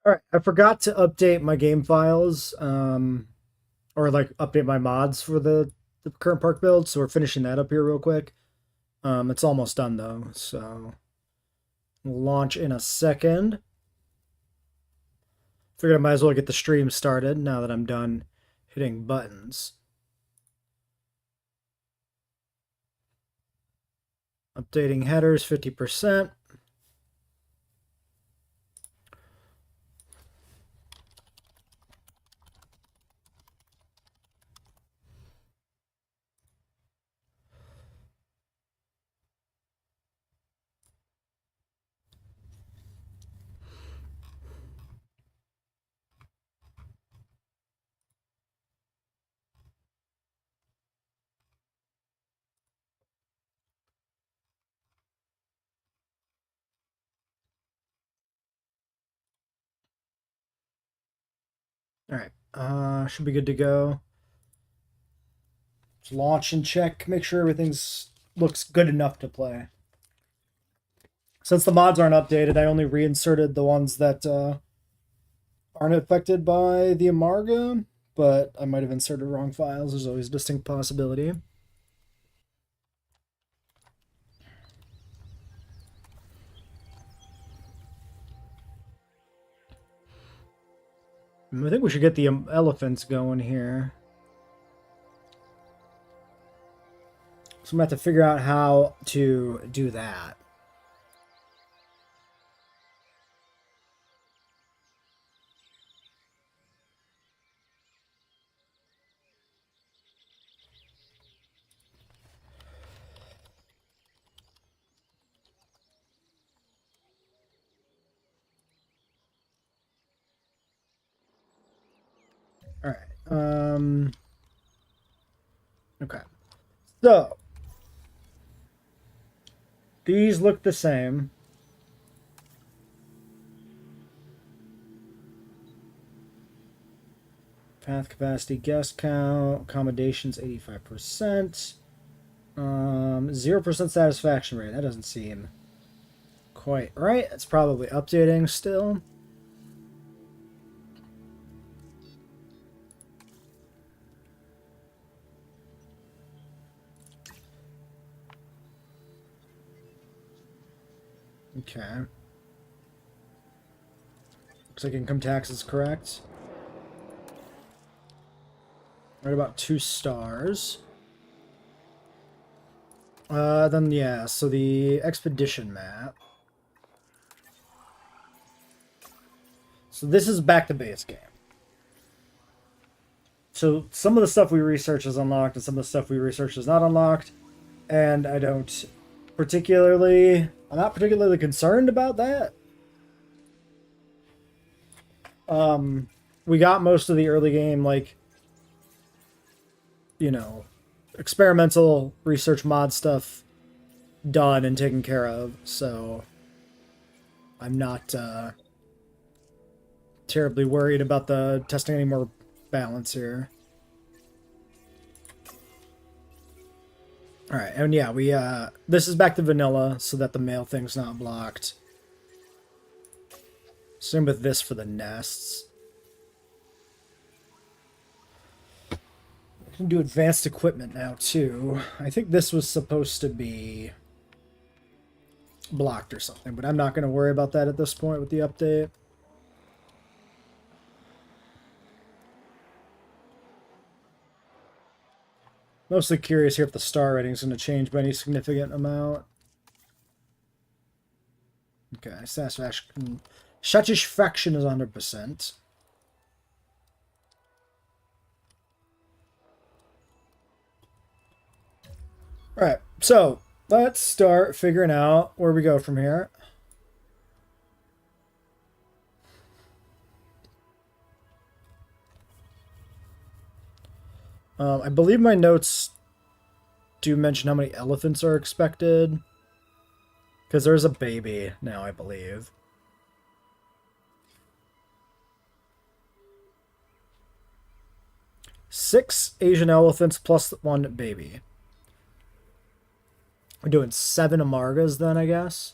All right, I forgot to update my game files, or like update my mods for the current park build. So we're finishing that up here real quick. It's almost done though, so we'll launch in a second. Figured I might as well get the stream started now that I'm done hitting buttons. Updating headers 50%. All right, should be good to go. Let's launch and check, make sure everything's looks good enough to play. Since the mods aren't updated, I only reinserted the ones that aren't affected by the embargo, but I might have inserted wrong files. There's always a distinct possibility. I think we should get the elephants going here. So I'm going to have to figure out how to do that. All right. Okay. So these look the same. Path capacity, guest count, accommodations 85%. 0% satisfaction rate. That doesn't seem quite right. It's probably updating still. Okay. Looks like income tax is correct. Right about 2 stars. Then yeah, so the expedition map. So this is back to base game. So some of the stuff we research is unlocked and some of the stuff we research is not unlocked. And I'm not particularly concerned about that. We got most of the early game, like, you know, experimental research mod stuff done and taken care of, so I'm not terribly worried about the testing any more balance here. All right, and yeah, we this is back to vanilla so that the mail thing's not blocked. Same with this for the nests. I can do advanced equipment now too. I think this was supposed to be blocked or something, but I'm not going to worry about that at this point with the update. Mostly curious here if the star rating is going to change by any significant amount. Okay, satisfaction is 100%. Alright, so let's start figuring out where we go from here. I believe my notes do mention how many elephants are expected. Because there's a baby now, I believe. Six Asian elephants plus one baby. We're doing 7 Amargas then, I guess.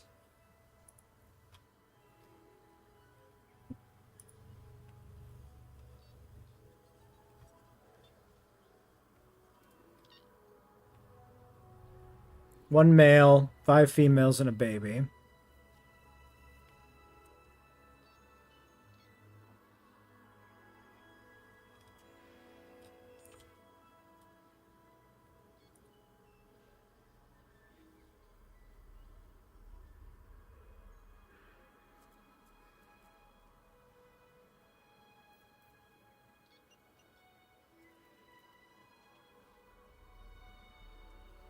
1 male, 5 females, and a baby.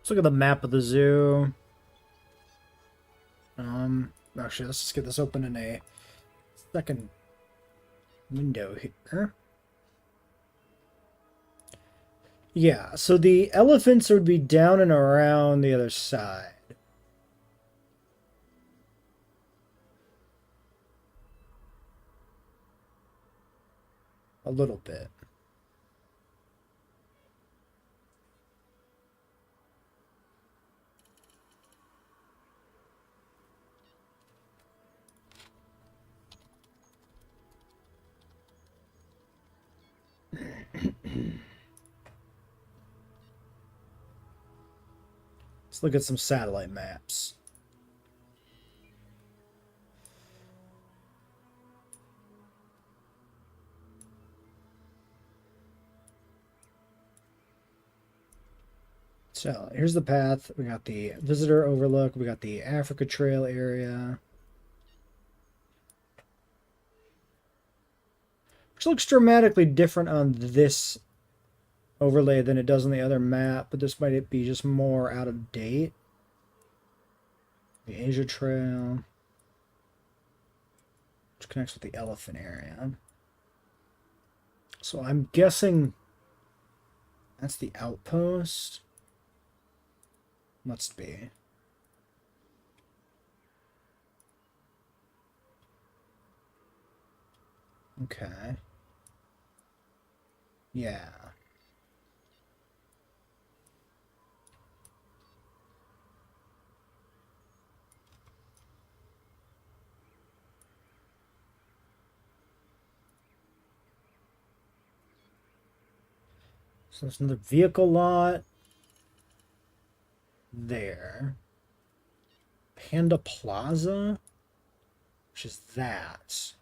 Let's look at the map of the zoo. Actually, let's just get this open in a second window here. Yeah, so the elephants would be down and around the other side. A little bit. Let's look at some satellite maps. So here's the path. We got the visitor overlook. We got the Africa Trail area. Which looks dramatically different on this overlay than it does on the other map, but this might be just more out of date. The Asia Trail, which connects with the elephant area. So I'm guessing that's the outpost. Must be. Okay. Yeah. So there's another vehicle lot. There. Panda Plaza? Which is that,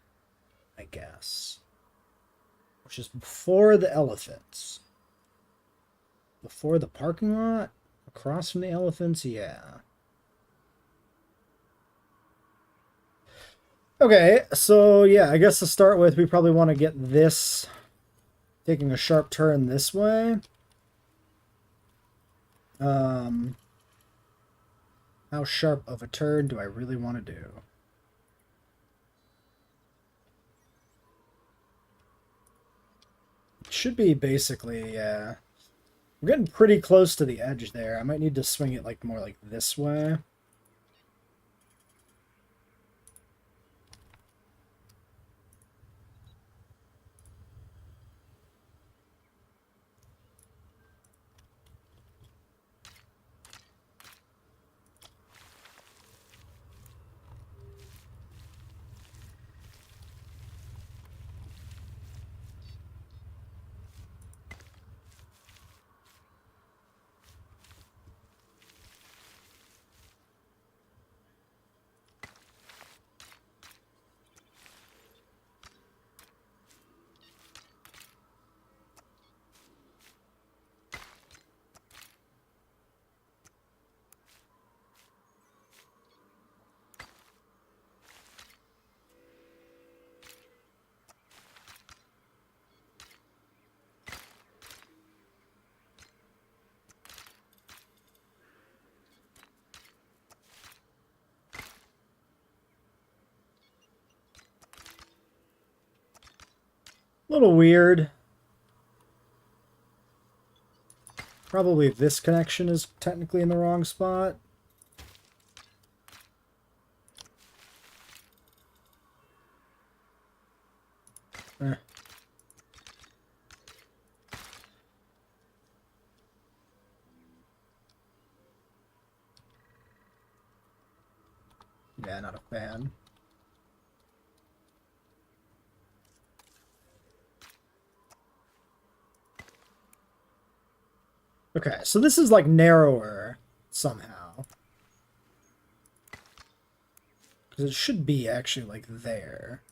I guess. Which is before the elephants. Before the parking lot? Across from the elephants? Yeah. Okay, so yeah, I guess to start with, we probably want to get this taking a sharp turn this way. How sharp of a turn do I really want to do? Should be basically, yeah. I'm getting pretty close to the edge there. I might need to swing it like more like this way. A little weird. Probably this connection is technically in the wrong spot. Eh. Yeah, not a fan. Okay, so this is like narrower somehow. Because it should be actually like there.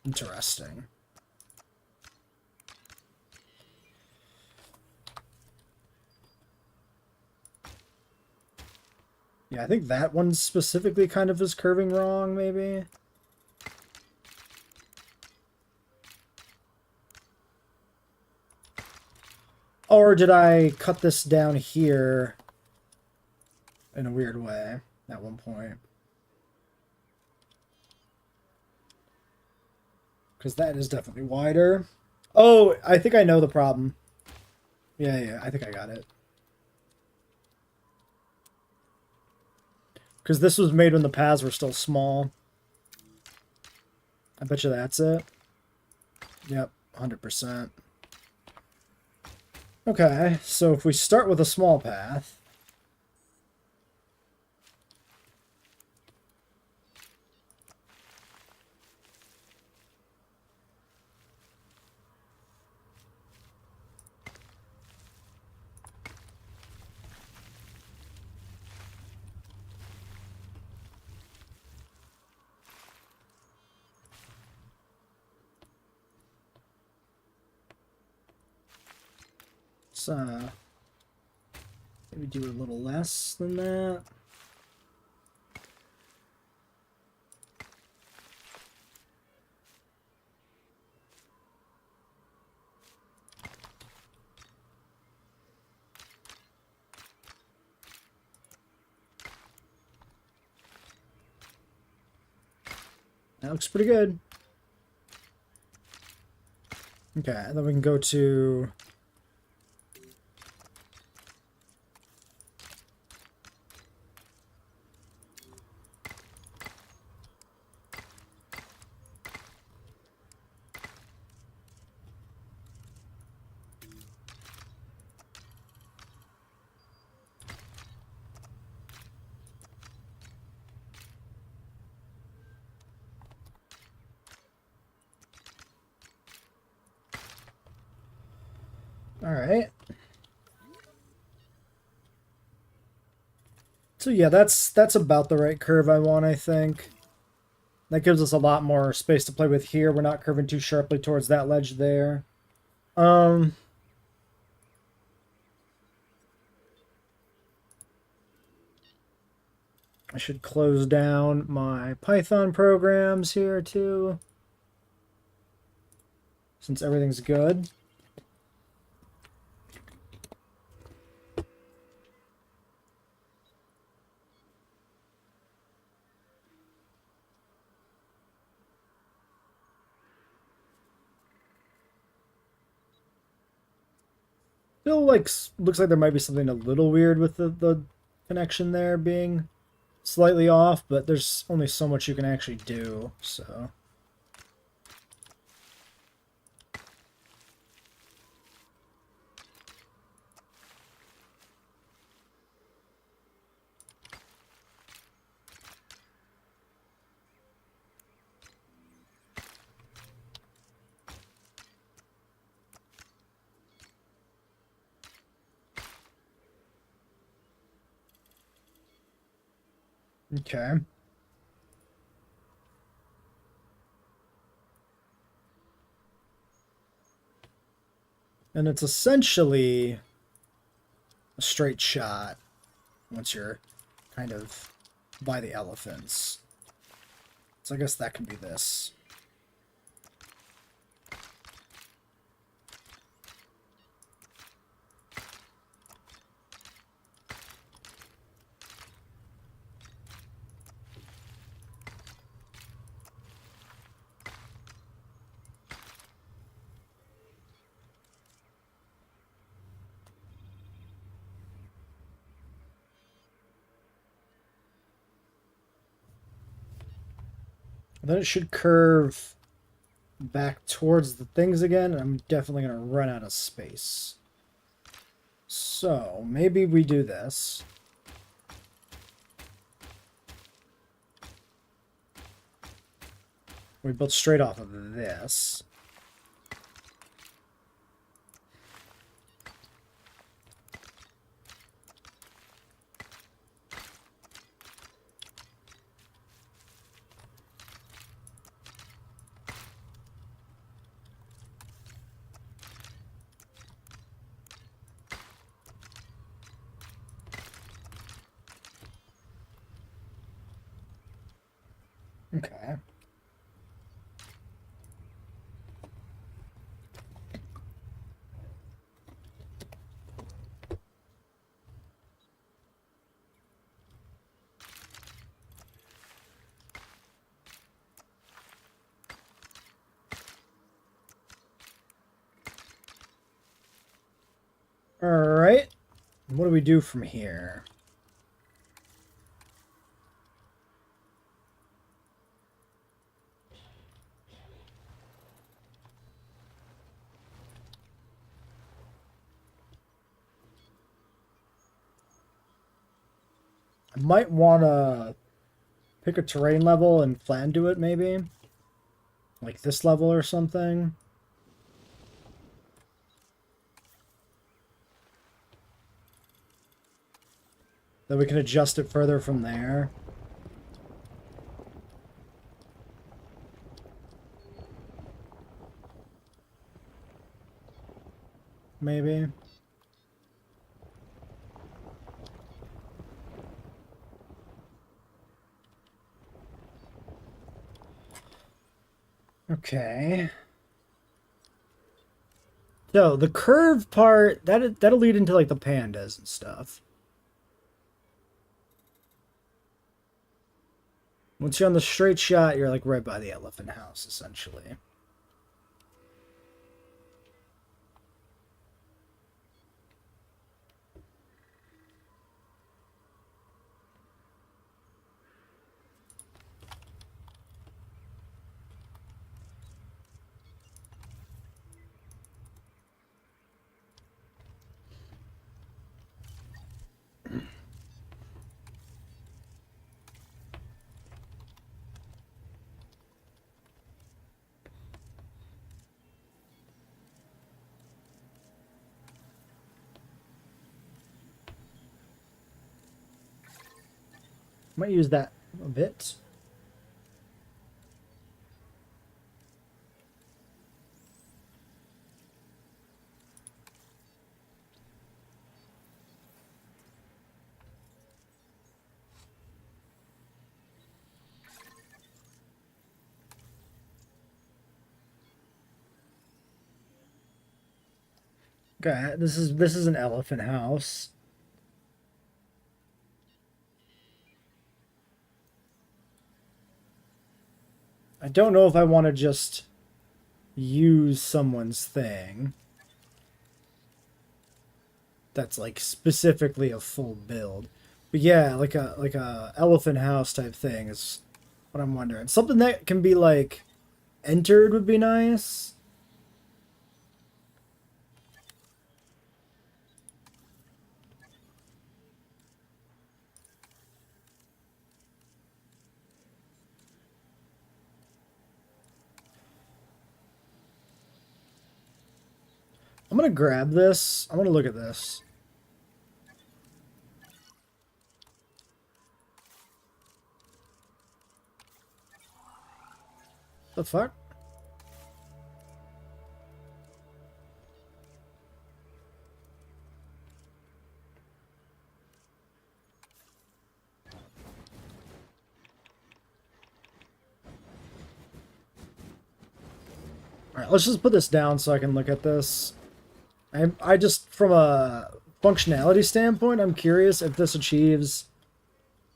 Interesting. Yeah, I think that one specifically kind of is curving wrong, maybe. Or did I cut this down here in a weird way at one point? Because that is definitely wider. Oh, I think I know the problem. Yeah, I think I got it. Because this was made when the paths were still small. I bet you that's it. Yep, 100%. Okay, so if we start with a small path... So, maybe do a little less than that. That looks pretty good. Okay, then we can go to... Alright. So yeah, that's about the right curve I want, I think. That gives us a lot more space to play with here. We're not curving too sharply towards that ledge there. I should close down my Python programs here too, since everything's good. Still looks like there might be something a little weird with the connection there being slightly off, but there's only so much you can actually do, so... Okay. And it's essentially a straight shot once you're kind of by the elephants. So I guess that can be this. Then it should curve back towards the things again, and I'm definitely going to run out of space. So, maybe we do this. We built straight off of this. Okay. All right. What do we do from here? I might want to pick a terrain level and plan to it, maybe. Like this level or something. Then we can adjust it further from there. Maybe. Okay. So the curve part, that'll lead into like the pandas and stuff. Once you're on the straight shot, you're like right by the elephant house, essentially. Might use that a bit. Okay, this is an elephant house. I don't know if I want to just use someone's thing. That's like specifically a full build. But yeah, like a elephant house type thing is what I'm wondering. Something that can be like entered would be nice. I'm gonna grab this. I want to look at this. The fuck? All right, let's just put this down so I can look at this. I just, from a functionality standpoint, I'm curious if this achieves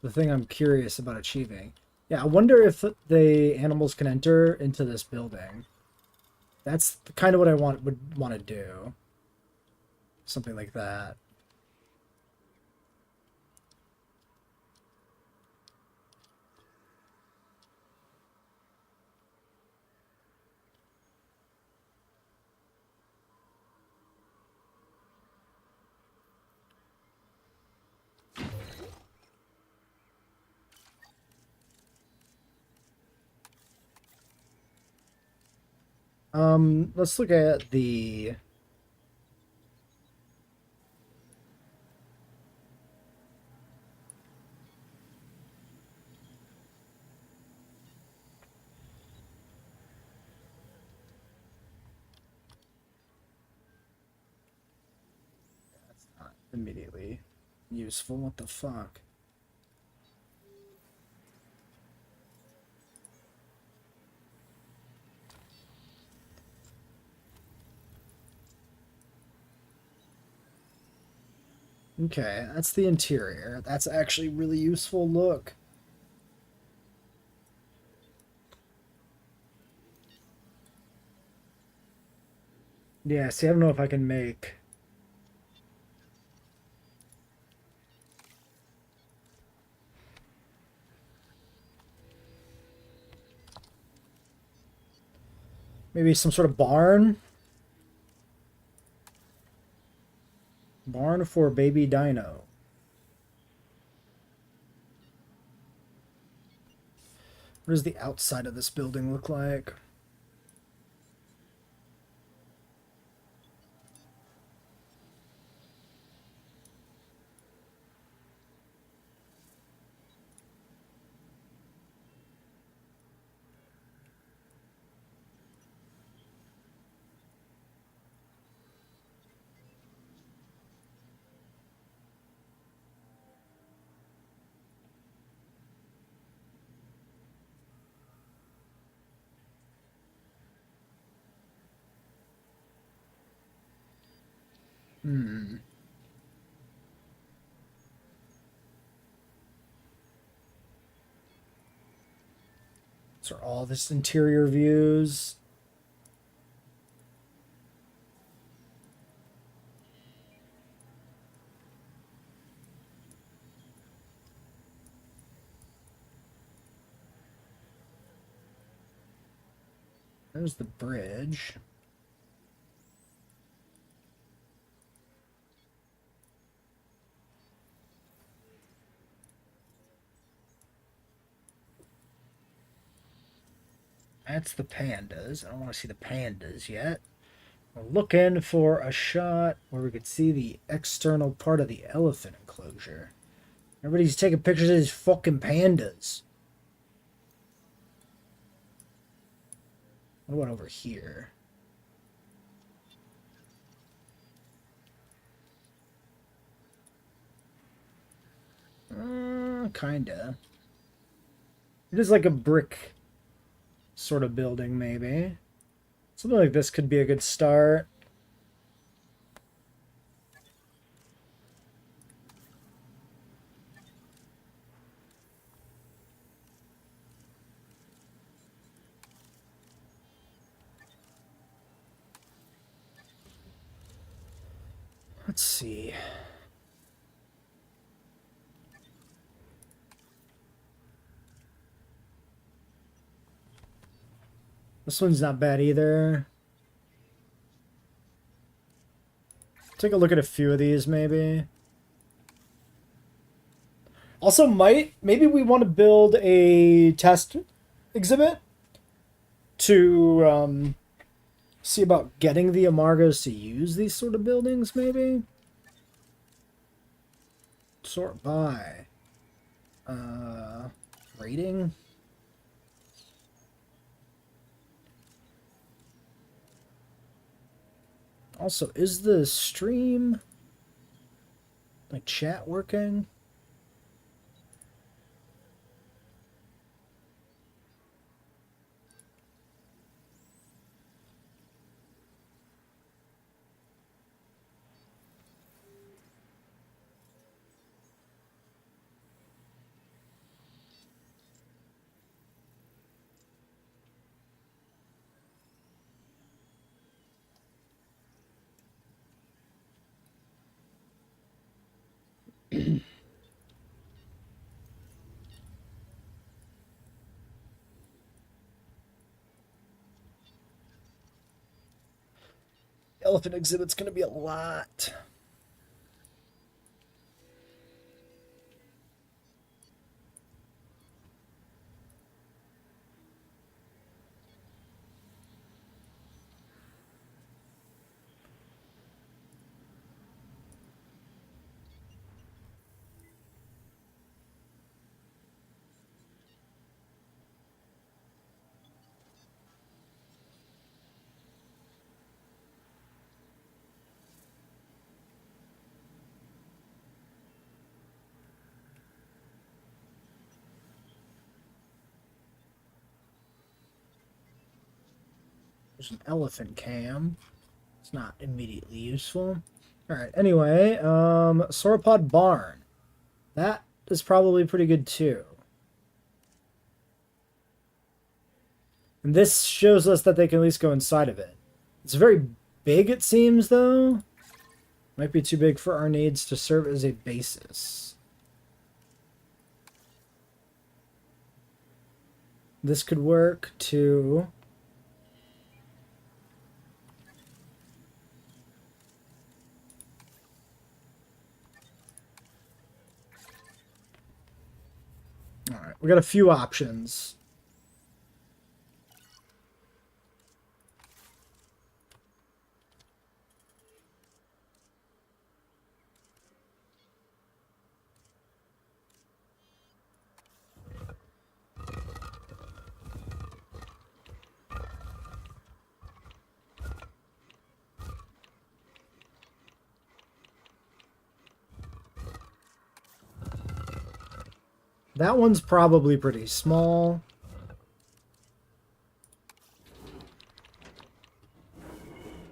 the thing I'm curious about achieving. Yeah, I wonder if the animals can enter into this building. That's kind of what I would want to do. Something like that. Let's look at the not immediately useful. What the fuck? Okay, that's the interior. That's actually really useful. Look. Yeah, see, I don't know if I can make... Maybe some sort of barn? Barn for baby dino. What does the outside of this building look like? Hmm. So all this interior views. There's the bridge. That's the pandas. I don't want to see the pandas yet. We're looking for a shot where we could see the external part of the elephant enclosure. Everybody's taking pictures of these fucking pandas. What about over here? Kinda. It is like a brick sort of building, maybe. Something like this could be a good start. Let's see. This one's not bad either. Take a look at a few of these, maybe. Also, maybe we want to build a test exhibit to see about getting the Amargos to use these sort of buildings, maybe? Sort by. Rating? Also, is the stream, like, chat working? Elephant exhibit's gonna be a lot. There's an elephant cam. It's not immediately useful. Alright, anyway, Sauropod Barn. That is probably pretty good too. And this shows us that they can at least go inside of it. It's very big, it seems, though. Might be too big for our needs to serve as a basis. This could work too. Alright, we got a few options. That one's probably pretty small.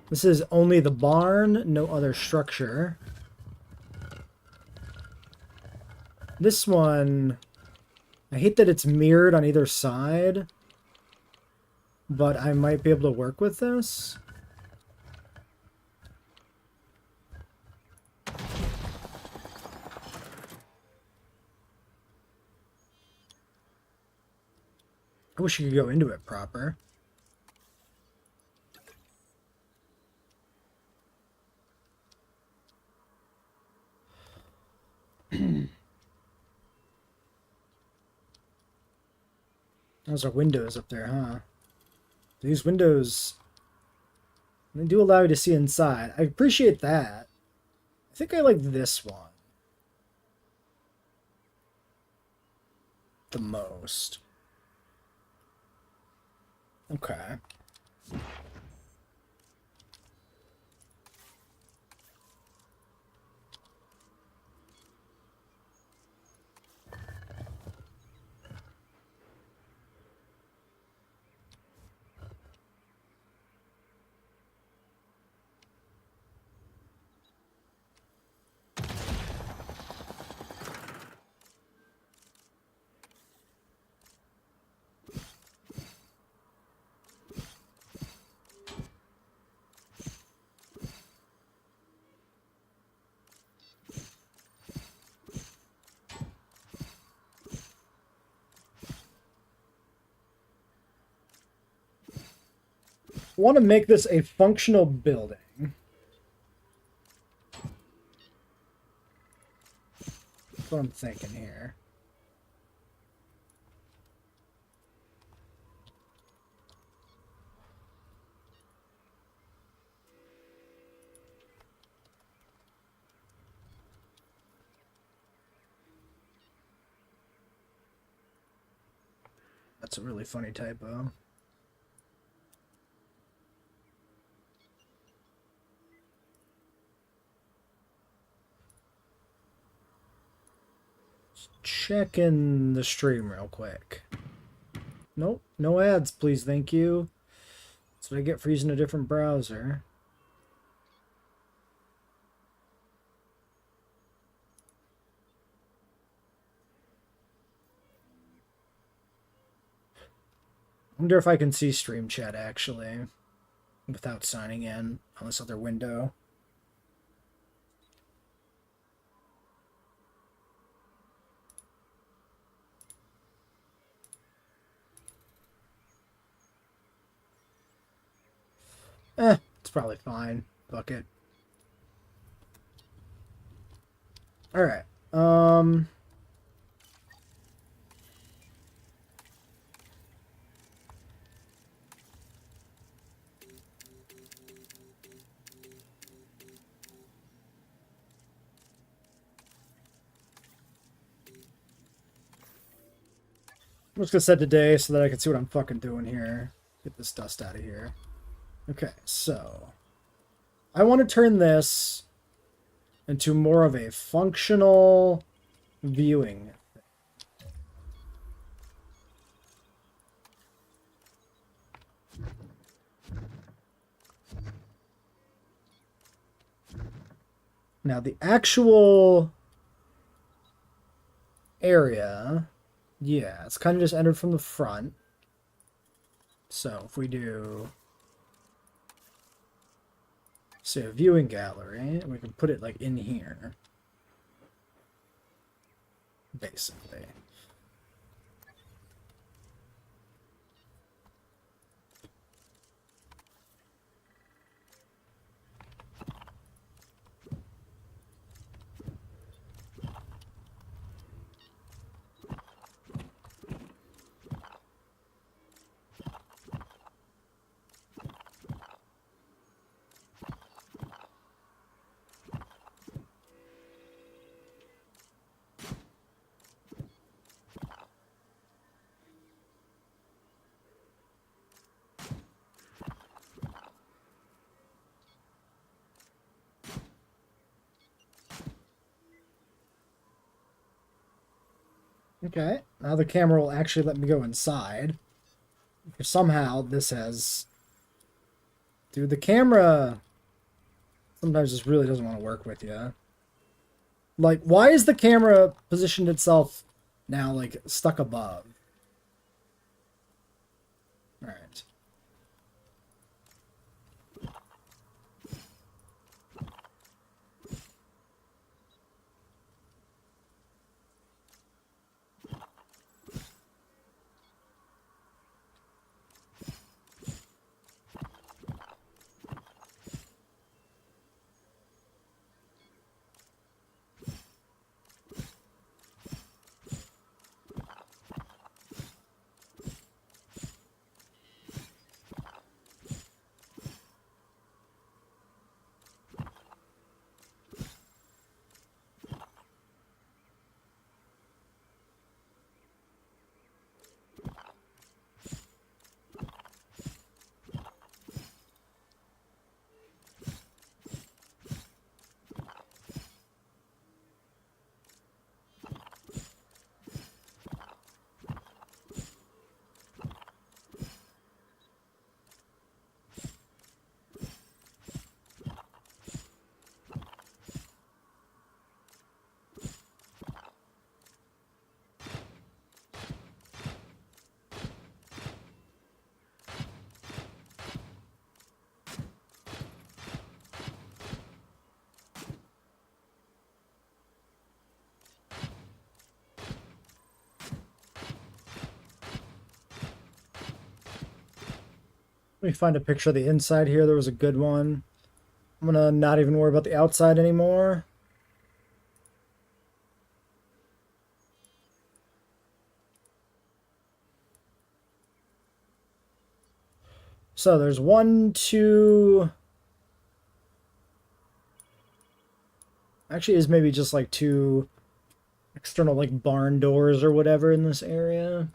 This is only the barn, no other structure. This one, I hate that it's mirrored on either side, but I might be able to work with this. I wish you could go into it proper. Those are windows up there, huh? These windows, they do allow you to see inside. I appreciate that. I think I like this one the most. Okay. Want to make this a functional building. That's what I'm thinking here. That's a really funny typo. Checking the stream real quick. Nope, no ads, please, thank you. That's what I get for using a different browser. I wonder if I can see stream chat actually without signing in on this other window. It's probably fine. Fuck it. Alright. I'm just gonna set today so that I can see what I'm fucking doing here. Get this dust out of here. Okay, so I want to turn this into more of a functional viewing. Now the actual area, yeah, it's kind of just entered from the front. So if we do, say, a viewing gallery, we can put it like in here, basically. Okay, now the camera will actually let me go inside. If somehow this has... Dude, the camera sometimes just really doesn't want to work with you. Like, why is the camera positioned itself now, like, stuck above? Alright. Let me find a picture of the inside here. There was a good one. I'm gonna not even worry about the outside anymore. So there's one, two... Actually, is maybe just like two external like barn doors or whatever in this area.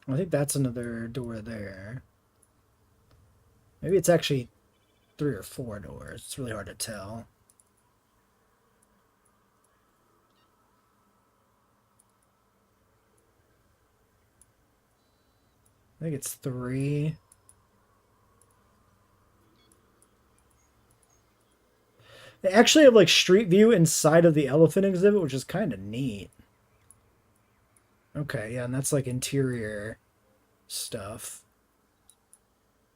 I think that's another door there. Maybe it's actually 3 or 4 doors. It's really hard to tell. I think it's 3. They actually have like street view inside of the elephant exhibit, which is kind of neat. Okay, yeah, and that's like interior stuff.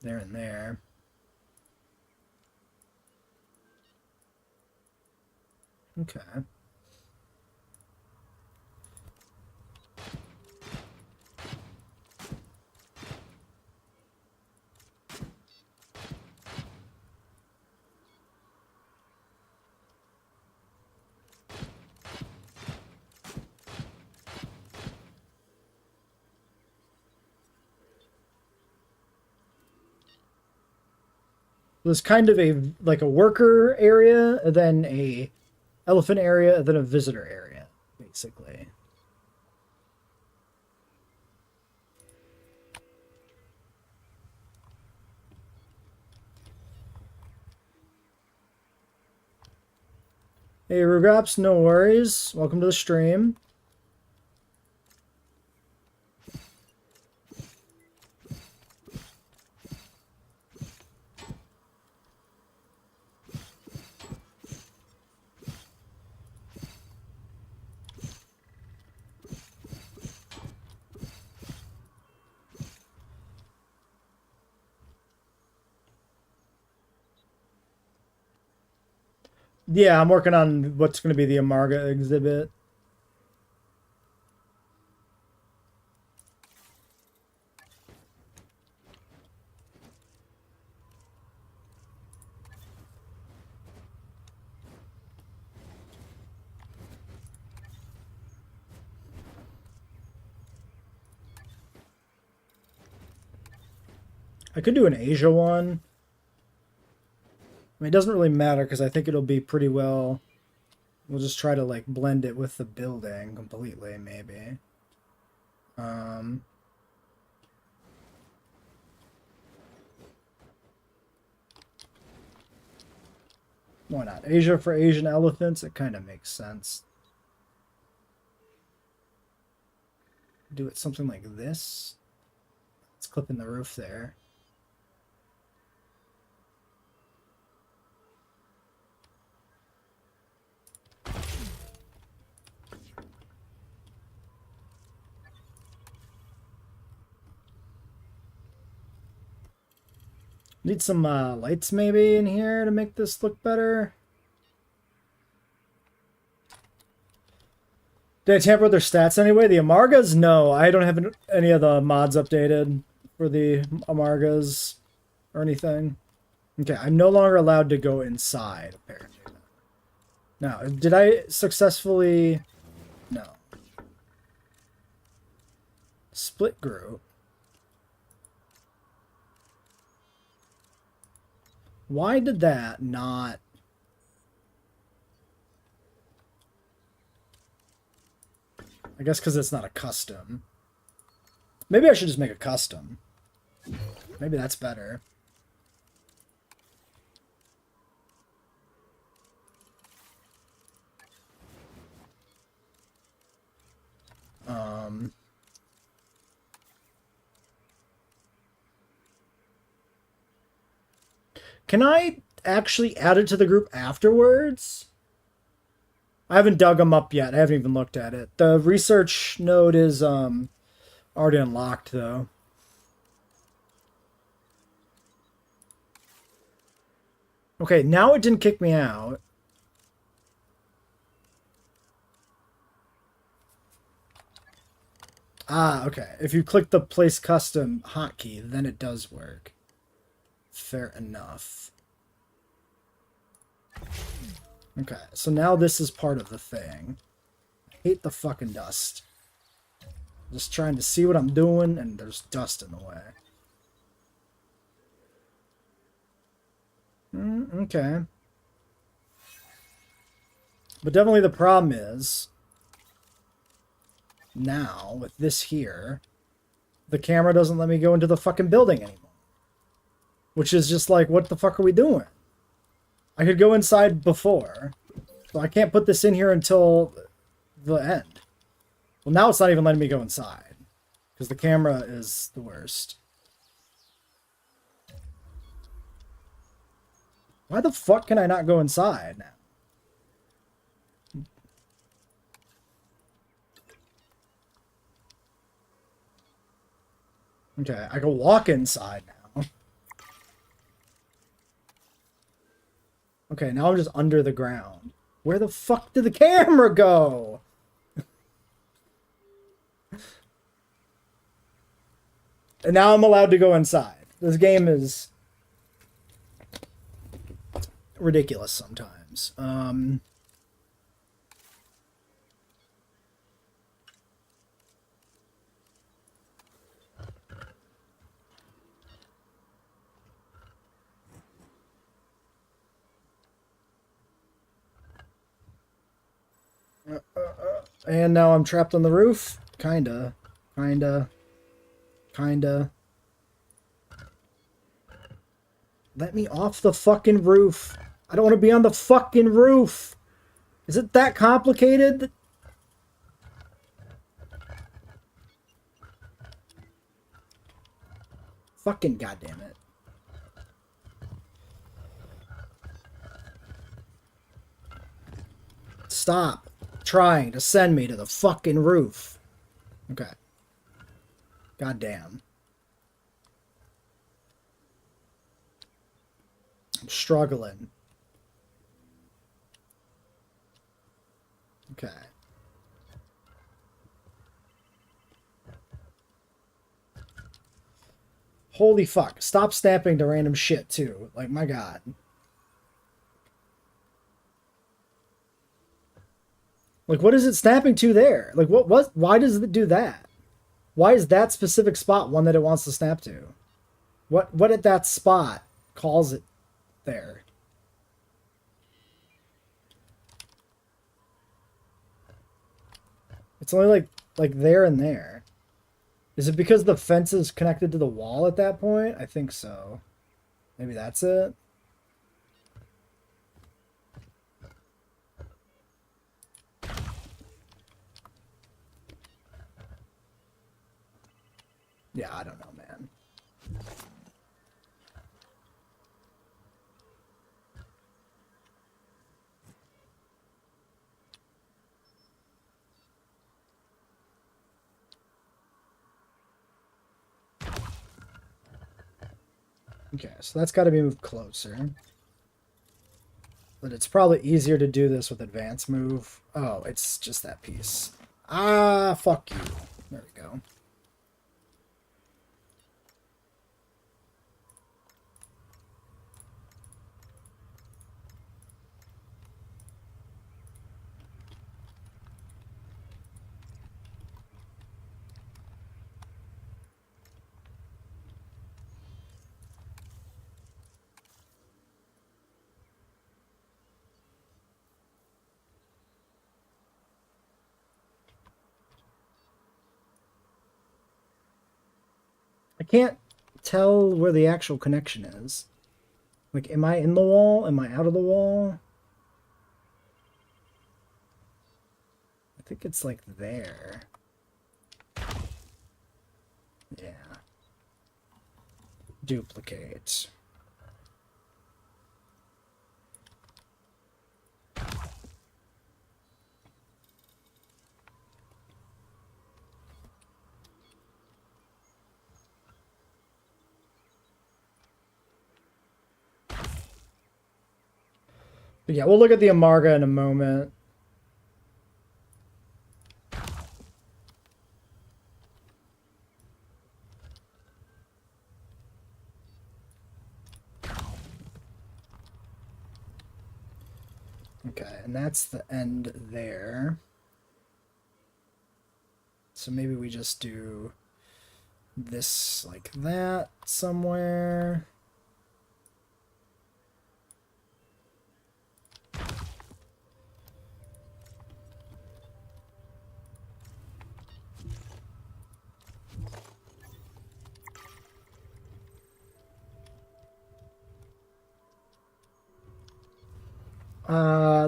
There and there. Okay. There's kind of a like a worker area, then a elephant area, then a visitor area, basically. Hey, Rugops, no worries. Welcome to the stream. Yeah, I'm working on what's going to be the Amarga exhibit. I could do an Asia one. I mean, it doesn't really matter because I think it'll be pretty well. We'll just try to like blend it with the building completely, maybe. Um, why not? Asia for Asian elephants. It kind of makes sense. Do it something like this. Let's clip in the roof there. Need some lights maybe in here to make this look better. Did I tamper with their stats anyway? The Amargas? No, I don't have any of the mods updated for the Amargas or anything. Okay, I'm no longer allowed to go inside, apparently. Now, did I successfully... No. Split group. Why did that not... I guess because it's not a custom. Maybe I should just make a custom. Maybe that's better. Can I actually add it to the group afterwards? I haven't dug them up yet. I haven't even looked at it. The research node is already unlocked though. Okay, now it didn't kick me out. Ah, okay. If you click the place custom hotkey, then it does work. Fair enough. Okay, so now this is part of the thing. I hate the fucking dust. Just trying to see what I'm doing, and there's dust in the way. Okay. But definitely the problem is, now, with this here, the camera doesn't let me go into the fucking building anymore. Which is just like, what the fuck are we doing? I could go inside before. So I can't put this in here until the end. Well, now it's not even letting me go inside. Because the camera is the worst. Why the fuck can I not go inside now? Okay, I can walk inside now. Okay, now I'm just under the ground. Where the fuck did the camera go? And now I'm allowed to go inside. This game is ridiculous sometimes. And now I'm trapped on the roof. Kinda. Let me off the fucking roof. I don't want to be on the fucking roof. Is it that complicated? Fucking goddamn it. Stop trying to send me to the fucking roof. Okay. Goddamn. I'm struggling. Okay. Holy fuck. Stop snapping to random shit, too. Like, my god. Like, what is it snapping to there? Like, why does it do that? Why is that specific spot one that it wants to snap to? What at that spot calls it there? It's only like there and there. Is it because the fence is connected to the wall at that point? I think so. Maybe that's it. Yeah, I don't know, man. Okay, so that's got to be moved closer. But it's probably easier to do this with advanced move. Oh, it's just that piece. Ah, fuck you. There we go. I can't tell where the actual connection is. Like, am I in the wall? Am I out of the wall? I think it's like there. Yeah. Duplicate. But yeah, we'll look at the Amarga in a moment. Okay, and that's the end there. So maybe we just do this like that somewhere.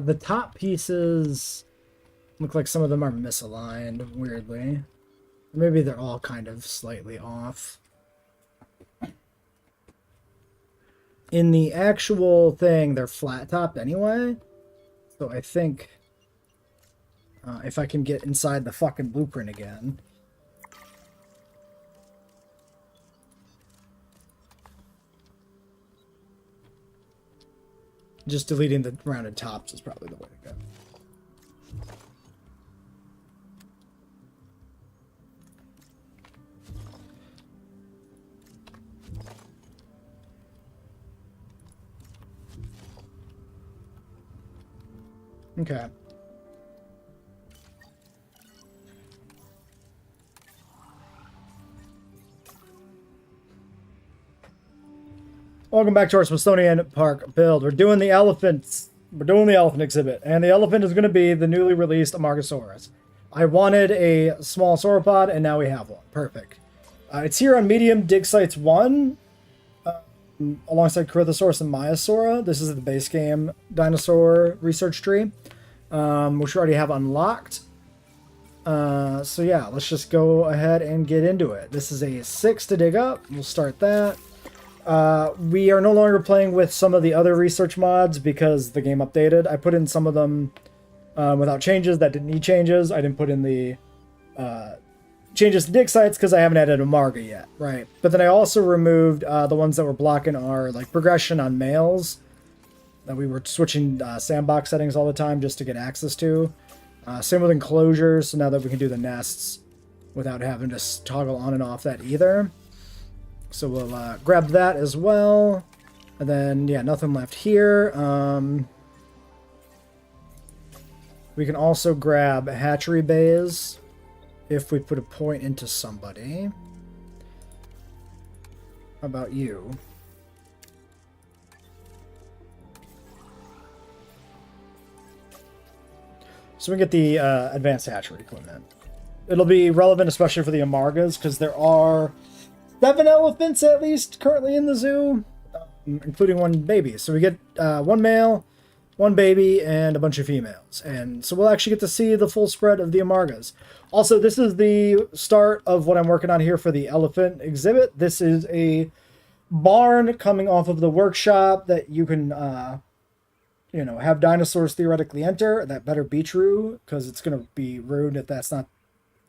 The top pieces look like some of them are misaligned, weirdly. Maybe they're all kind of slightly off. In the actual thing, they're flat-topped anyway. So I think if I can get inside the fucking blueprint again. Just deleting the rounded tops is probably the way to go. Okay. Welcome back to our Smithsonian Park build. We're doing the elephants. We're doing the elephant exhibit. And the elephant is going to be the newly released Amargasaurus. I wanted a small sauropod, and now we have one. Perfect. It's here on medium dig sites 1, alongside Corythosaurus and Maiasaura. This is the base game dinosaur research tree, which we already have unlocked. So yeah, let's just go ahead and get into it. This is a 6 to dig up. We'll start that. We are no longer playing with some of the other research mods because the game updated. I put in some of them without changes that didn't need changes. I didn't put in the changes to dig sites because I haven't added Amarga yet, right? But then I also removed the ones that were blocking our like progression on males that we were switching sandbox settings all the time just to get access to. Same with enclosures, so now that we can do the nests without having to toggle on and off that either. So we'll grab that as well. And then, yeah, nothing left here. We can also grab hatchery bays if we put a point into somebody. How about you? So we get the advanced hatchery equipment. It'll be relevant especially for the Amargas, because there are 7 elephants at least currently in the zoo, including 1 baby. So we get 1 male, 1 baby, and a bunch of females. And so we'll actually get to see the full spread of the Amargas. Also, this is the start of what I'm working on here for the elephant exhibit. This is a barn coming off of the workshop that you can have dinosaurs theoretically enter. That better be true, because it's going to be rude if that's not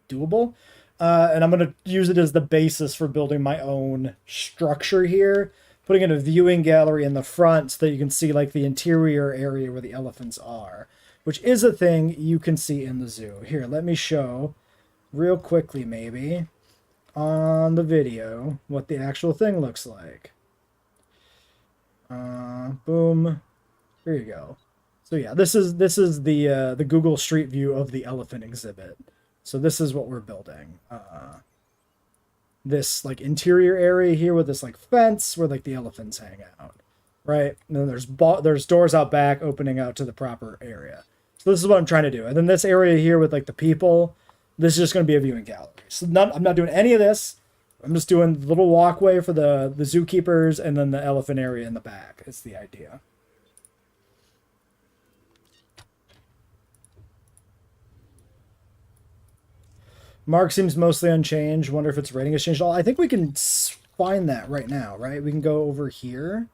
doable. And I'm going to use it as the basis for building my own structure here, putting in a viewing gallery in the front so that you can see like the interior area where the elephants are, which is a thing you can see in the zoo. Here, let me show real quickly maybe on the video what the actual thing looks like. Boom. Here you go. So yeah, this is the Google Street View of the elephant exhibit. So this is what we're building. This like interior area here with this like fence where like the elephants hang out, right? And then there's doors out back opening out to the proper area. So this is what I'm trying to do. And then this area here with like the people, this is just going to be a viewing gallery. So I'm not doing any of this. I'm just doing the little walkway for the zookeepers and then the elephant area in the back is the idea. Mark seems mostly unchanged. Wonder if its rating has changed at all. I think we can find that right now, right? We can go over here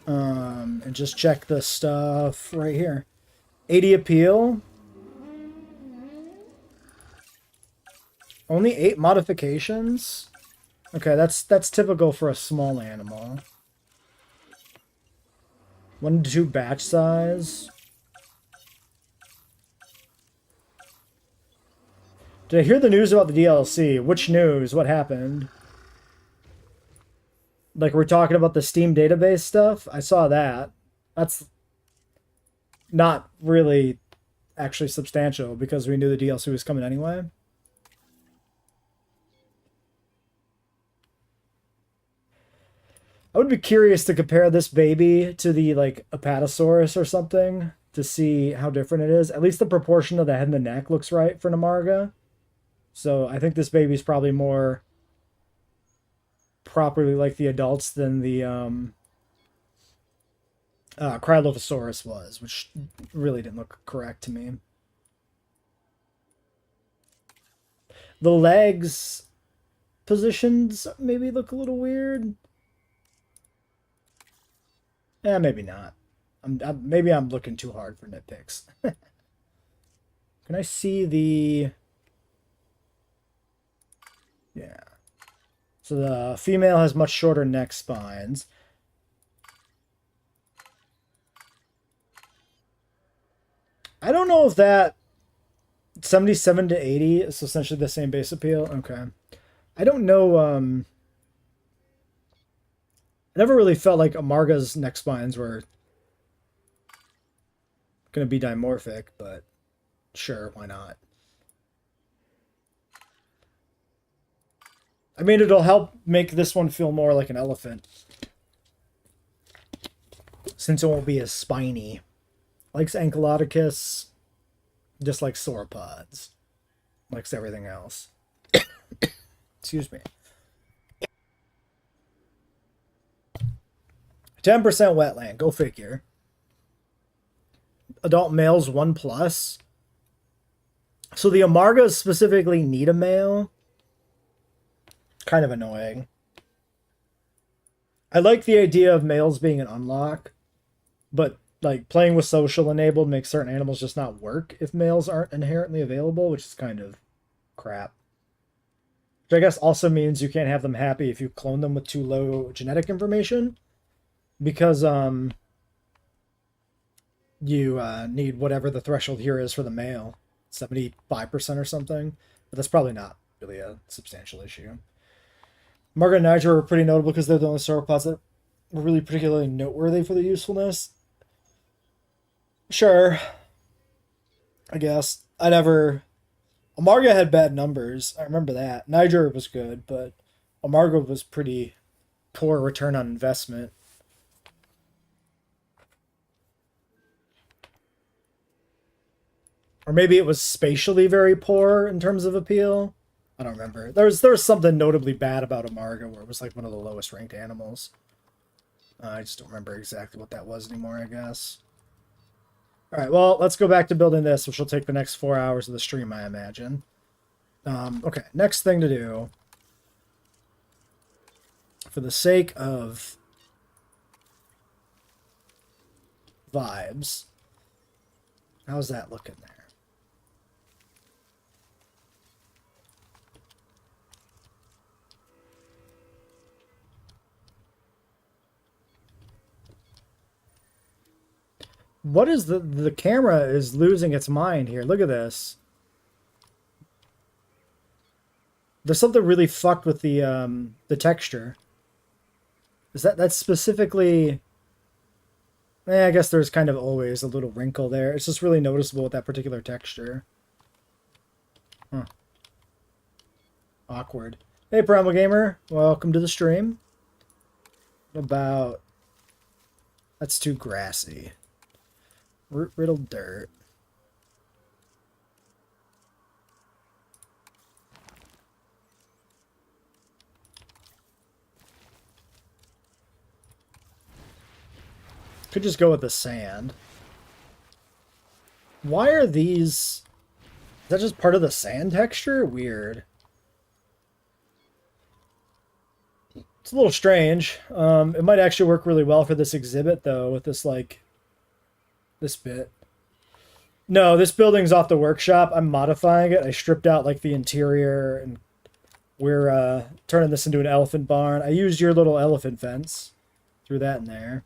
and just check the stuff right here. 80 appeal. Only 8 modifications. Okay, that's typical for a small animal. 1 to 2 batch size. Did I hear the news about the DLC? Which news? What happened? Like, we're talking about the Steam database stuff? I saw that. That's not really actually substantial because we knew the DLC was coming anyway. I would be curious to compare this baby to the, like, Apatosaurus or something to see how different it is. At least the proportion of the head and the neck looks right for an Amarga. So I think this baby's probably more properly like the adults than the Cryolophosaurus was, which really didn't look correct to me. The legs positions maybe look a little weird. Maybe not. Maybe I'm looking too hard for nitpicks. Can I see the... Yeah. So the female has much shorter neck spines. I don't know if that 77 to 80 is essentially the same base appeal. Okay. I don't know. I never really felt like Amarga's neck spines were going to be dimorphic, but sure, why not? I mean, it'll help make this one feel more like an elephant, since it won't be as spiny. Likes Ankylodocus, just like sauropods. Likes everything else. Excuse me. 10% wetland, go figure. Adult males 1+. So the Amargas specifically need a male. Kind of annoying. I like the idea of males being an unlock, but like playing with social enabled makes certain animals just not work if males aren't inherently available, which is kind of crap. Which I guess also means you can't have them happy if you clone them with too low genetic information, because you need whatever the threshold here is for the male. 75% or something. But that's probably not really a substantial issue. Margaret and Niger were pretty notable because they're the only sauropods that were really particularly noteworthy for their usefulness. Sure. I guess. Amarga had bad numbers. I remember that. Niger was good, but Amarga was pretty poor return on investment. Or maybe it was spatially very poor in terms of appeal. I don't remember. There was something notably bad about Amarga where it was like one of the lowest ranked animals. I just don't remember exactly what that was anymore, I guess. Alright, well, let's go back to building this, which will take the next 4 hours of the stream, I imagine. Okay, next thing to do. For the sake of vibes. How's that looking there? What is the camera is losing its mind here. Look at this. There's something really fucked with the texture. Is that's specifically... I guess there's kind of always a little wrinkle there. It's just really noticeable with that particular texture. Huh. Awkward. Hey, Primal Gamer. Welcome to the stream. What about... That's too grassy. Riddled dirt. Could just go with the sand. Why are these... Is that just part of the sand texture? Weird. It's a little strange. It might actually work really well for this exhibit, though, with this, like... This bit. No, this building's off the workshop. I'm modifying it. I stripped out, like, the interior, and we're turning this into an elephant barn. I used your little elephant fence. Threw that in there.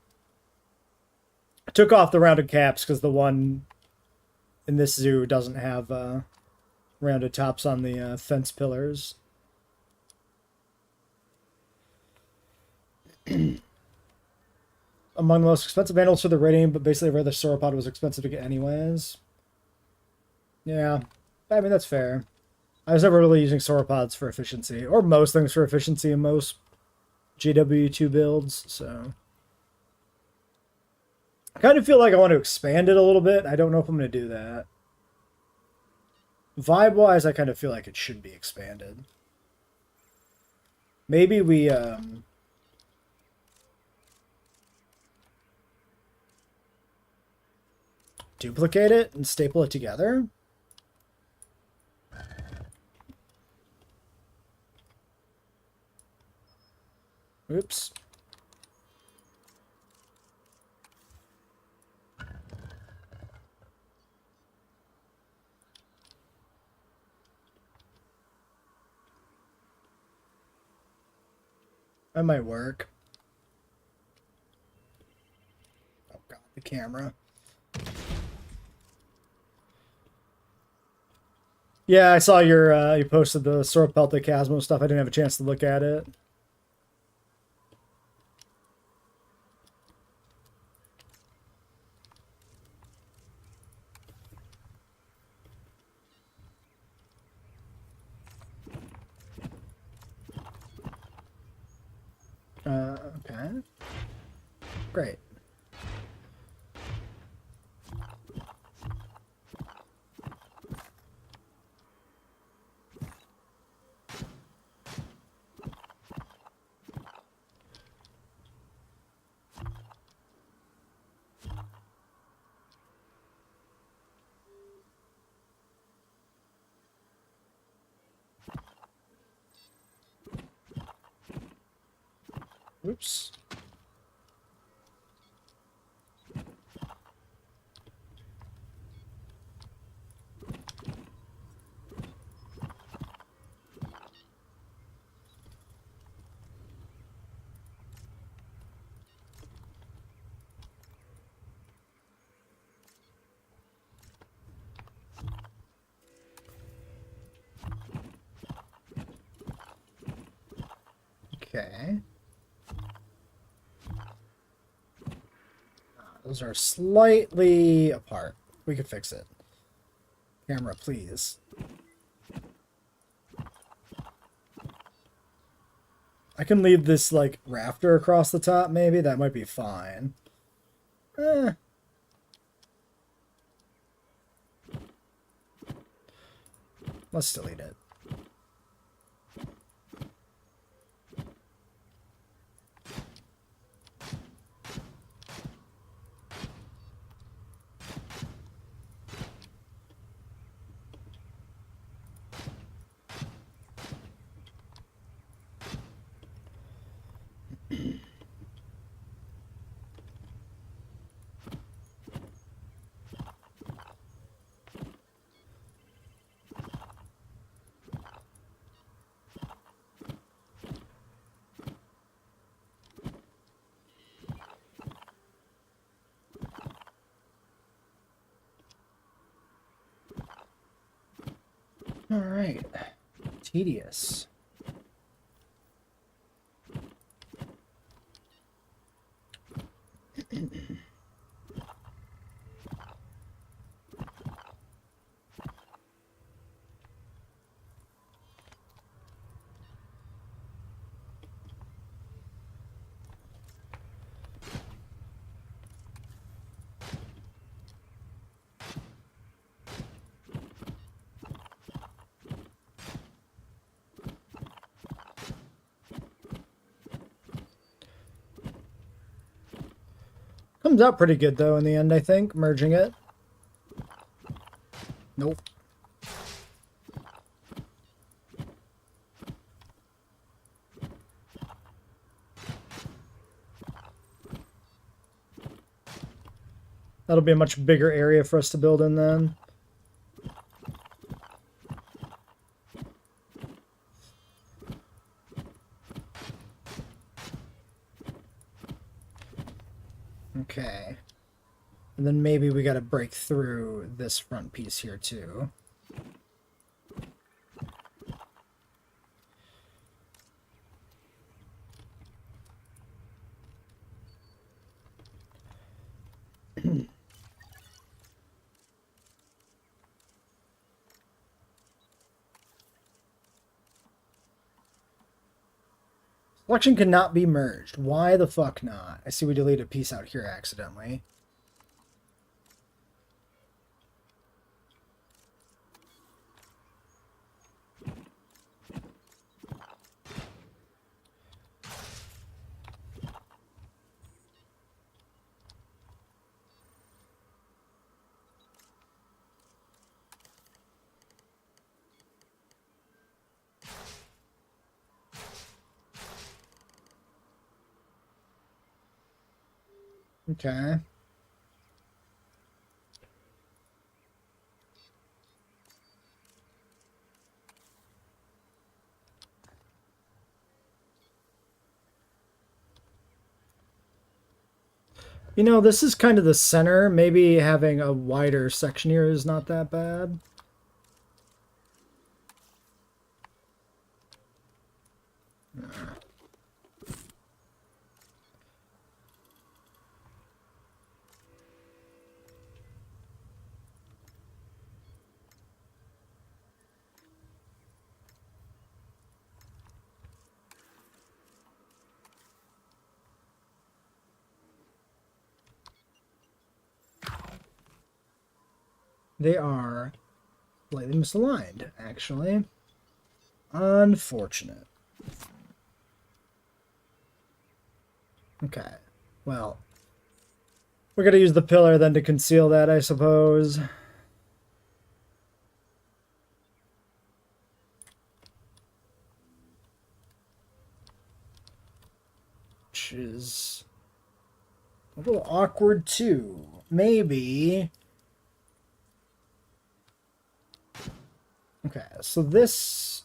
I took off the rounded caps because the one in this zoo doesn't have rounded tops on the fence pillars. Among the most expensive animals for the rating, but basically every other sauropod was expensive to get anyways. Yeah, I mean, that's fair. I was never really using sauropods for efficiency, or most things for efficiency in most JWE2 builds, so... I kind of feel like I want to expand it a little bit. I don't know if I'm going to do that. Vibe-wise, I kind of feel like it should be expanded. Maybe we... duplicate it and staple it together. Oops. That might work. Oh god, the camera. Yeah, I saw your you posted the Sauropelta Chasmo stuff. I didn't have a chance to look at it. Okay. Great. Oops. Okay. Those are slightly apart. We can fix it. Camera, please. I can leave this, like, rafter across the top, maybe? That might be fine. Let's delete it. All right. Tedious. Comes out pretty good, though, in the end, I think, merging it. Nope. That'll be a much bigger area for us to build in then. Okay. And then maybe we gotta break through this front piece here too. Selection cannot be merged. Why the fuck not? I see we deleted a piece out here accidentally. Okay. You know, this is kind of the center. Maybe having a wider section here is not that bad. They are slightly misaligned, actually. Unfortunate. Okay. Well, we're going to use the pillar then to conceal that, I suppose. Which is a little awkward, too. Maybe. Okay, so this...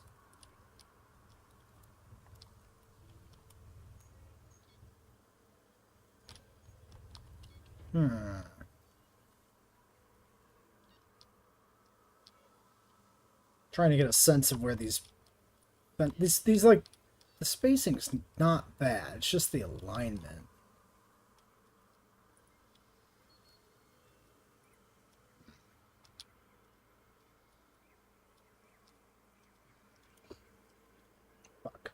Trying to get a sense of where these like the spacing's not bad. It's just the alignment. Fuck.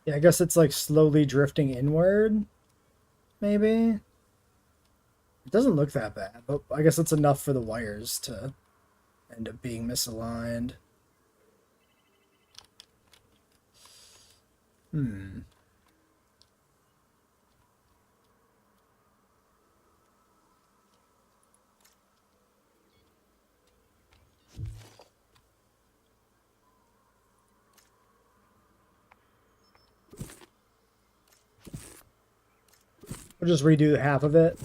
Yeah, I guess it's like slowly drifting inward, maybe? It doesn't look that bad, but I guess it's enough for the wires to end up being misaligned. Hmm. We'll just redo half of it.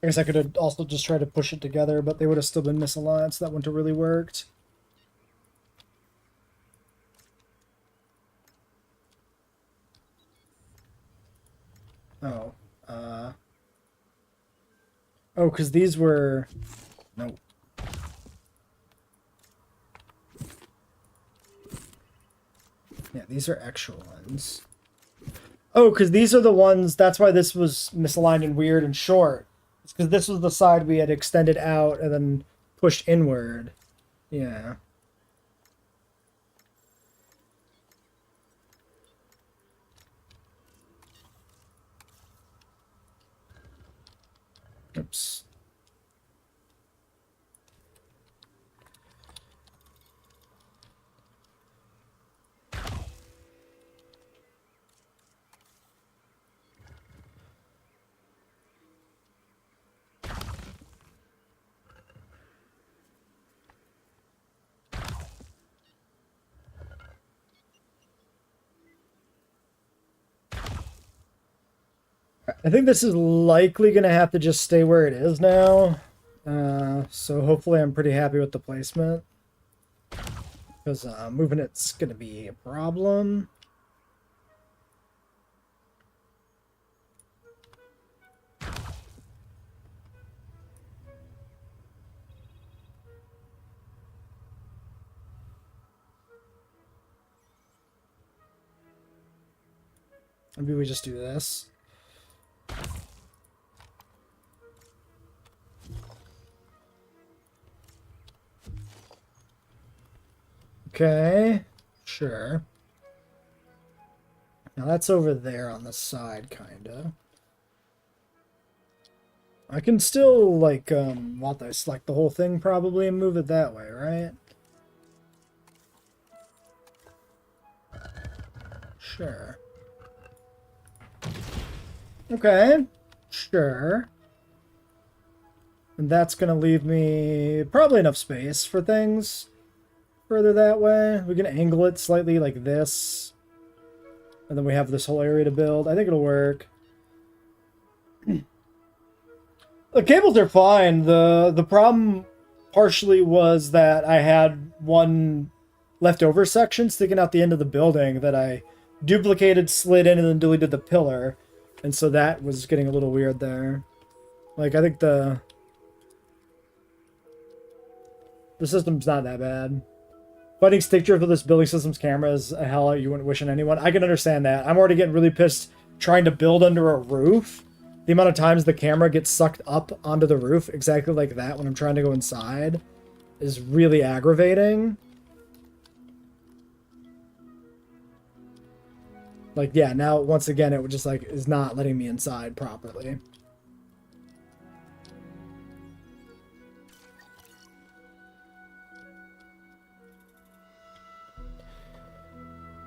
I guess I could have also just tried to push it together, but they would have still been misaligned, so that wouldn't have really worked. Oh. Oh, because these were... No. Yeah, these are actual ones. Oh, because these are the ones... That's why this was misaligned and weird and short. It's because this was the side we had extended out and then pushed inward. Yeah. Oops. I think this is likely going to have to just stay where it is now. So hopefully I'm pretty happy with the placement. Because moving it's going to be a problem. Maybe we just do this. Okay, sure. Now that's over there on the side, kinda. I can still, like, select the whole thing probably and move it that way, right? Sure. Okay, sure. And that's gonna leave me probably enough space for things further that way. We can angle it slightly like this. And then we have this whole area to build. I think it'll work. The cables are fine. The problem partially was that I had one leftover section sticking out the end of the building that I duplicated, slid in, and then deleted the pillar. And so that was getting a little weird there. Like, I think the system's not that bad. Finding stick drift with this building system's camera is a hell you wouldn't wish on anyone. I can understand that. I'm already getting really pissed trying to build under a roof. The amount of times the camera gets sucked up onto the roof, exactly like that when I'm trying to go inside, is really aggravating. Like, yeah, now, once again, it would just, like, is not letting me inside properly.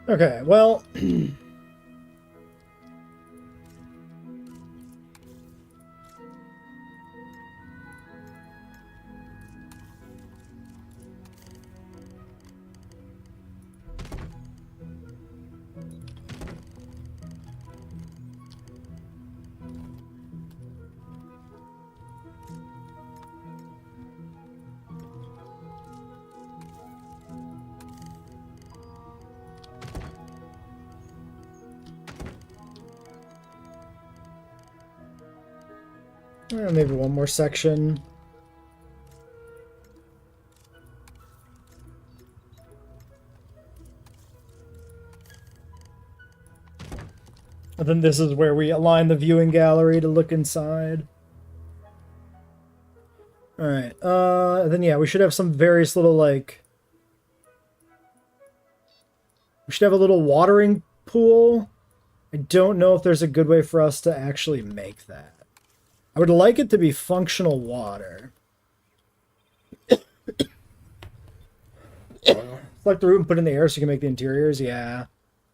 Okay, well... maybe one more section. And then this is where we align the viewing gallery to look inside. Alright, then yeah, we should have some various little, like... We should have a little watering pool. I don't know if there's a good way for us to actually make that. I would like it to be functional water. Select the root and put it in the air so you can make the interiors. Yeah.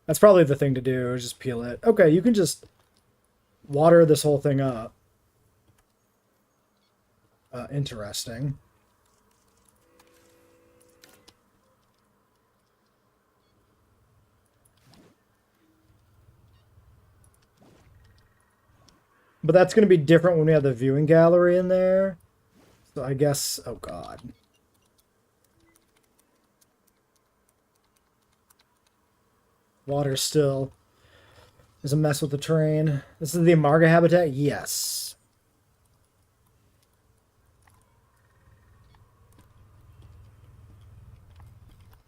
That's probably the thing to do, is just peel it. Okay, you can just water this whole thing up. Interesting. But that's going to be different when we have the viewing gallery in there. So I guess... Oh, God. Water still is a mess with the terrain. This is the Amarga habitat? Yes.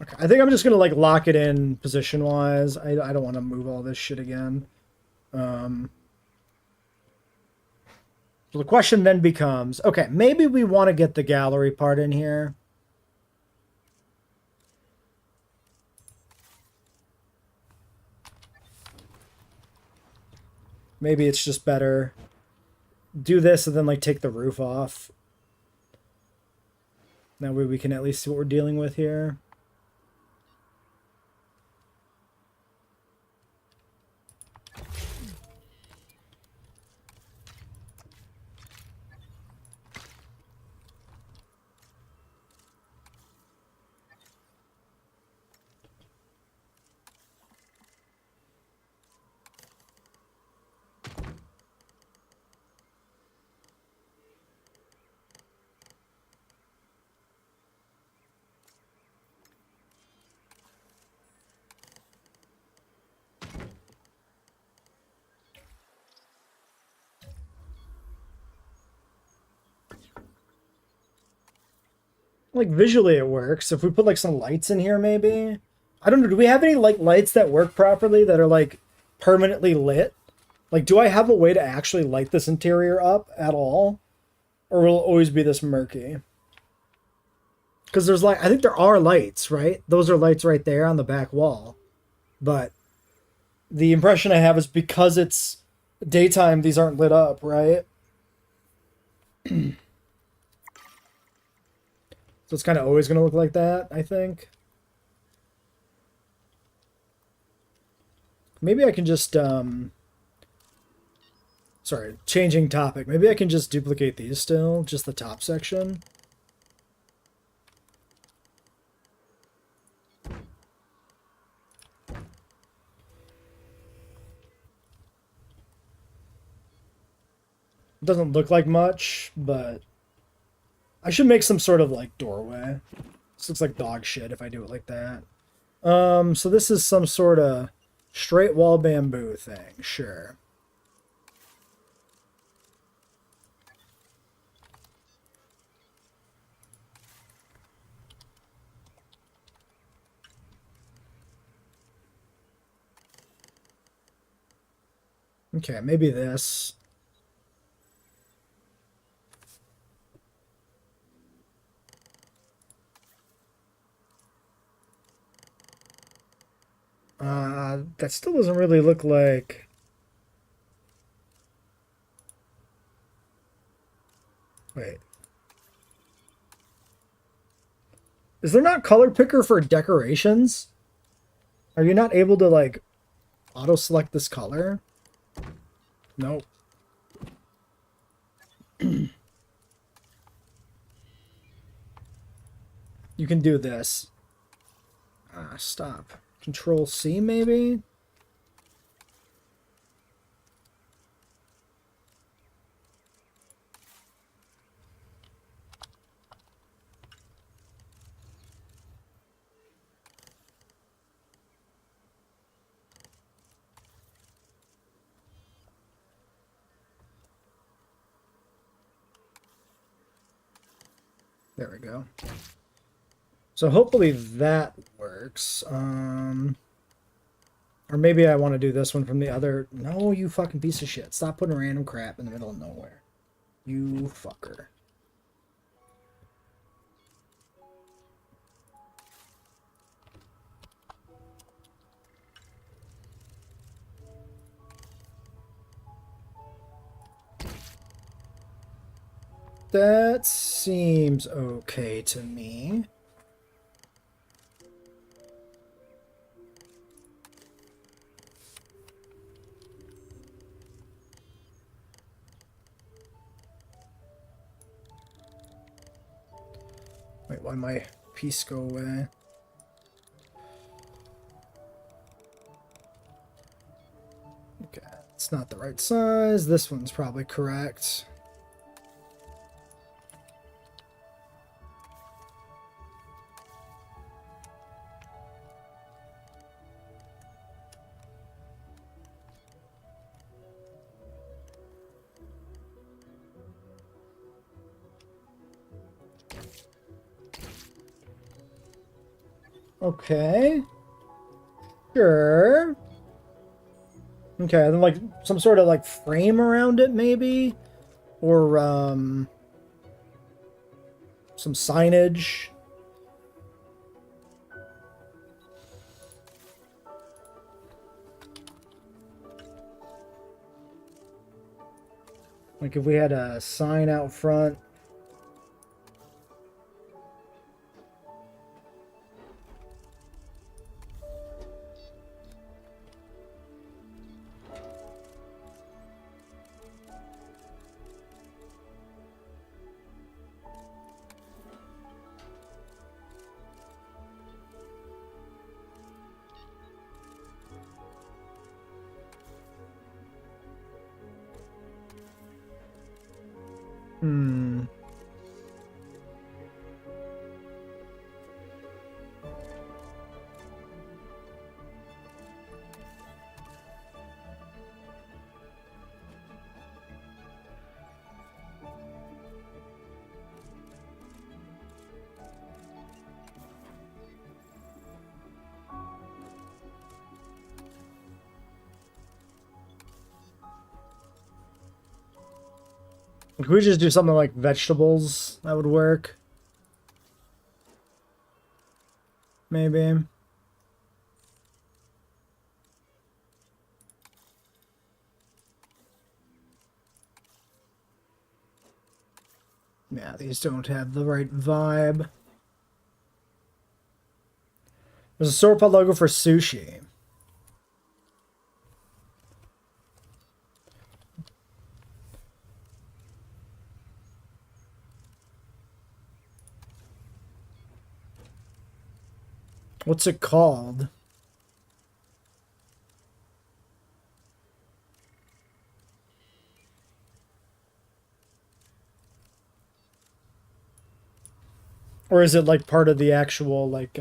Okay, I think I'm just going to, like, lock it in position-wise. I don't want to move all this shit again. So the question then becomes, okay, maybe we want to get the gallery part in here. Maybe it's just better. Do this and then, like, take the roof off. That way we can at least see what we're dealing with here. Like, visually it works. If we put, like, some lights in here, maybe? I don't know. Do we have any, like, lights that work properly that are, like, permanently lit? Like, do I have a way to actually light this interior up at all? Or will it always be this murky? Because there's, like, I think there are lights, right? Those are lights right there on the back wall. But the impression I have is because it's daytime, these aren't lit up, right? So it's kind of always going to look like that, I think. Maybe I can just, sorry, changing topic. Maybe I can just duplicate these still, just the top section. It doesn't look like much, but I should make some sort of, like, doorway. This looks like dog shit if I do it like that. So this is some sort of straight wall bamboo thing. Sure. Okay, maybe this. That still doesn't really look like... Wait. Is there not color picker for decorations? Are you not able to, like, auto-select this color? Nope. You can do this. Stop. Control C, maybe? There we go. So hopefully that works. Or maybe I want to do this one from the other... No, you fucking piece of shit. Stop putting random crap in the middle of nowhere. You fucker. That seems okay to me. Wait, why my piece go away? Okay, it's not the right size. This one's probably correct. Okay. Sure. Okay, then like some sort of like frame around it maybe? Or some signage. Like if we had a sign out front. Hmm. Could we just do something like vegetables? That would work. Maybe. Yeah, these don't have the right vibe. There's a sauropod logo for sushi. What's it called? Or is it like part of the actual, like,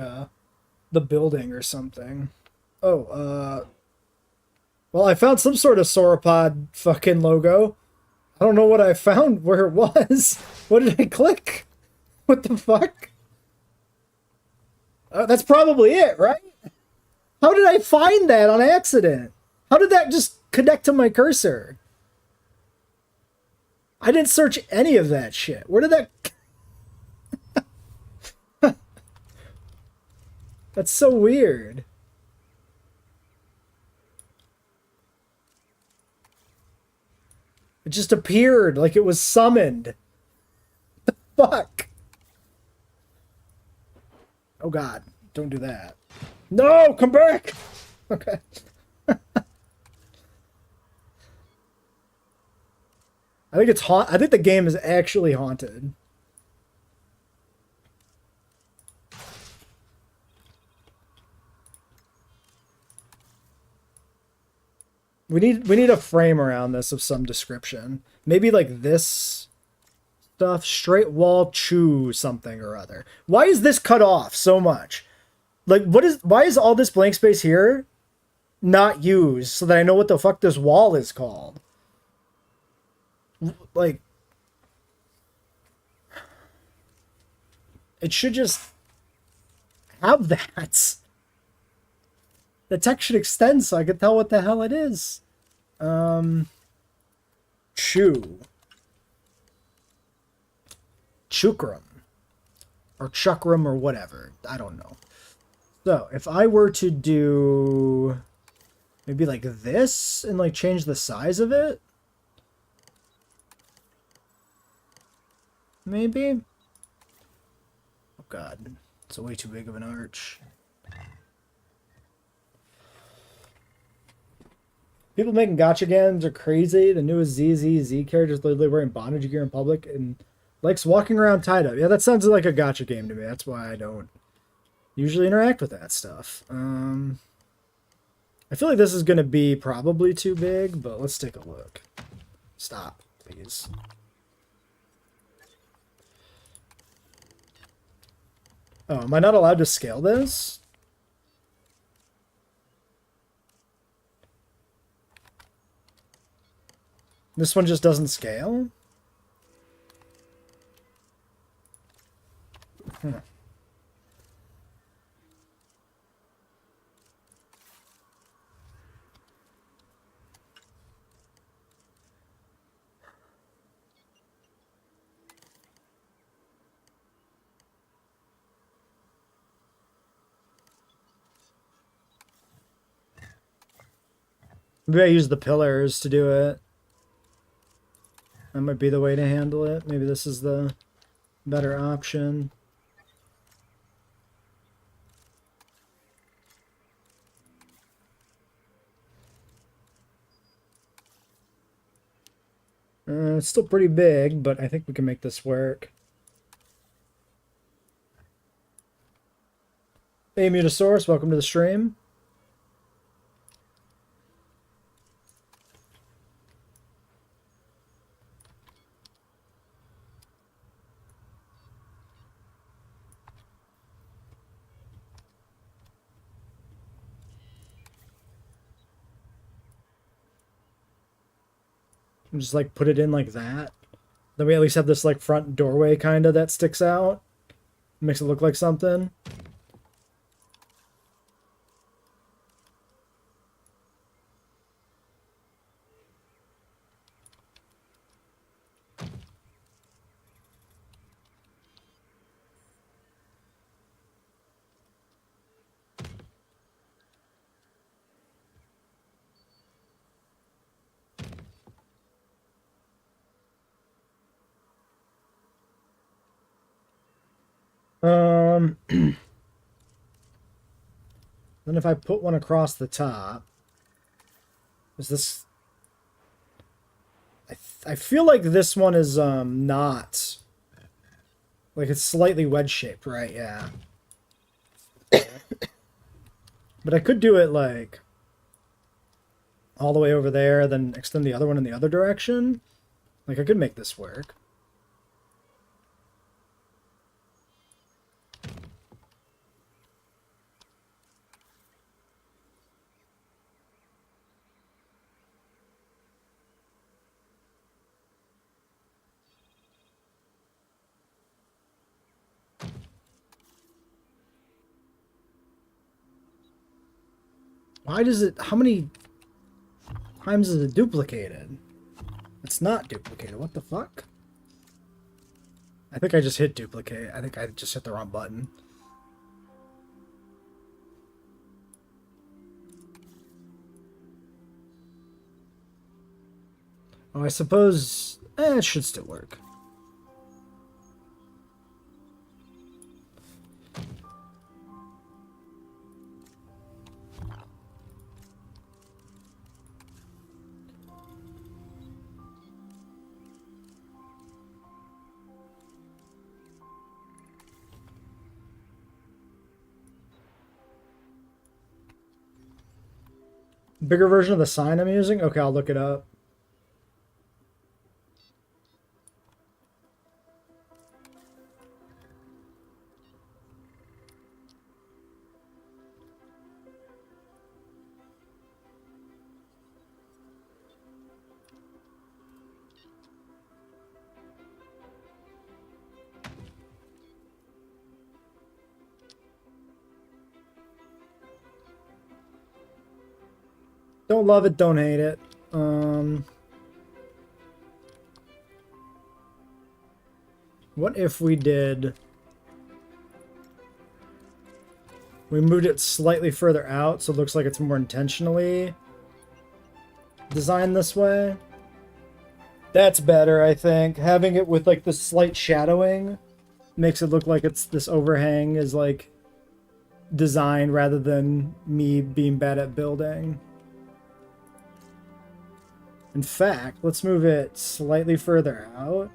the building or something? Oh, well, I found some sort of sauropod fucking logo. I don't know what I found, where it was. What did I click? What the fuck? That's probably it, right? How did I find that on accident? How did that just connect to my cursor? I didn't search any of that shit. Where did that... That's so weird. It just appeared like it was summoned. Fuck. Oh god, don't do that. No, come back! Okay. I think it's I think the game is actually haunted. We need a frame around this of some description. Maybe like this stuff, straight wall chew something or other. Why is this cut off so much? Like why is all this blank space here not used so that I know what the fuck this wall is called? Like it should just have that. The text should extend so I can tell what the hell it is. Chew. Chukram. Or chukram or whatever. I don't know. So, if I were to do maybe like this and like change the size of it. Maybe? Oh god. It's way too big of an arch. People making gacha games are crazy. The newest ZZZ character is literally wearing bondage gear in public and likes walking around tied up. Yeah, that sounds like a gacha game to me. That's why I don't usually interact with that stuff. I feel like this is going to be probably too big, but let's take a look. Stop, please. Oh, am I not allowed to scale this? This one just doesn't scale? Maybe I use the pillars to do it. That might be the way to handle it. Maybe this is the better option. It's still pretty big, but I think we can make this work. Hey, Mutasaurus, welcome to the stream. And just like put it in like that. Then we at least have this like front doorway kind of that sticks out. Makes it look like something. Then if I put one across the top, is this... I feel like this one is not... Like it's slightly wedge-shaped, right? Yeah. But I could do it like all the way over there, then extend the other one in the other direction. Like I could make this work. Why does it... How many times is it duplicated? It's not duplicated. What the fuck? I think I just hit duplicate. I think I just hit the wrong button. Oh, I suppose it should still work. Bigger version of the sign I'm using? Okay, I'll look it up. Don't love it, don't hate it. What if we did... We moved it slightly further out, so it looks like it's more intentionally designed this way. That's better, I think. Having it with, like, the slight shadowing makes it look like it's this overhang is, like, designed rather than me being bad at building. In fact, let's move it slightly further out.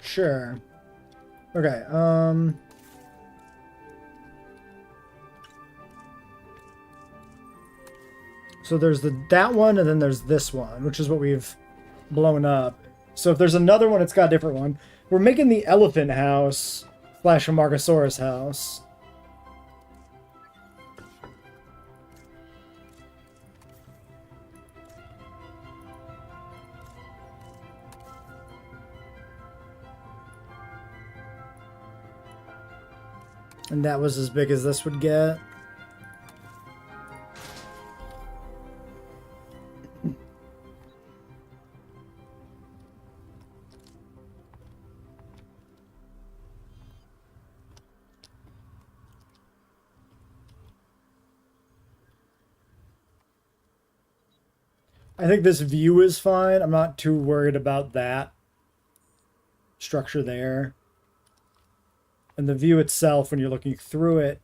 Sure. Okay, so there's that one, and then there's this one, which is what we've blown up. So if there's another one, it's got a different one. We're making the elephant house / a Margosaurus house. And that was as big as this would get. I think this view is fine. I'm not too worried about that structure there. And the view itself, when you're looking through it,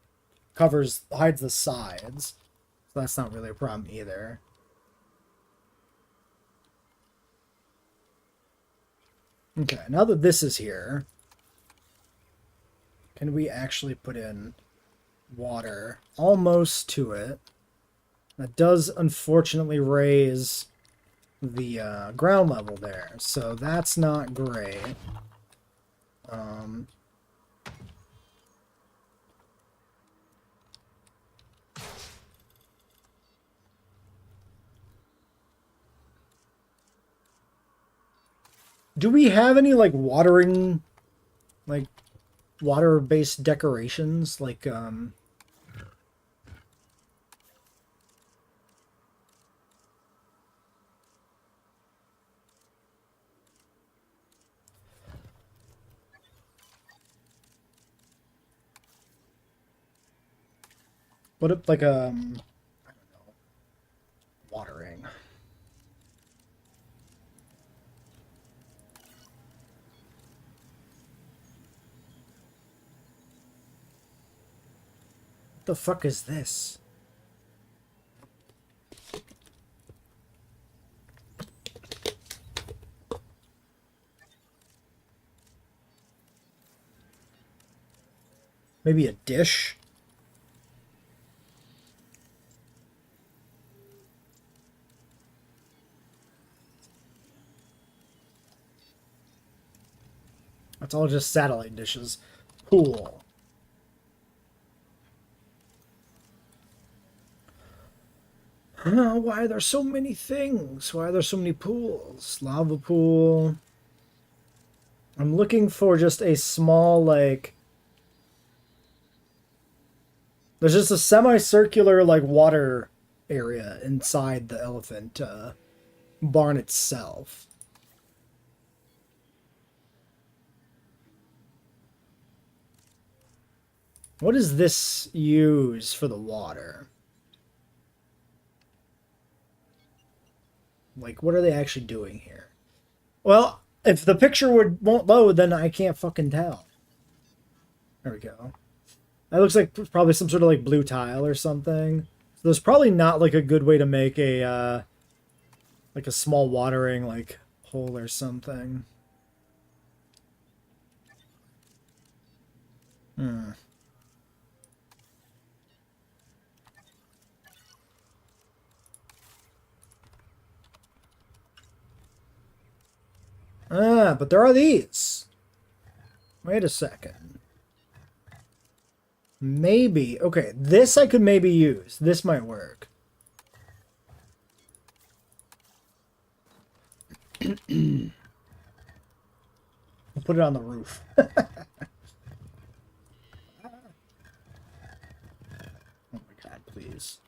hides the sides. So that's not really a problem either. Okay, now that this is here, can we actually put in water almost to it? That does unfortunately raise the ground level there, so that's not great. Do we have any, like, water-based decorations? Like, what if, like, I don't know, watering. What the fuck is this? Maybe a dish? It's all just satellite dishes. Cool. Why are there so many things? Why are there so many pools? Lava pool. I'm looking for just a small, like... There's just a semicircular, like, water area inside the elephant barn itself. What does this use for the water? Like, what are they actually doing here? Well, if the picture won't load, then I can't fucking tell. There we go. That looks like probably some sort of like blue tile or something. So there's probably not like a good way to make a like a small watering like hole or something. Hmm. Ah, but there are these. Wait a second. Maybe. Okay, this I could maybe use. This might work. We'll put it on the roof. Oh my god, please.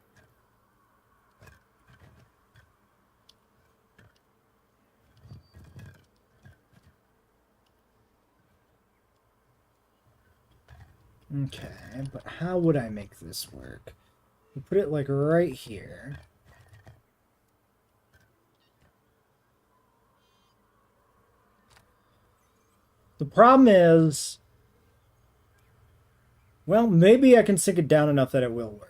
Okay, but how would I make this work? We put it like right here. The problem is, well, maybe I can sink it down enough that it will work.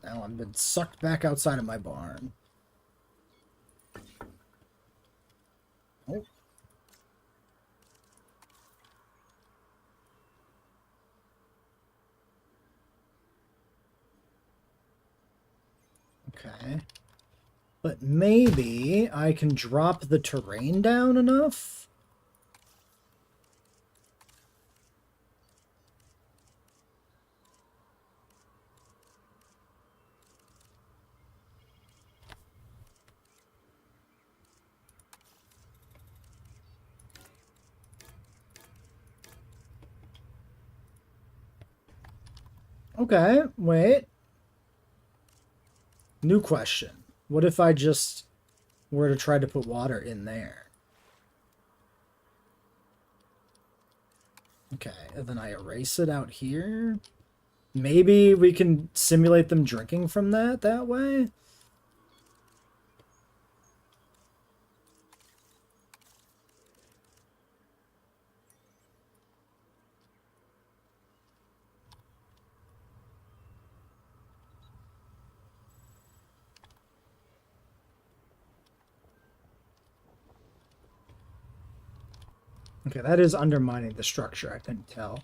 Now I've been sucked back outside of my barn. Oh. Okay. But maybe I can drop the terrain down enough? Okay, wait. New question. What if I just were to try to put water in there? Okay, and then I erase it out here. Maybe we can simulate them drinking from that way? Okay, that is undermining the structure, I couldn't tell.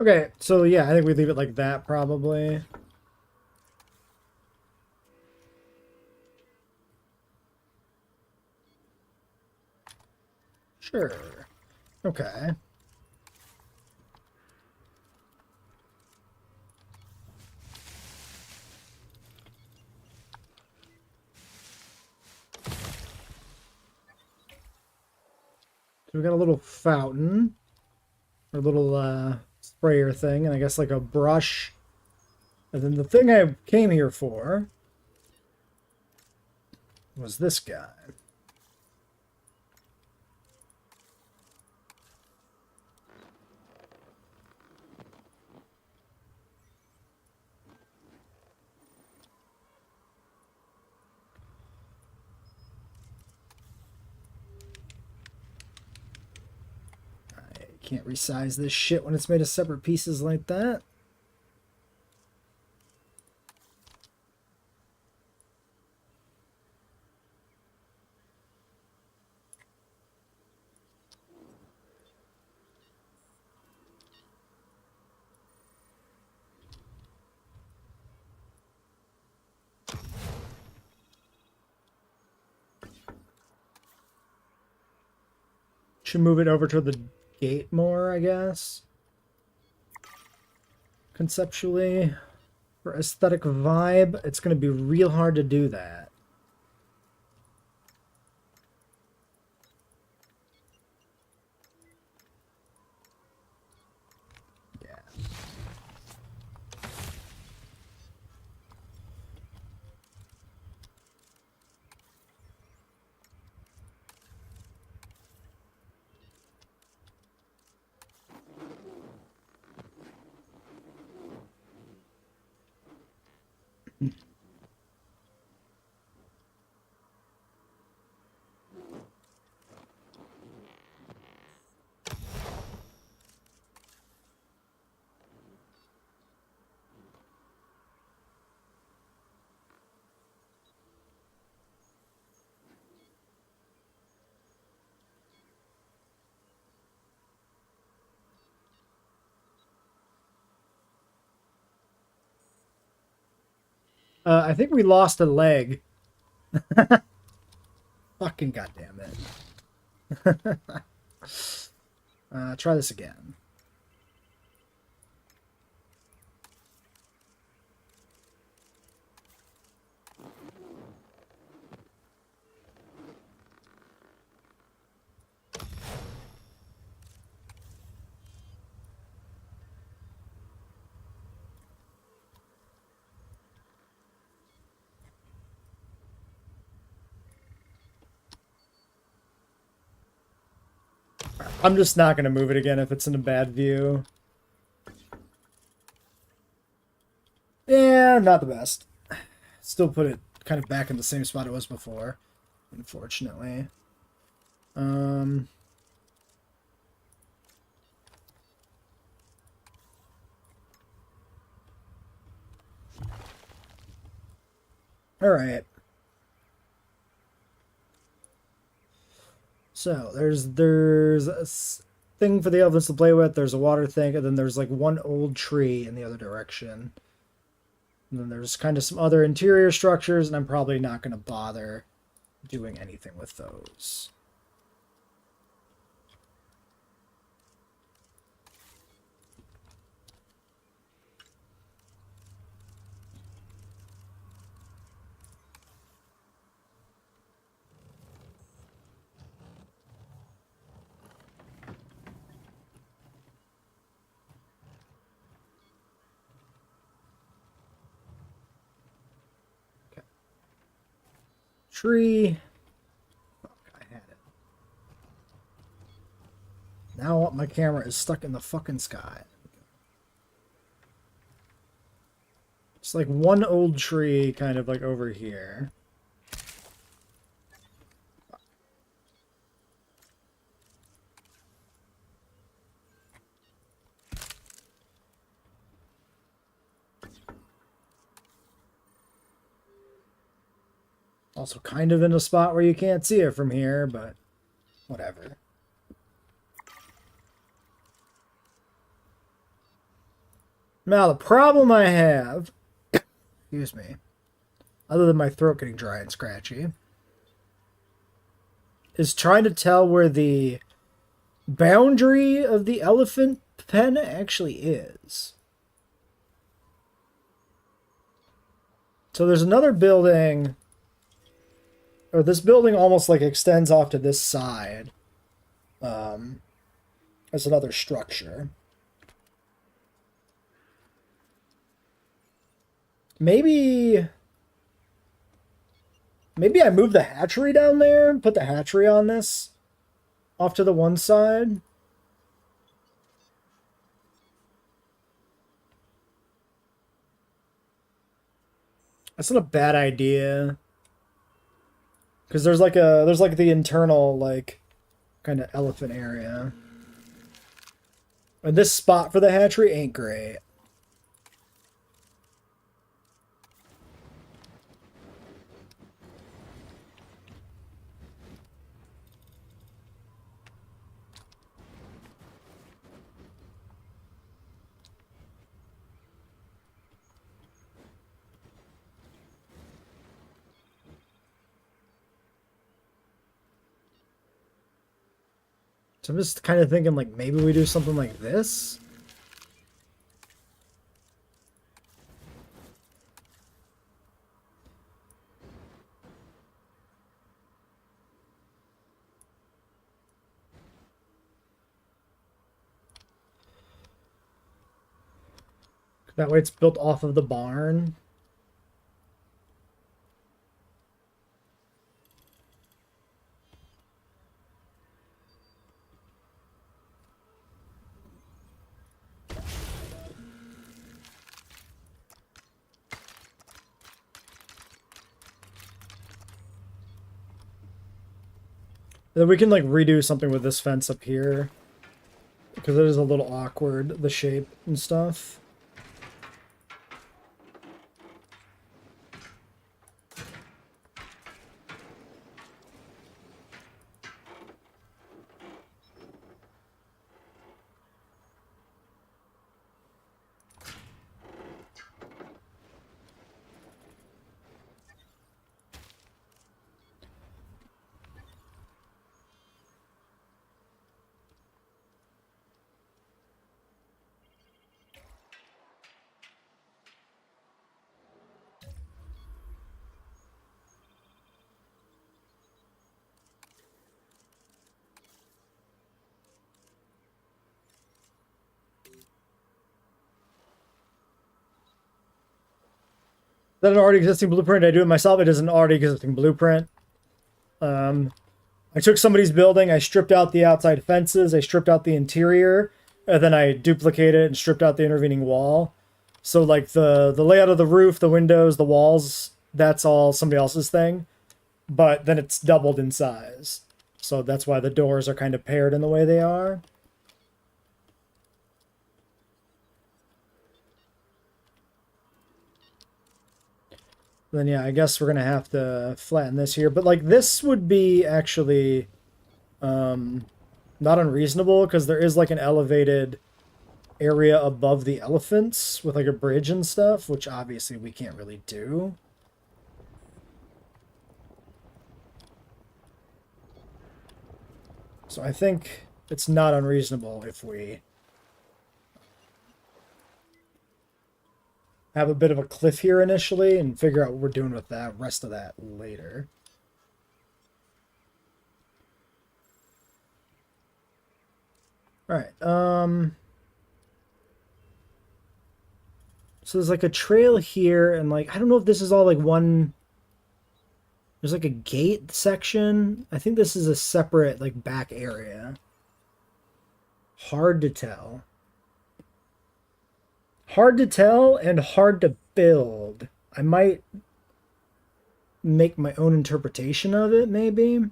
Okay, so yeah, I think we leave it like that probably. Sure. Okay. So we got a little fountain, or little sprayer thing, and I guess like a brush. And then the thing I came here for was this guy. Can't resize this shit when it's made of separate pieces like that. Should move it over to the gate more, I guess. Conceptually, for aesthetic vibe, it's going to be real hard to do that. I think we lost a leg. Fucking goddamn it. Try this again. I'm just not going to move it again if it's in a bad view. Yeah, not the best. Still put it kind of back in the same spot it was before, unfortunately. All right. So there's a thing for the elephants to play with. There's a water thing, and then there's like one old tree in the other direction. And then there's kind of some other interior structures, and I'm probably not going to bother doing anything with those. Tree. Fuck, I had it. Now my camera is stuck in the fucking sky. It's like one old tree kind of like over here. Also kind of in a spot where you can't see it from here, but whatever. Now, the problem I have, excuse me, other than my throat getting dry and scratchy, is trying to tell where the boundary of the elephant pen actually is. So there's another building, or this building almost like extends off to this side. As another structure. Maybe I move the hatchery down there and put the hatchery on this off to the one side. That's not a bad idea. Because there's like the internal like kind of elephant area. And this spot for the hatchery ain't great. So I'm just kind of thinking, like, maybe we do something like this. That way it's built off of the barn. Then we can like redo something with this fence up here. Because it is a little awkward, the shape and stuff. Is that an already existing blueprint? I do it myself. It is an already existing blueprint. I took somebody's building, I stripped out the outside fences, I stripped out the interior, and then I duplicated it and stripped out the intervening wall. So like the layout of the roof, the windows, the walls, that's all somebody else's thing. But then it's doubled in size. So that's why the doors are kind of paired in the way they are. Then yeah, I guess we're gonna have to flatten this here. But like this would be actually not unreasonable because there is like an elevated area above the elephants with like a bridge and stuff, which obviously we can't really do. So I think it's not unreasonable if we have a bit of a cliff here initially and figure out what we're doing with that rest of that later. All right. So there's like a trail here, and like I don't know if this is all like one. There's like a gate section. I think this is a separate like back area. Hard to tell. Hard to tell and hard to build. I might make my own interpretation of it, maybe.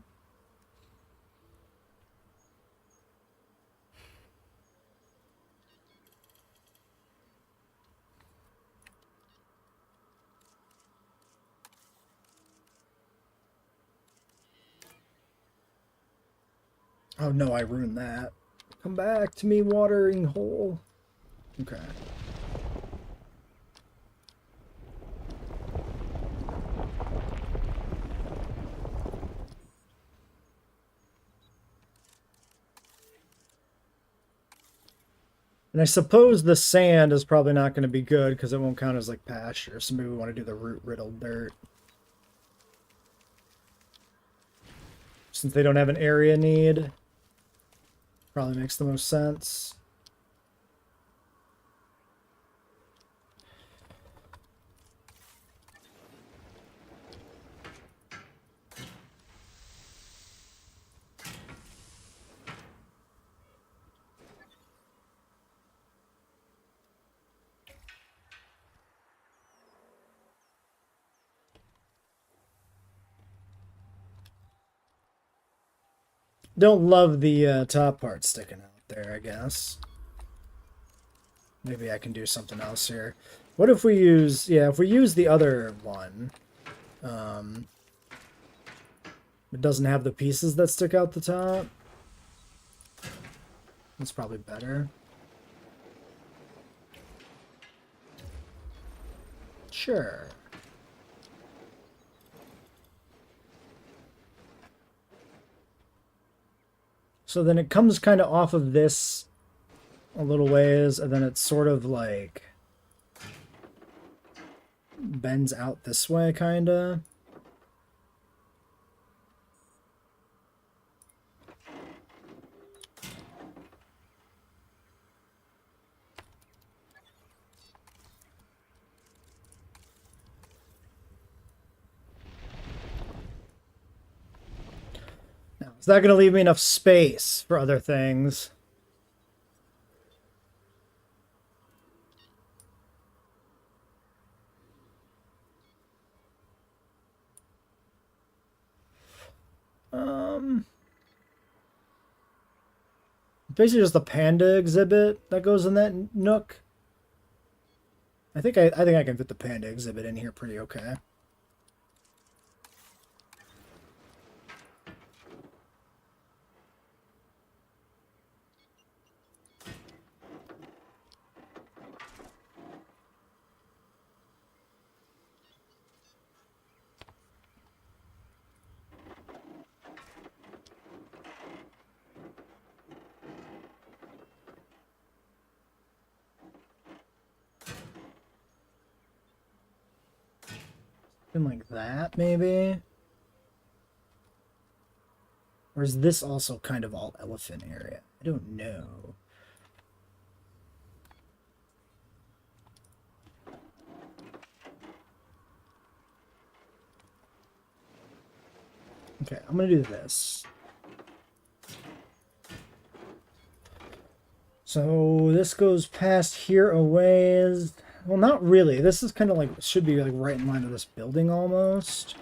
Oh no, I ruined that. Come back to me, watering hole. Okay. And I suppose the sand is probably not going to be good because it won't count as like pasture. So maybe we want to do the root riddled dirt. Since they don't have an area need. Probably makes the most sense. Don't love the top part sticking out there, I guess. Maybe I can do something else here. What if we use, yeah, if we use the other one, it doesn't have the pieces that stick out the top. That's probably better. Sure. So So then it comes kind of off of this a little ways, and then it's sort of like bends out this way, kind of. Now, is that going to leave me enough space for other things? Basically just the panda exhibit that goes in that nook. I think I can fit the panda exhibit in here pretty okay. Like that, maybe? Or is this also kind of all elephant area? I don't know. Okay, I'm gonna do this. So this goes past here a ways. Well, not really. This is kind of like, should be like right in line with this building almost.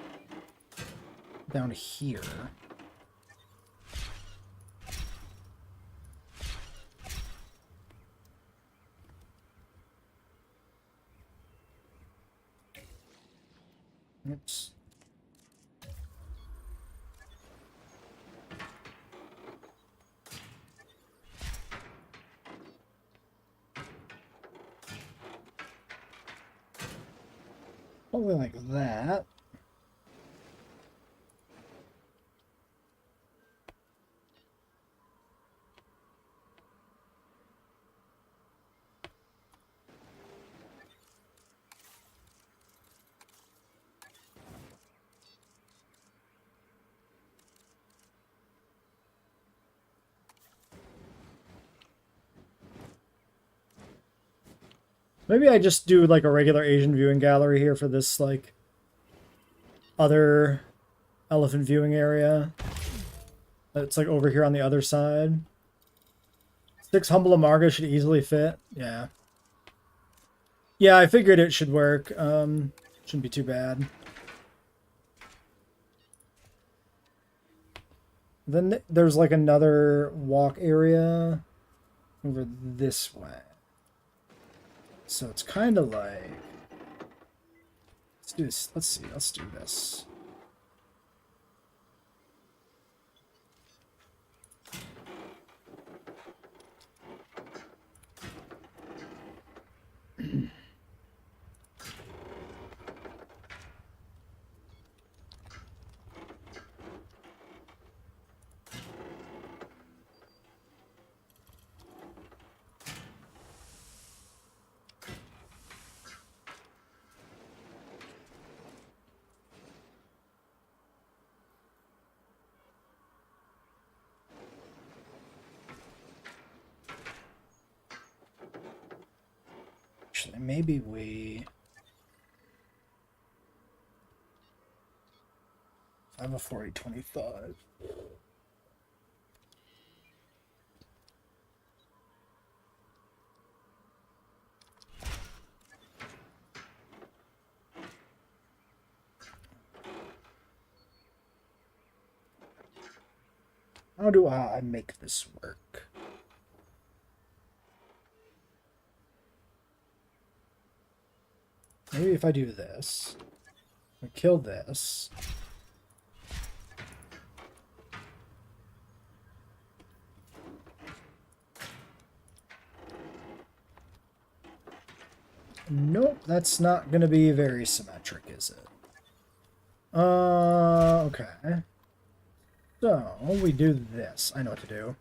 Down here. Oops. Probably like that. Maybe I just do like a regular Asian viewing gallery here for this like other elephant viewing area. It's like over here on the other side. 6 humble amarga should easily fit. Yeah. Yeah, I figured it should work. Shouldn't be too bad. Then there's like another walk area over this way. So it's kind of like, let's do this. Let's see. Let's do this. Actually, maybe we... I have a 4825. How do I make this work? Maybe if I do this, I kill this. Nope, that's not going to be very symmetric, is it? Okay. So, we do this. I know what to do.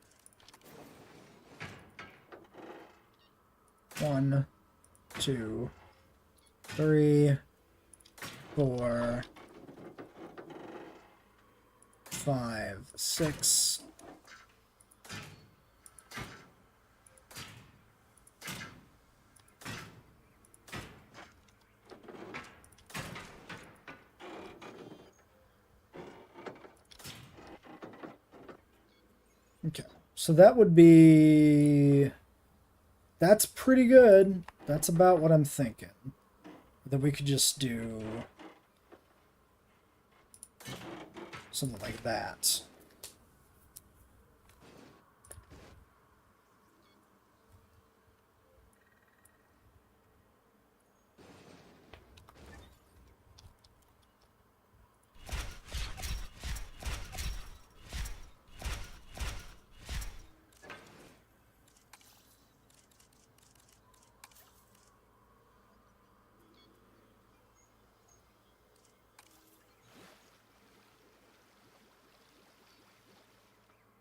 1, 2, 3, 4, 5, 6. Okay, so that would be... That's pretty good. That's about what I'm thinking. Then we could just do something like that.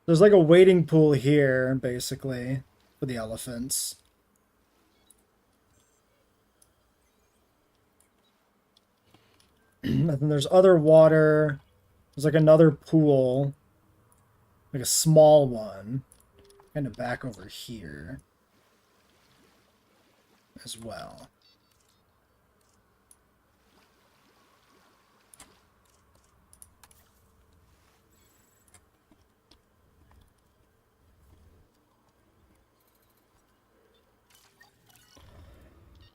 There's like a wading pool here, basically, for the elephants. And then there's other water. There's like another pool. Like a small one. Kind of back over here. As well.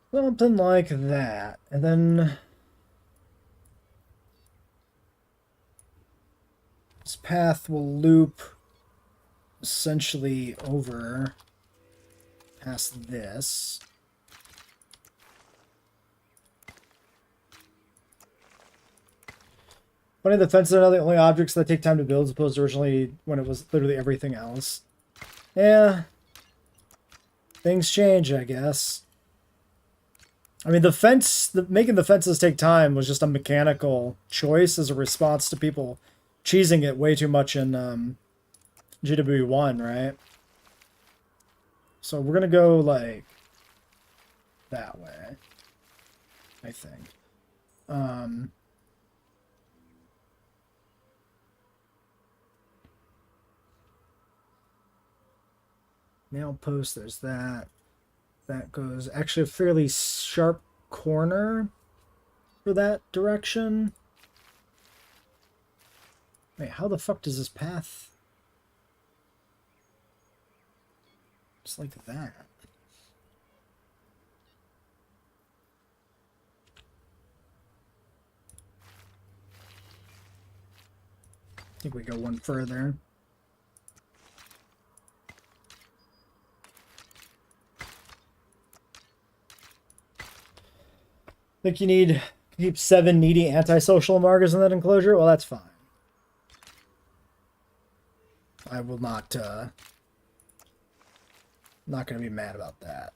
Something like that. And then this path will loop essentially over past this. Funny, the fences are now the only objects that take time to build as opposed to originally when it was literally everything else. Yeah. Things change, I guess. I mean, making the fences take time was just a mechanical choice as a response to people cheesing it way too much in JWE1, right? So we're gonna go like that way, I think. Nail post, there's that. That goes actually a fairly sharp corner for that direction. Wait, how the fuck does this path? Just like that. I think we go one further. Think you need to keep 7 needy antisocial markers in that enclosure? Well, that's fine. I will not going to be mad about that.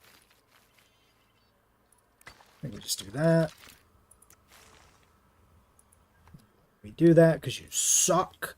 I think we just do that. We do that because you suck.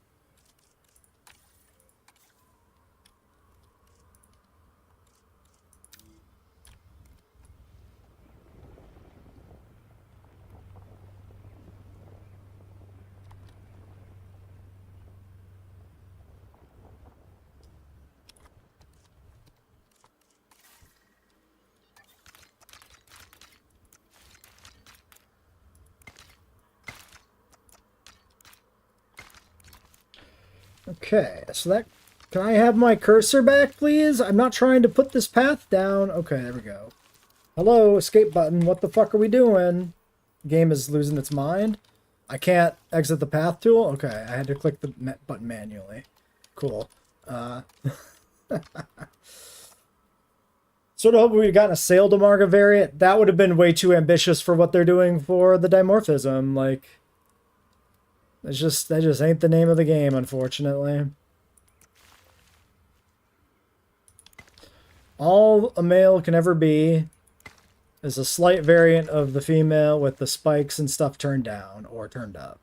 Okay, so that... Can I have my cursor back, please? I'm not trying to put this path down. Okay, there we go. Hello, escape button. What the fuck are we doing? The game is losing its mind. I can't exit the path tool? Okay, I had to click the button manually. Cool. Sort of hope we'd gotten a Sail Demarga variant. That would have been way too ambitious for what they're doing for the dimorphism. Like... That just ain't the name of the game, unfortunately. All a male can ever be is a slight variant of the female with the spikes and stuff turned down or turned up.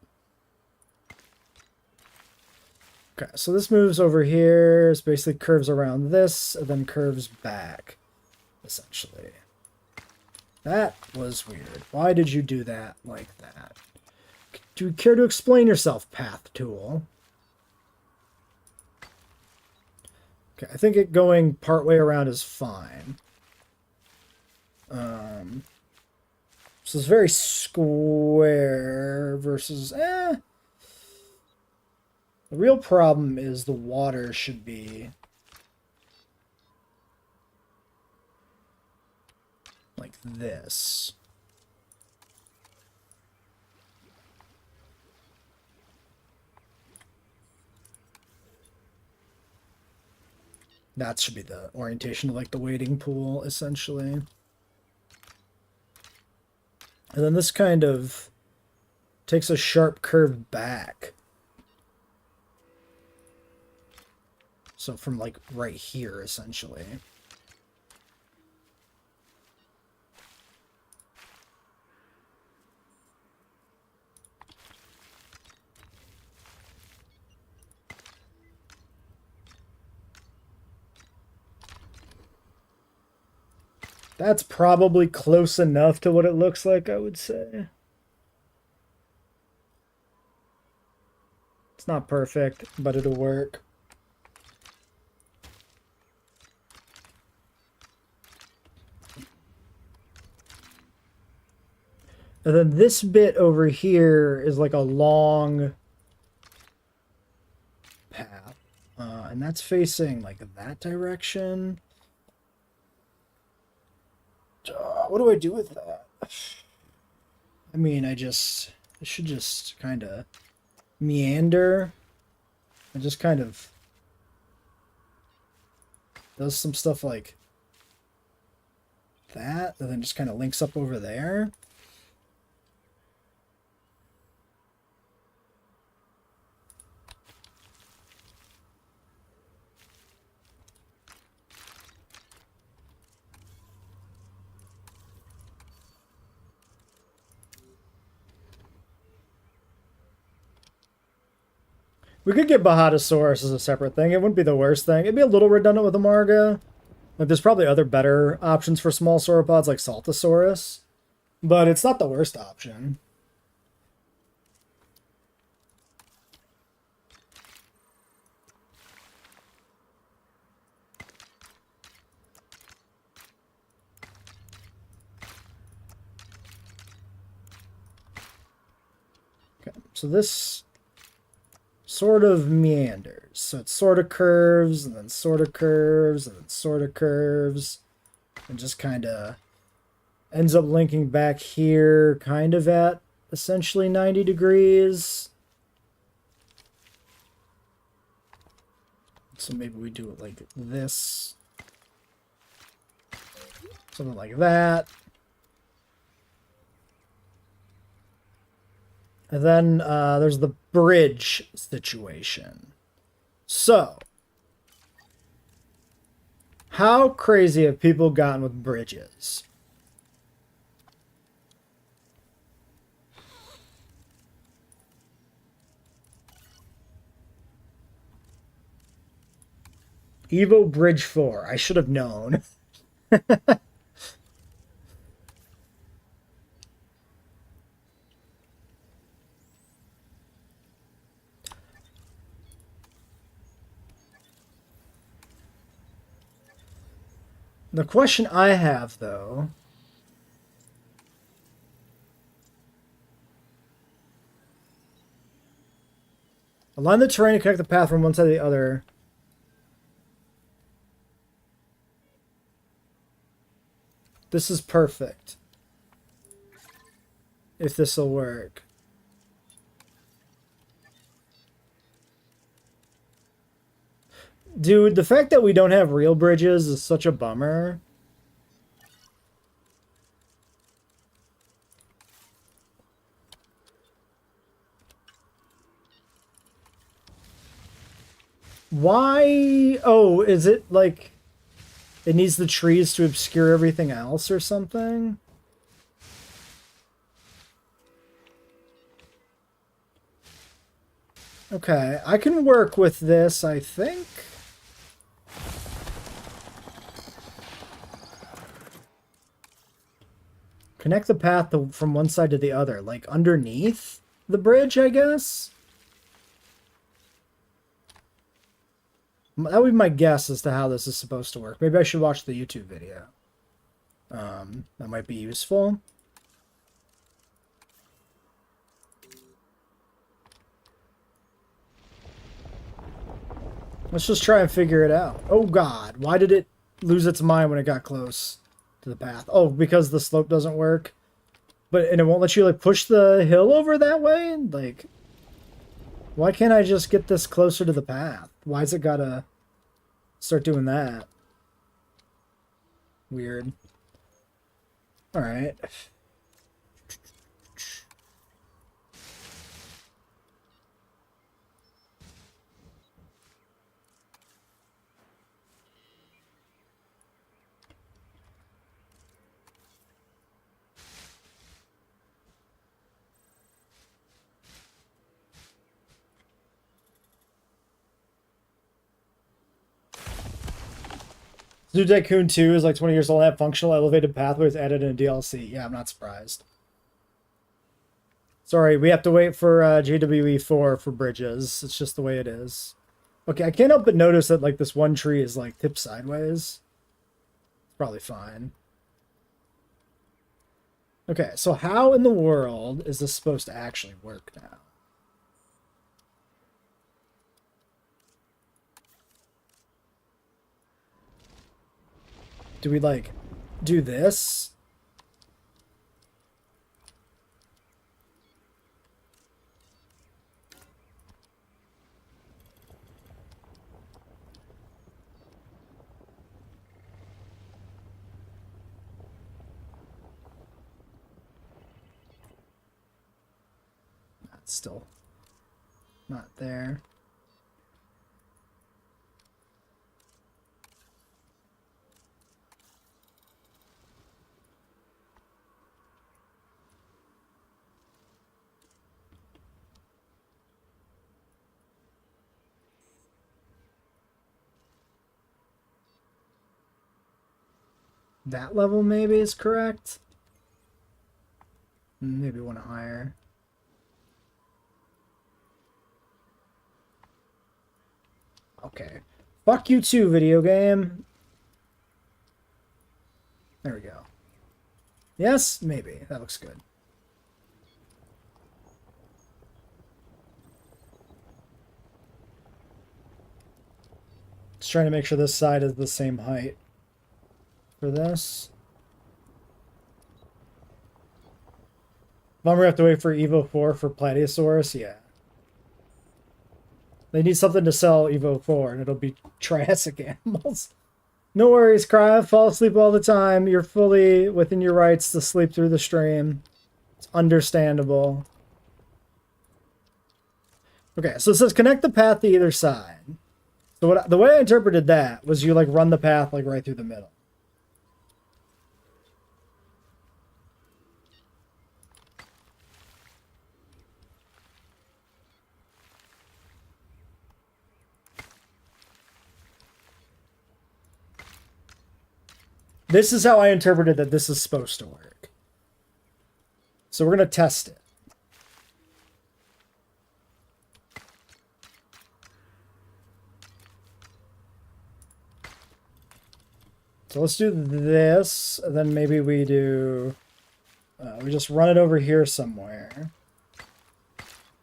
Okay, so this moves over here. It basically curves around this, and then curves back, essentially. That was weird. Why did you do that like that? Do you care to explain yourself, Path Tool? Okay, I think it going partway around is fine. So it's very square versus... The real problem is the water should be... like this. That should be the orientation of like the wading pool, essentially. And then this kind of takes a sharp curve back. So from like right here, essentially. That's probably close enough to what it looks like, I would say. It's not perfect, but it'll work. And then this bit over here is like a long path. And that's facing like that direction. What do I do with that? I mean, I should just kind of meander and just kind of does some stuff like that, and then just kind of links up over there. We could get Bahatosaurus as a separate thing. It wouldn't be the worst thing. It'd be a little redundant with Amarga. Like, there's probably other better options for small sauropods like Saltosaurus. But it's not the worst option. Okay, so this sort of meanders. So it sort of curves, and then sort of curves, and then sort of curves, and just kind of ends up linking back here, kind of at essentially 90 degrees. So maybe we do it like this. Something like that. And then there's the bridge situation. So, how crazy have people gotten with bridges? Evo Bridge 4. I should have known. The question I have, though... align the terrain to connect the path from one side to the other. This is perfect. If this will work. Dude, the fact that we don't have real bridges is such a bummer. Why? Oh, is it like it needs the trees to obscure everything else or something? Okay, I can work with this, I think. Connect the path from one side to the other, like underneath the bridge, I guess? That would be my guess as to how this is supposed to work. Maybe I should watch the YouTube video. That might be useful. Let's just try and figure it out. Oh god, why did it lose its mind when it got close to the path? Oh, because the slope doesn't work? And it won't let you, like, push the hill over that way? Like, why can't I just get this closer to the path? Why's it gotta start doing that? Weird. Alright. Zoo Tycoon 2 is like 20 years old and have functional elevated pathways added in a DLC. Yeah, I'm not surprised. Sorry, we have to wait for JWE4 for bridges. It's just the way it is. Okay, I can't help but notice that like this one tree is like tipped sideways. It's probably fine. Okay, so how in the world is this supposed to actually work now? Do we, like, do this? That's still not there. That level maybe is correct. Maybe one higher. Okay. Fuck you too, video game. There we go. Yes, maybe. That looks good. Just trying to make sure this side is the same height for this. Bummer, we have to wait for Evo 4 for Platyosaurus? Yeah. They need something to sell Evo 4, and it'll be Triassic animals. No worries, Cry. Fall asleep all the time. You're fully within your rights to sleep through the stream. It's understandable. Okay, so it says connect the path to either side. So the way I interpreted that was you like run the path like right through the middle. This is how I interpreted that this is supposed to work. So we're going to test it. So let's do this, and then maybe we do... we just run it over here somewhere.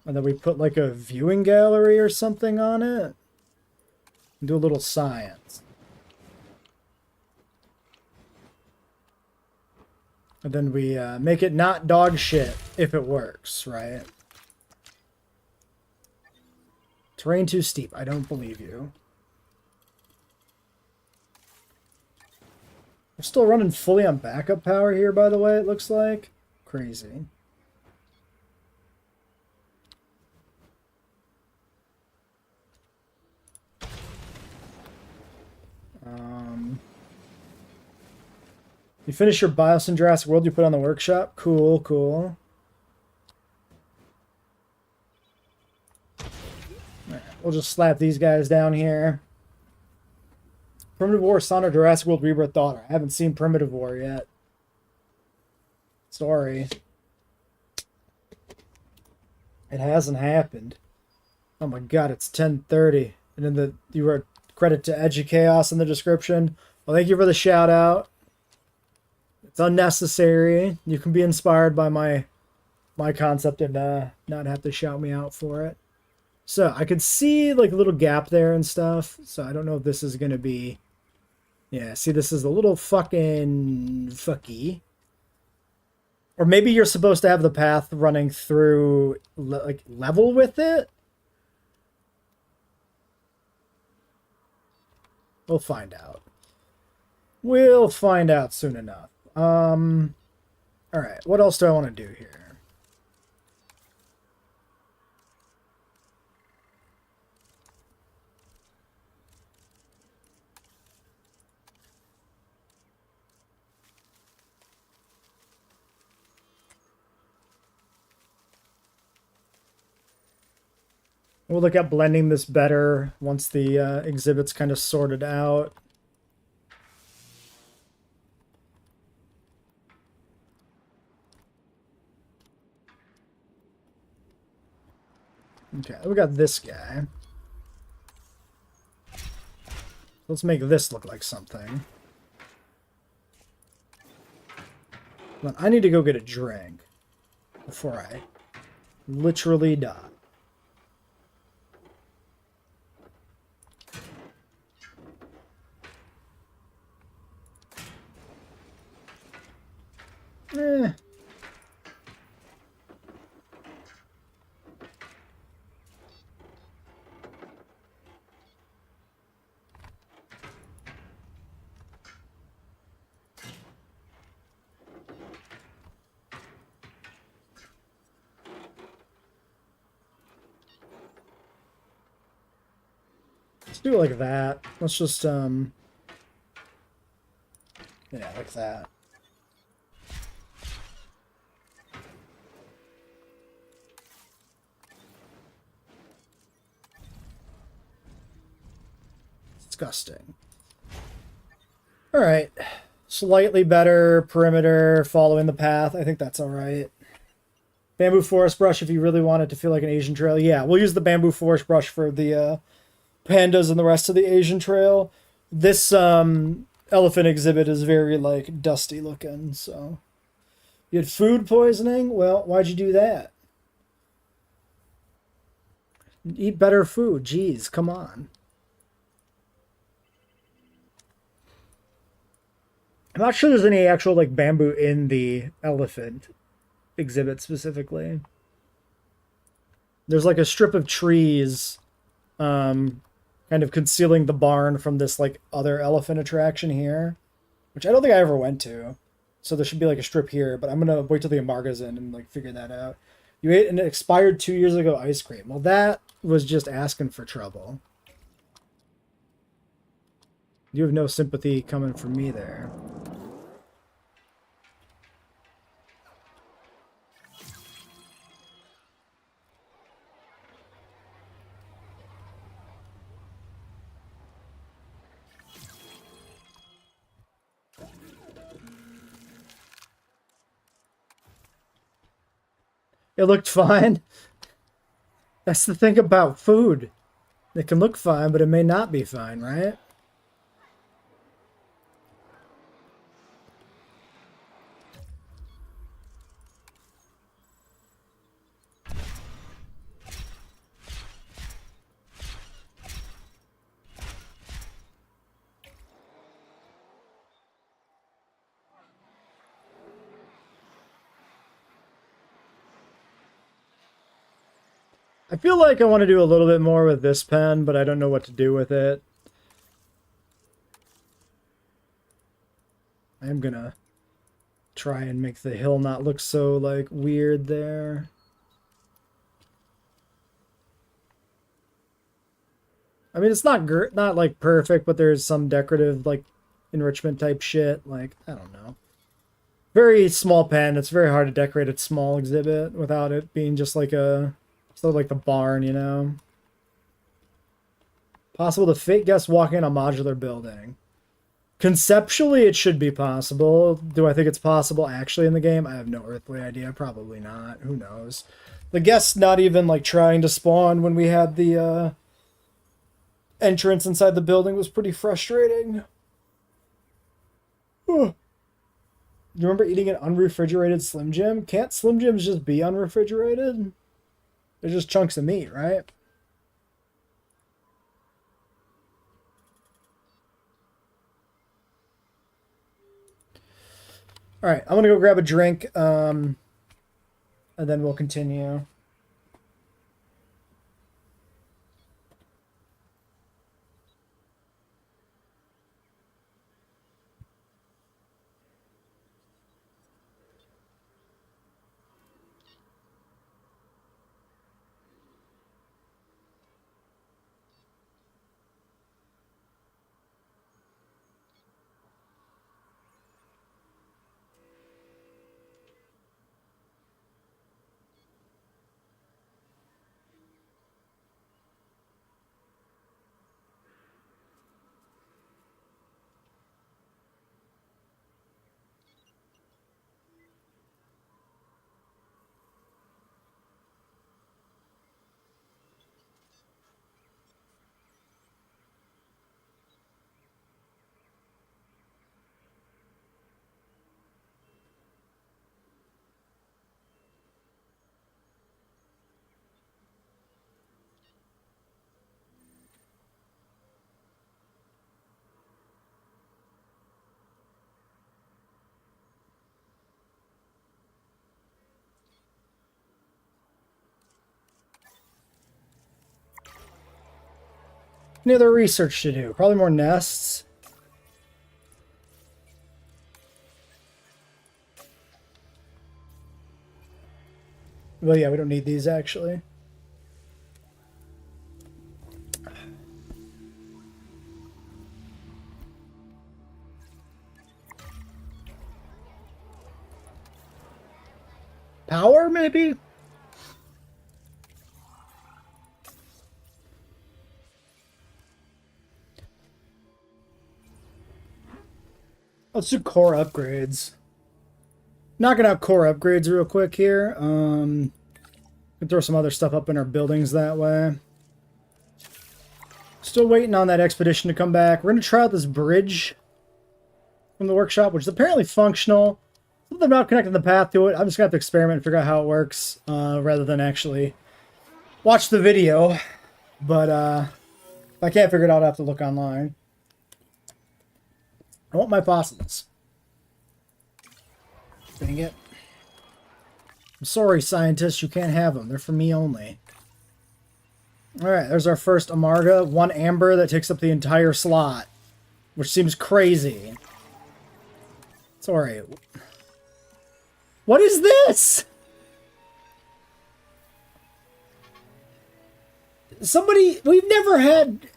And then we put like a viewing gallery or something on it. And do a little science. And then we make it not dog shit if it works, right? Terrain too steep. I don't believe you. We're still running fully on backup power here, by the way, it looks like. Crazy. You finish your BIOS in Jurassic World you put on the workshop? Cool, cool. we'll just slap these guys down here. Primitive War, Son of Jurassic World Rebirth Daughter. I haven't seen Primitive War yet. Sorry. It hasn't happened. Oh my god, it's 10:30. And then you were credit to EduChaos in the description. Well, thank you for the shout out. It's unnecessary. You can be inspired by my concept and not have to shout me out for it. So I could see like a little gap there and stuff. So I don't know if this is gonna be. Yeah, see, this is a little fucking fucky. Or maybe you're supposed to have the path running through like level with it. We'll find out. We'll find out soon enough. All right, what else do I want to do here? We'll look at blending this better once the exhibit's kind of sorted out. Okay, we got this guy. Let's make this look like something. But I need to go get a drink before I literally die. Eh. Let's do it like that. Let's just, yeah, like that. Disgusting. All right. Slightly better perimeter, following the path. I think that's all right. Bamboo forest brush if you really want it to feel like an Asian trail. Yeah, we'll use the bamboo forest brush for the pandas and the rest of the Asian trail. This elephant exhibit is very like dusty looking, so. You had food poisoning? Well, why'd you do that? Eat better food. Jeez, come on. I'm not sure there's any actual like bamboo in the elephant exhibit specifically. There's like a strip of trees kind of concealing the barn from this like other elephant attraction here, which I don't think I ever went to. So there should be like a strip here, but I'm gonna wait till the embargo's in and like figure that out. You ate an expired 2 years ago ice cream. Well, that was just asking for trouble. You have no sympathy coming from me there. It looked fine. That's the thing about food. It can look fine, but it may not be fine, right? I feel like I want to do a little bit more with this pen, but I don't know what to do with it. I am gonna try and make the hill not look so, like, weird there. I mean, it's not like perfect, but there's some decorative, like, enrichment type shit. Like, I don't know. Very small pen. It's very hard to decorate a small exhibit without it being just like a... sort of like the barn, you know? Possible to fake guess walking in a modular building. Conceptually, it should be possible. Do I think it's possible actually in the game? I have no earthly idea. Probably not. Who knows? The guests not even like trying to spawn when we had the entrance inside the building was pretty frustrating. Do you remember eating an unrefrigerated Slim Jim? Can't Slim Jims just be unrefrigerated? They're just chunks of meat, right? All right, I'm going to go grab a drink, and then we'll continue. Any other research to do? Probably more nests. Well, yeah, we don't need these actually. Power, maybe? Let's do core upgrades. Knocking out core upgrades real quick here. Can throw some other stuff up in our buildings that way. Still waiting on that expedition to come back. We're going to try out this bridge from the workshop, which is apparently functional. Something about connecting the path to it. I'm just going to have to experiment and figure out how it works rather than actually watch the video. But if I can't figure it out, I have to look online. I want my fossils. Dang it. I'm sorry, scientists, you can't have them. They're for me only. Alright, there's our first Amarga. 1 amber that takes up the entire slot. Which seems crazy. It's alright. What is this? Somebody... We've never had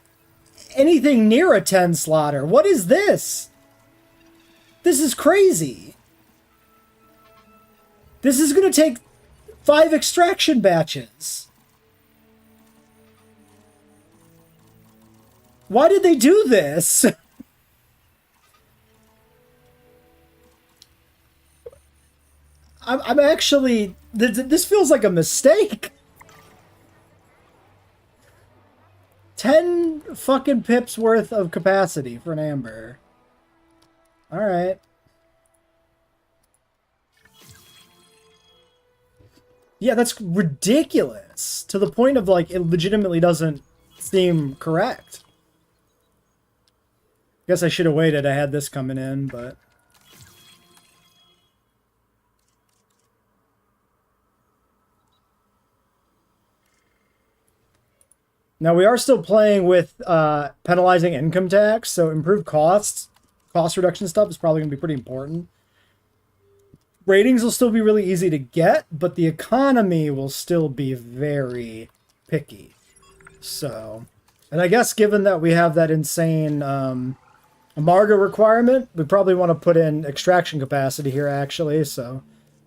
anything near a 10 slotter. What is this? This is crazy. This is going to take 5 extraction batches. Why did they do this? I'm actually... This feels like a mistake. 10 fucking pips worth of capacity for an amber. Alright. Yeah, that's ridiculous. To the point of, like, it legitimately doesn't seem correct. Guess I should have waited. I had this coming in, but... Now, we are still playing with penalizing income tax, so improved costs. Cost reduction stuff is probably going to be pretty important. Ratings will still be really easy to get, but the economy will still be very picky. So, and I guess given that we have that insane Amarga requirement, we probably want to put in extraction capacity here, actually. So,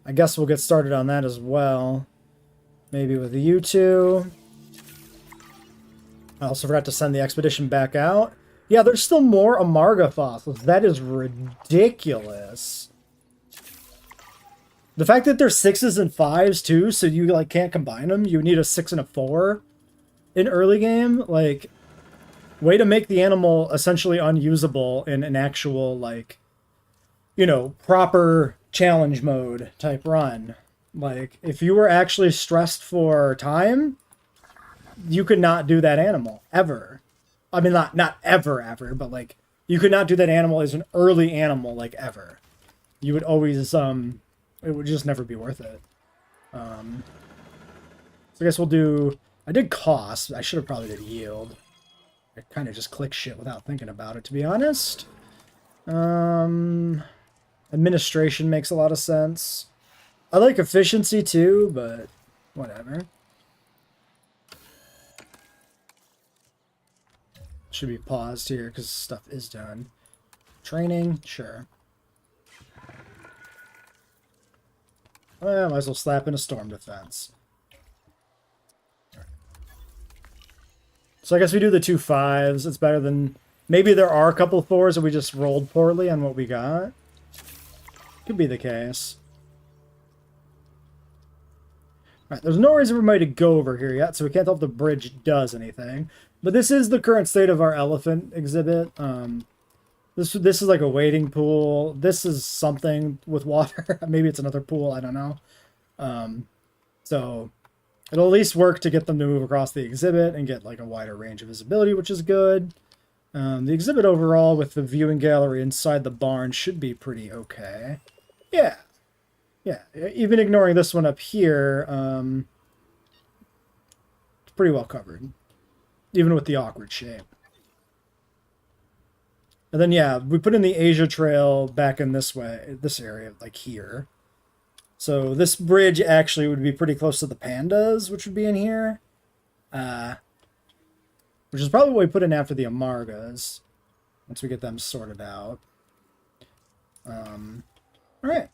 I guess we'll get started on that as well. Maybe with the U2. I also forgot to send the expedition back out. Yeah, there's still more Amarga fossils. That is ridiculous. The fact that there's 6s and 5s too, so you like can't combine them. You need a 6 and a 4 in early game. Like, way to make the animal essentially unusable in an actual, like, you know, proper challenge mode type run. Like, if you were actually stressed for time, you could not do that animal ever. I mean, not ever, but like, you could not do that animal as an early animal, like, ever. You would always, it would just never be worth it. So I guess we'll do, I did cost. I should have probably did yield. I kind of just click shit without thinking about it, to be honest. Administration makes a lot of sense. I like efficiency too, but whatever. Should be paused here because stuff is done. Training, sure. Well, might as well slap in a storm defense. So I guess we do the 2 5s. It's better than... Maybe there are a couple 4s that we just rolled poorly on what we got. Could be the case. Alright, there's no reason for me to go over here yet, so we can't tell if the bridge does anything. But this is the current state of our elephant exhibit. This is like a wading pool. This is something with water. Maybe it's another pool, I don't know. So it'll at least work to get them to move across the exhibit and get like a wider range of visibility, which is good. The exhibit overall with the viewing gallery inside the barn should be pretty okay. Yeah. Yeah, even ignoring this one up here, it's pretty well covered. Even with the awkward shape. And then, yeah, we put in the Asia Trail back in this way, this area, like here. So this bridge actually would be pretty close to the pandas, which would be in here. Which is probably what we put in after the Amargas, once we get them sorted out. All right.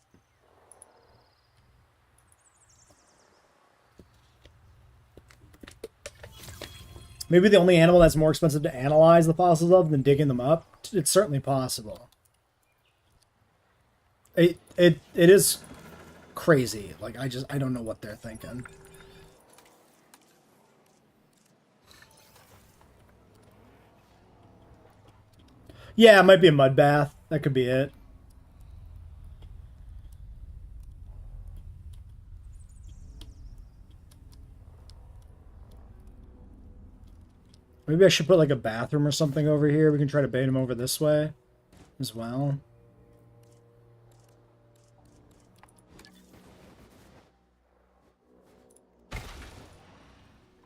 Maybe the only animal that's more expensive to analyze the fossils of than digging them up. It's certainly possible. It is crazy. Like, I don't know what they're thinking. Yeah, it might be a mud bath. That could be it. Maybe I should put like a bathroom or something over here. We can try to bait him over this way as well.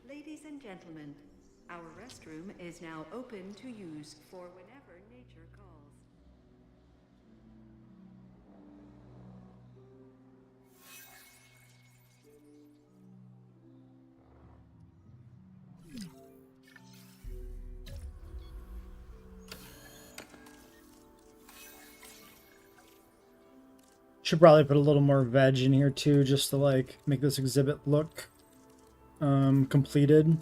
Ladies and gentlemen, our restroom is now open to use for whenever nature calls. Should probably put a little more veg in here too, just to like make this exhibit look completed.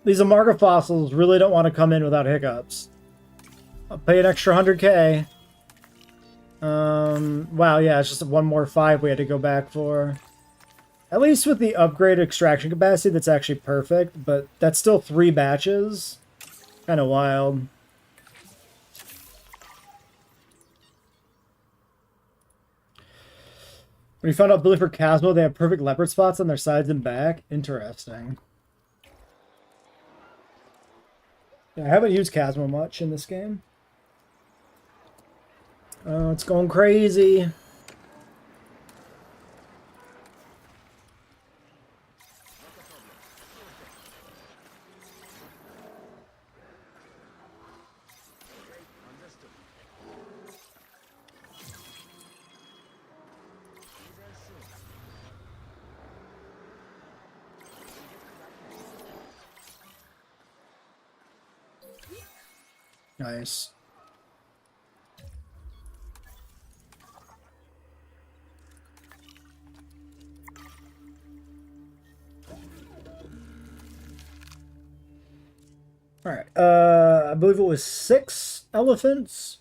These Amarga fossils really don't want to come in without hiccups. I'll pay an extra 100k. Wow, yeah, it's just one more 5 we had to go back for. At least with the upgrade extraction capacity, that's actually perfect, but that's still 3 batches. Kind of wild. When you found out Billy for Casmo, they have perfect leopard spots on their sides and back. Interesting. Yeah, I haven't used Casmo much in this game. Oh, it's going crazy. Nice. Alright, I believe it was 6 elephants.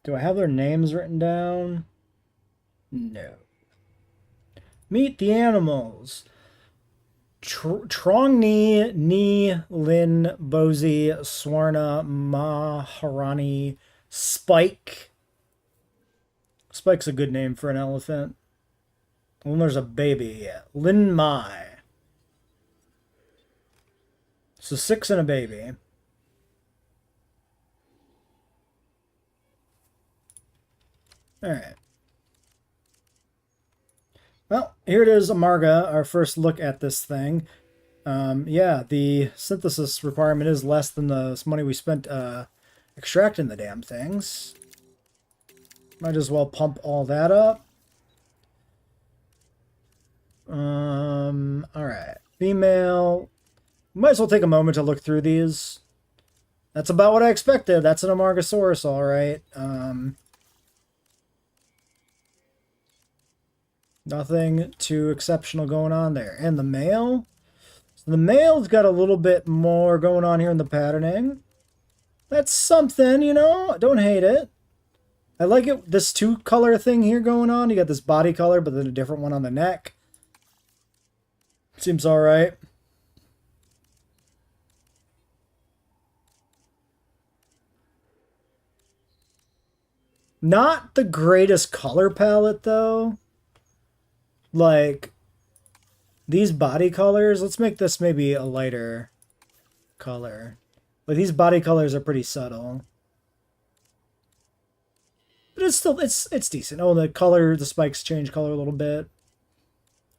Do I have their names written down? No. Meet the animals. Trong Ni Lin Bozy Swarna Maharani Spike. Spike's a good name for an elephant. And there's a baby. Lin Mai. So 6 and a baby. Alright. Well, here it is, Amarga, our first look at this thing. Yeah, the synthesis requirement is less than the money we spent extracting the damn things. Might as well pump all that up. Alright. Female. Might as well take a moment to look through these. That's about what I expected. That's an Amargasaurus, alright. Nothing too exceptional going on there. And the male? So the male's got a little bit more going on here in the patterning. That's something, you know? I don't hate it. I like it. This 2-color thing here going on. You got this body color, but then a different one on the neck. Seems alright. Not the greatest color palette, though. Like, these body colors, let's make this maybe a lighter color. Like, these body colors are pretty subtle. But it's still, it's decent. Oh, the color, the spikes change color a little bit.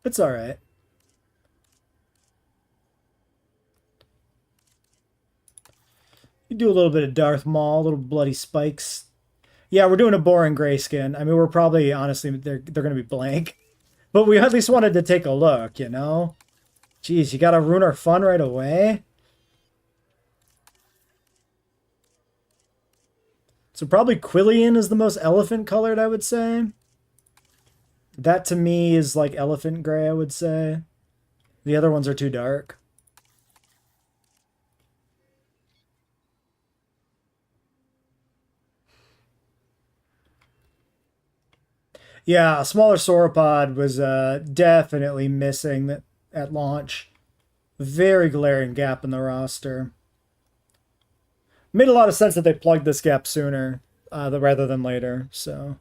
It's alright. You do a little bit of Darth Maul, little bloody spikes. Yeah, we're doing a boring grayskin. I mean, we're probably, honestly, they're going to be blank. But we at least wanted to take a look, you know? Jeez, you gotta ruin our fun right away? So probably Quillian is the most elephant colored, I would say. That to me is like elephant gray, I would say. The other ones are too dark. Yeah, a smaller sauropod was definitely missing at launch. Very glaring gap in the roster. Made a lot of sense that they plugged this gap sooner rather than later. So,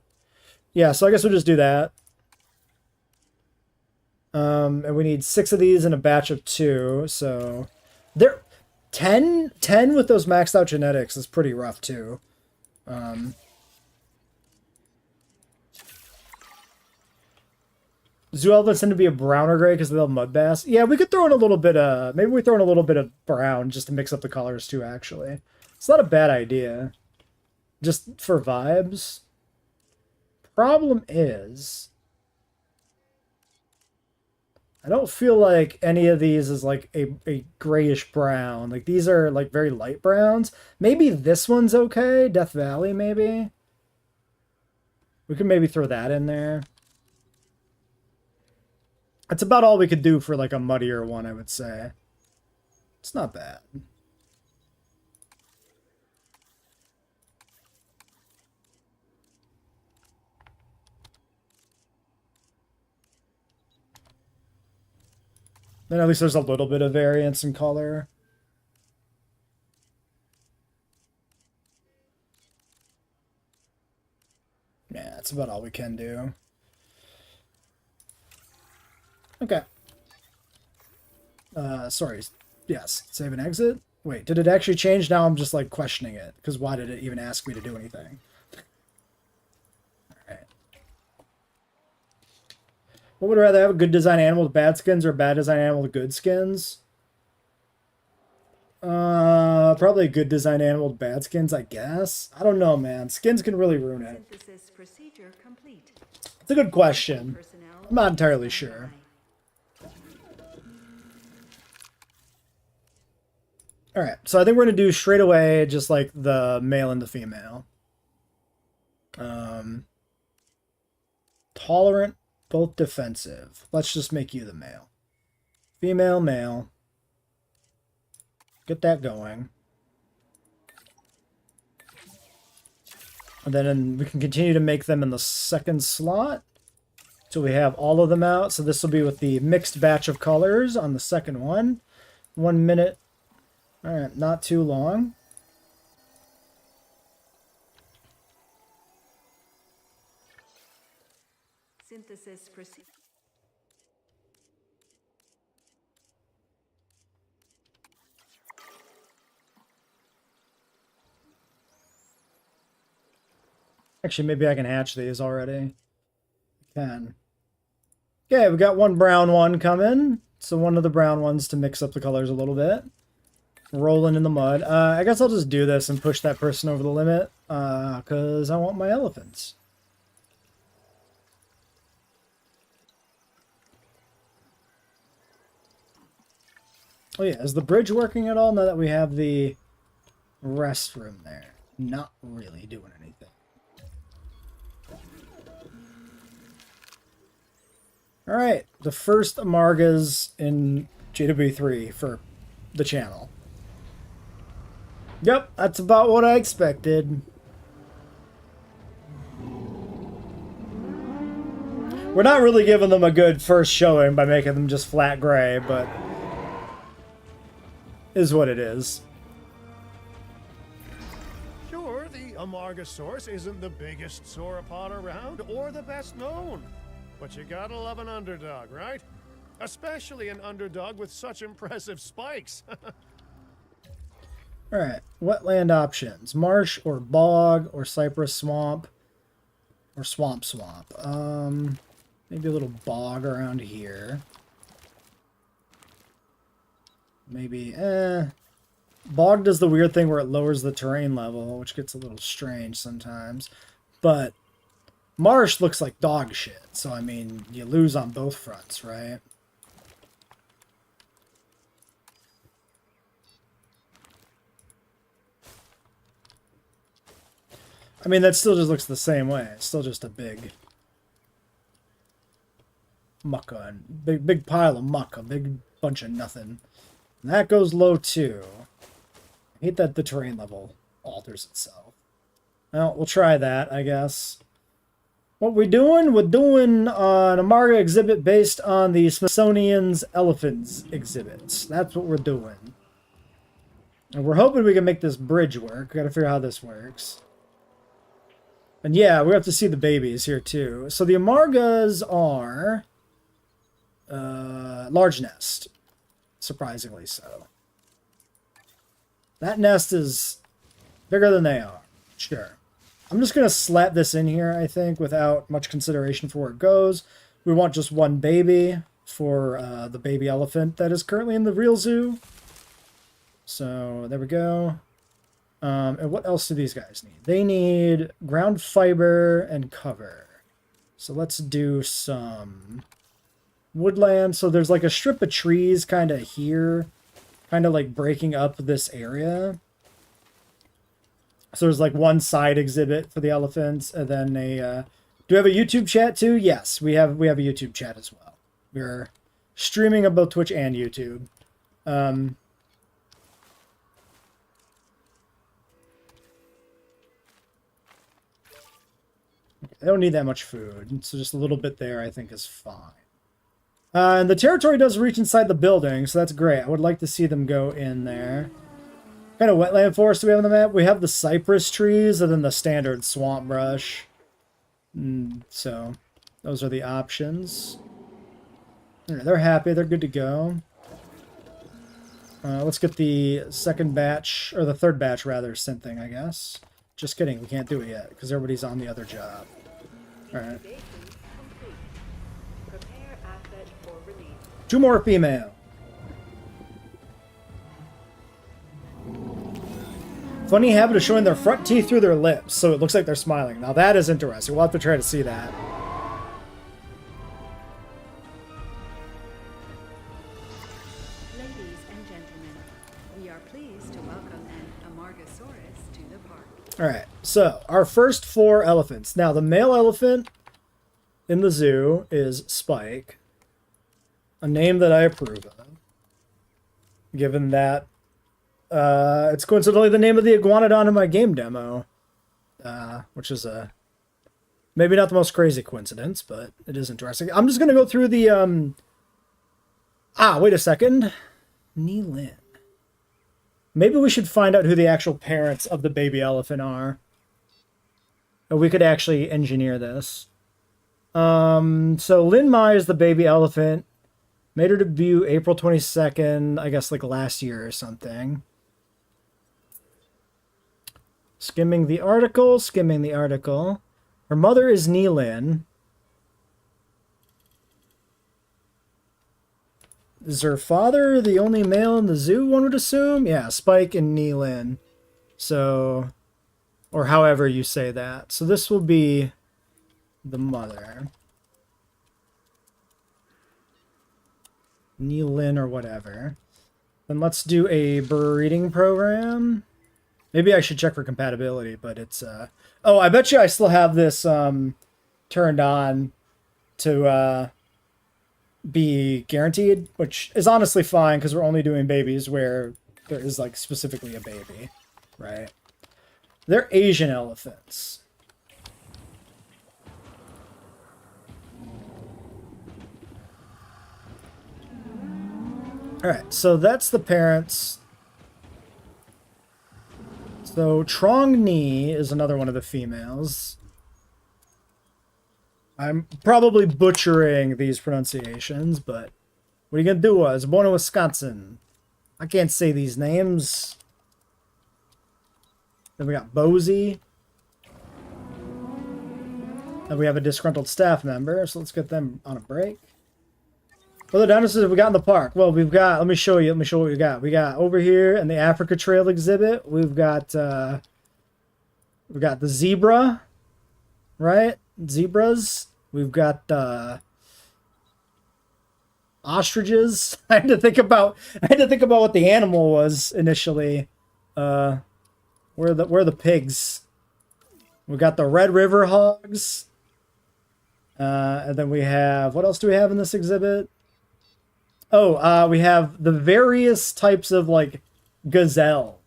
yeah, so I guess we'll just do that. And we need 6 of these in a batch of 2. So, there, 10 with those maxed out genetics is pretty rough too. Zoo elephants tend to be a brown or gray because of the mud bass. Yeah, we could throw in a little bit of... Maybe we throw in a little bit of brown just to mix up the colors too, actually. It's not a bad idea. Just for vibes. Problem is... I don't feel like any of these is like a grayish brown. Like, these are like very light browns. Maybe this one's okay. Death Valley, maybe. We could maybe throw that in there. That's about all we could do for like a muddier one, I would say. It's not bad. Then at least there's a little bit of variance in color. Yeah, that's about all we can do. Okay. Sorry. Yes, save and exit. Wait, did it actually change? Now I'm just like questioning it, because why did it even ask me to do anything? Alright. What would I rather have, a good design animal with bad skins or a bad design animal with good skins? Probably a good design animal with bad skins, I guess. I don't know, man. Skins can really ruin it. Synthesis procedure complete. It's a good question. Personnel I'm not entirely sure. Alright, so I think we're going to do straight away just like the male and the female. Tolerant, both defensive. Let's just make you the male. Female, male. Get that going. And then we can continue to make them in the second slot till we have all of them out. So this will be with the mixed batch of colors on the second one. 1 minute. All right, not too long. Synthesis proceed. Actually, maybe I can hatch these already. I can. Okay, we got one brown one coming. So one of the brown ones to mix up the colors a little bit. Rolling in the mud. I guess I'll just do this and push that person over the limit. Because I want my elephants. Oh yeah, is the bridge working at all now that we have the restroom there? Not really doing anything. Alright, the first Amargas in JWE3 for the channel. Yep, that's about what I expected. We're not really giving them a good first showing by making them just flat gray, but is what it is. Sure, the Amargasaurus isn't the biggest sauropod around or the best known. But you gotta love an underdog, right? Especially an underdog with such impressive spikes. Alright, wetland options. Marsh or bog or cypress swamp or swamp. Maybe a little bog around here. Maybe, bog does the weird thing where it lowers the terrain level, which gets a little strange sometimes. But marsh looks like dog shit, so I mean, you lose on both fronts, right? I mean, that still just looks the same way. It's still just a big mucka, and big pile of muck, a big bunch of nothing. And that goes low too. I hate that the terrain level alters itself. Well, we'll try that, I guess. What we doing? We're doing an Amarga exhibit based on the Smithsonian's elephants exhibits. That's what we're doing. And we're hoping we can make this bridge work. Gotta figure out how this works. And yeah, we have to see the babies here too. So the Amargas are large nest. Surprisingly so. That nest is bigger than they are. Sure. I'm just going to slap this in here, I think, without much consideration for where it goes. We want just one baby for the baby elephant that is currently in the real zoo. So there we go. And what else do these guys need? They need ground fiber and cover. So let's do some woodland. So there's like a strip of trees kind of here, kind of like breaking up this area. So there's like one side exhibit for the elephants, and then a do we have a YouTube chat too? Yes, we have a YouTube chat as well. We're streaming on both Twitch and YouTube. They don't need that much food, so just a little bit there I think is fine. And the territory does reach inside the building, so that's great. I would like to see them go in there. What kind of wetland forest do we have on the map? We have the cypress trees and then the standard swamp brush. So those are the options. They're happy. They're good to go. Let's get the second batch, or the third batch rather, synthing, I guess. Just kidding. We can't do it yet because everybody's on the other job. All right. Two more female. Funny habit of showing their front teeth through their lips, so it looks like they're smiling. Now that is interesting. We'll have to try to see that. Ladies and gentlemen, we are pleased to welcome an Amargasaurus to the park. Alright, so our first 4 elephants. Now the male elephant in the zoo is Spike. A name that I approve of. Given that it's coincidentally the name of the iguanodon in my game demo. Which is maybe not the most crazy coincidence, but it is interesting. I'm just going to go through the... wait a second. Neelin. Maybe we should find out who the actual parents of the baby elephant are. Or we could actually engineer this. So Lin Mai is the baby elephant. Made her debut April 22nd, I guess like last year or something. Skimming the article. Her mother is Neelin. Is her father the only male in the zoo, one would assume? Yeah, Spike and Neelin. So, or however you say that. So this will be the mother. Neelin or whatever. Then let's do a breeding program. Maybe I should check for compatibility, but it's... Oh, I bet you I still have this turned on to be guaranteed, which is honestly fine because we're only doing babies where there is like specifically a baby, right? They're Asian elephants. All right, so that's the parents. So Trong Ni is another one of the females. I'm probably butchering these pronunciations, but what are you going to do? I was born in Wisconsin. I can't say these names. Then we got Bozy. And we have a disgruntled staff member, so let's get them on a break. What other dinosaurs have we got in the park? Well, we've got, let me show what we got. We got over here in the Africa Trail exhibit, we've got the zebra, right? Zebras. We've got ostriches. I had to think about what the animal was initially. Where are the pigs? We got the Red River hogs. And then we have, what else do we have in this exhibit? Oh, we have the various types of like gazelle.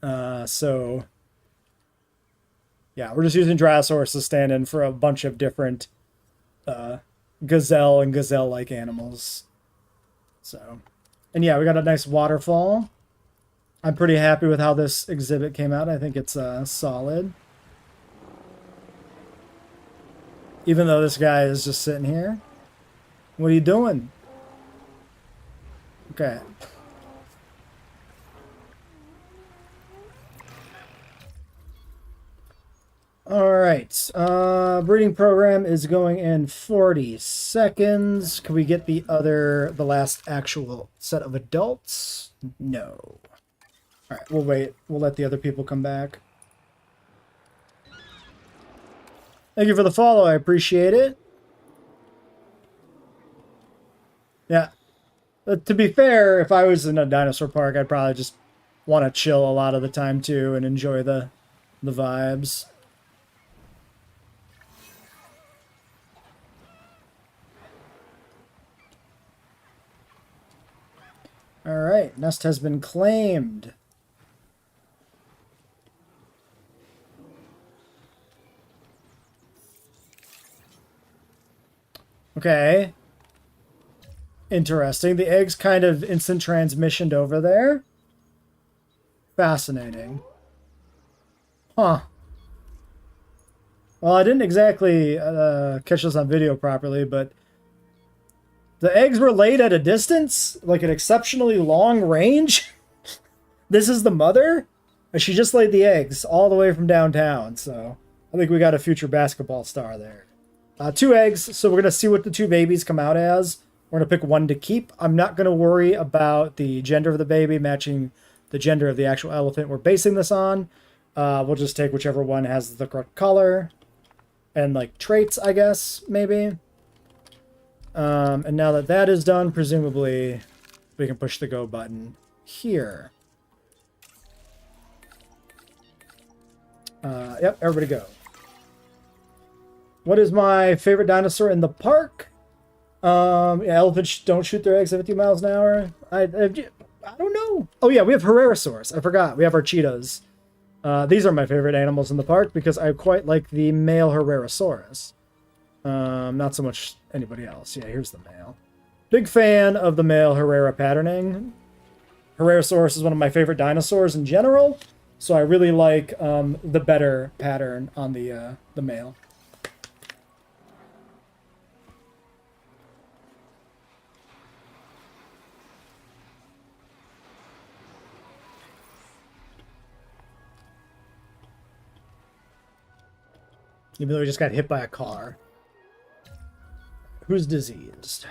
So yeah, we're just using Drososaurus to stand in for a bunch of different gazelle and gazelle-like animals. So, and yeah, we got a nice waterfall. I'm pretty happy with how this exhibit came out. I think it's solid. Even though this guy is just sitting here. What are you doing? Okay. Alright. Breeding program is going in 40 seconds. Can we get the last actual set of adults? No. Alright, we'll wait. We'll let the other people come back. Thank you for the follow. I appreciate it. Yeah. To be fair, if I was in a dinosaur park, I'd probably just want to chill a lot of the time too and enjoy the vibes. All right, nest has been claimed. Okay. Interesting. The eggs kind of instant transmissioned over there. Fascinating. Huh. Well, I didn't exactly catch this on video properly, but the eggs were laid at a distance, like an exceptionally long range. This is the mother, and she just laid the eggs all the way from downtown, so I think we got a future basketball star there. 2 eggs, so we're going to see what the 2 babies come out as. We're going to pick one to keep. I'm not going to worry about the gender of the baby matching the gender of the actual elephant we're basing this on. We'll just take whichever one has the correct color and like traits, I guess, maybe. And now that that is done, presumably we can push the go button here. Yep, everybody go. What is my favorite dinosaur in the park? Yeah, elephants don't shoot their eggs at 50 miles an hour. I don't know. Oh yeah, we have Herrerasaurus. I forgot. We have our cheetahs. These are my favorite animals in the park because I quite like the male Herrerasaurus. Not so much anybody else. Yeah, here's the male. Big fan of the male Herrera patterning. Herrerasaurus is one of my favorite dinosaurs in general, so I really like the better pattern on the male. Even though he just got hit by a car. Who's diseased?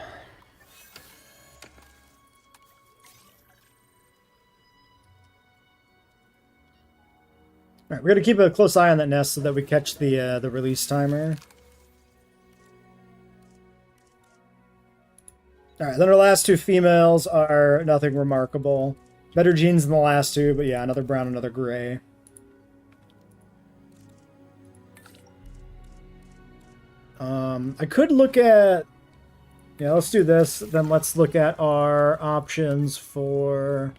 All right, we're gonna keep a close eye on that nest so that we catch the release timer. All right, then our last two females are nothing remarkable. Better genes than the last two, but yeah, another brown, another gray. I could look at... Yeah, let's do this. Then let's look at our options for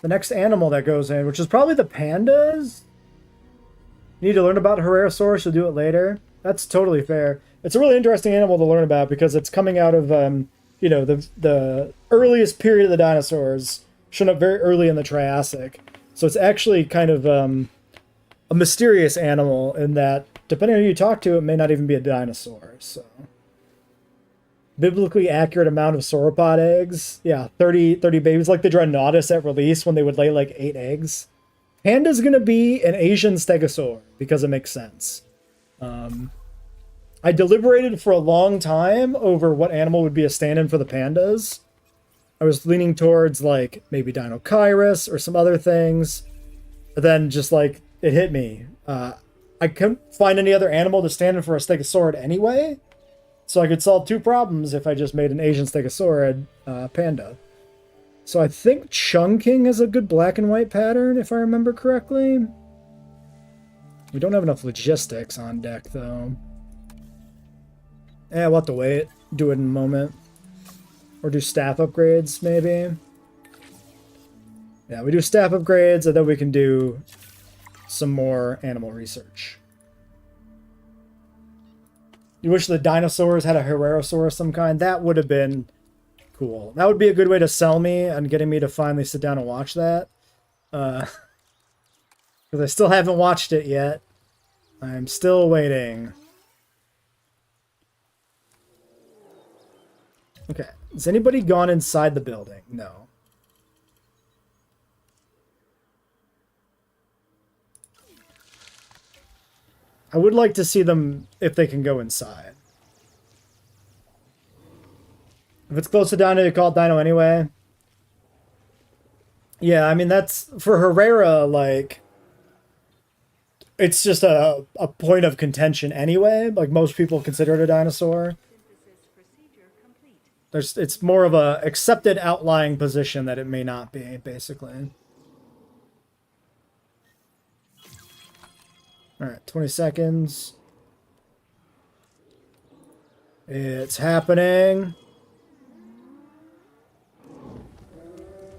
the next animal that goes in, which is probably the pandas. You need to learn about Herrerasaurus, you'll do it later. That's totally fair. It's a really interesting animal to learn about because it's coming out of, you know, the earliest period of the dinosaurs, shown up very early in the Triassic. So it's actually kind of a mysterious animal in that, depending on who you talk to, it may not even be a dinosaur. So, biblically accurate amount of sauropod eggs. Yeah, 30 babies, like the Dreadnoughtus at release when they would lay like 8 eggs. Panda's gonna be an Asian stegosaur because it makes sense. I deliberated for a long time over what animal would be a stand-in for the pandas. I was leaning towards like maybe Dinochirus or some other things. But then just like it hit me. I couldn't find any other animal to stand in for a stegosaurid anyway, so I could solve two problems if I just made an Asian stegosaurid panda. So I think Chungking is a good black and white pattern, if I remember correctly. We don't have enough logistics on deck, though. Yeah, we'll have to wait. Do it in a moment. Or do staff upgrades, maybe. Yeah, we do staff upgrades, and then we can do some more animal research. You wish the dinosaurs had a Herrerasaurus of some kind? That would have been cool. That would be a good way to sell me and getting me to finally sit down and watch that. Because I still haven't watched it yet. I'm still waiting. Okay. Has anybody gone inside the building? No. I would like to see them if they can go inside. If it's close to Dino, they call it Dino anyway. Yeah, I mean, that's... For Herrera, like... It's just a point of contention anyway. Like, most people consider it a dinosaur. It's more of a accepted outlying position that it may not be, basically. Alright, 20 seconds. It's happening.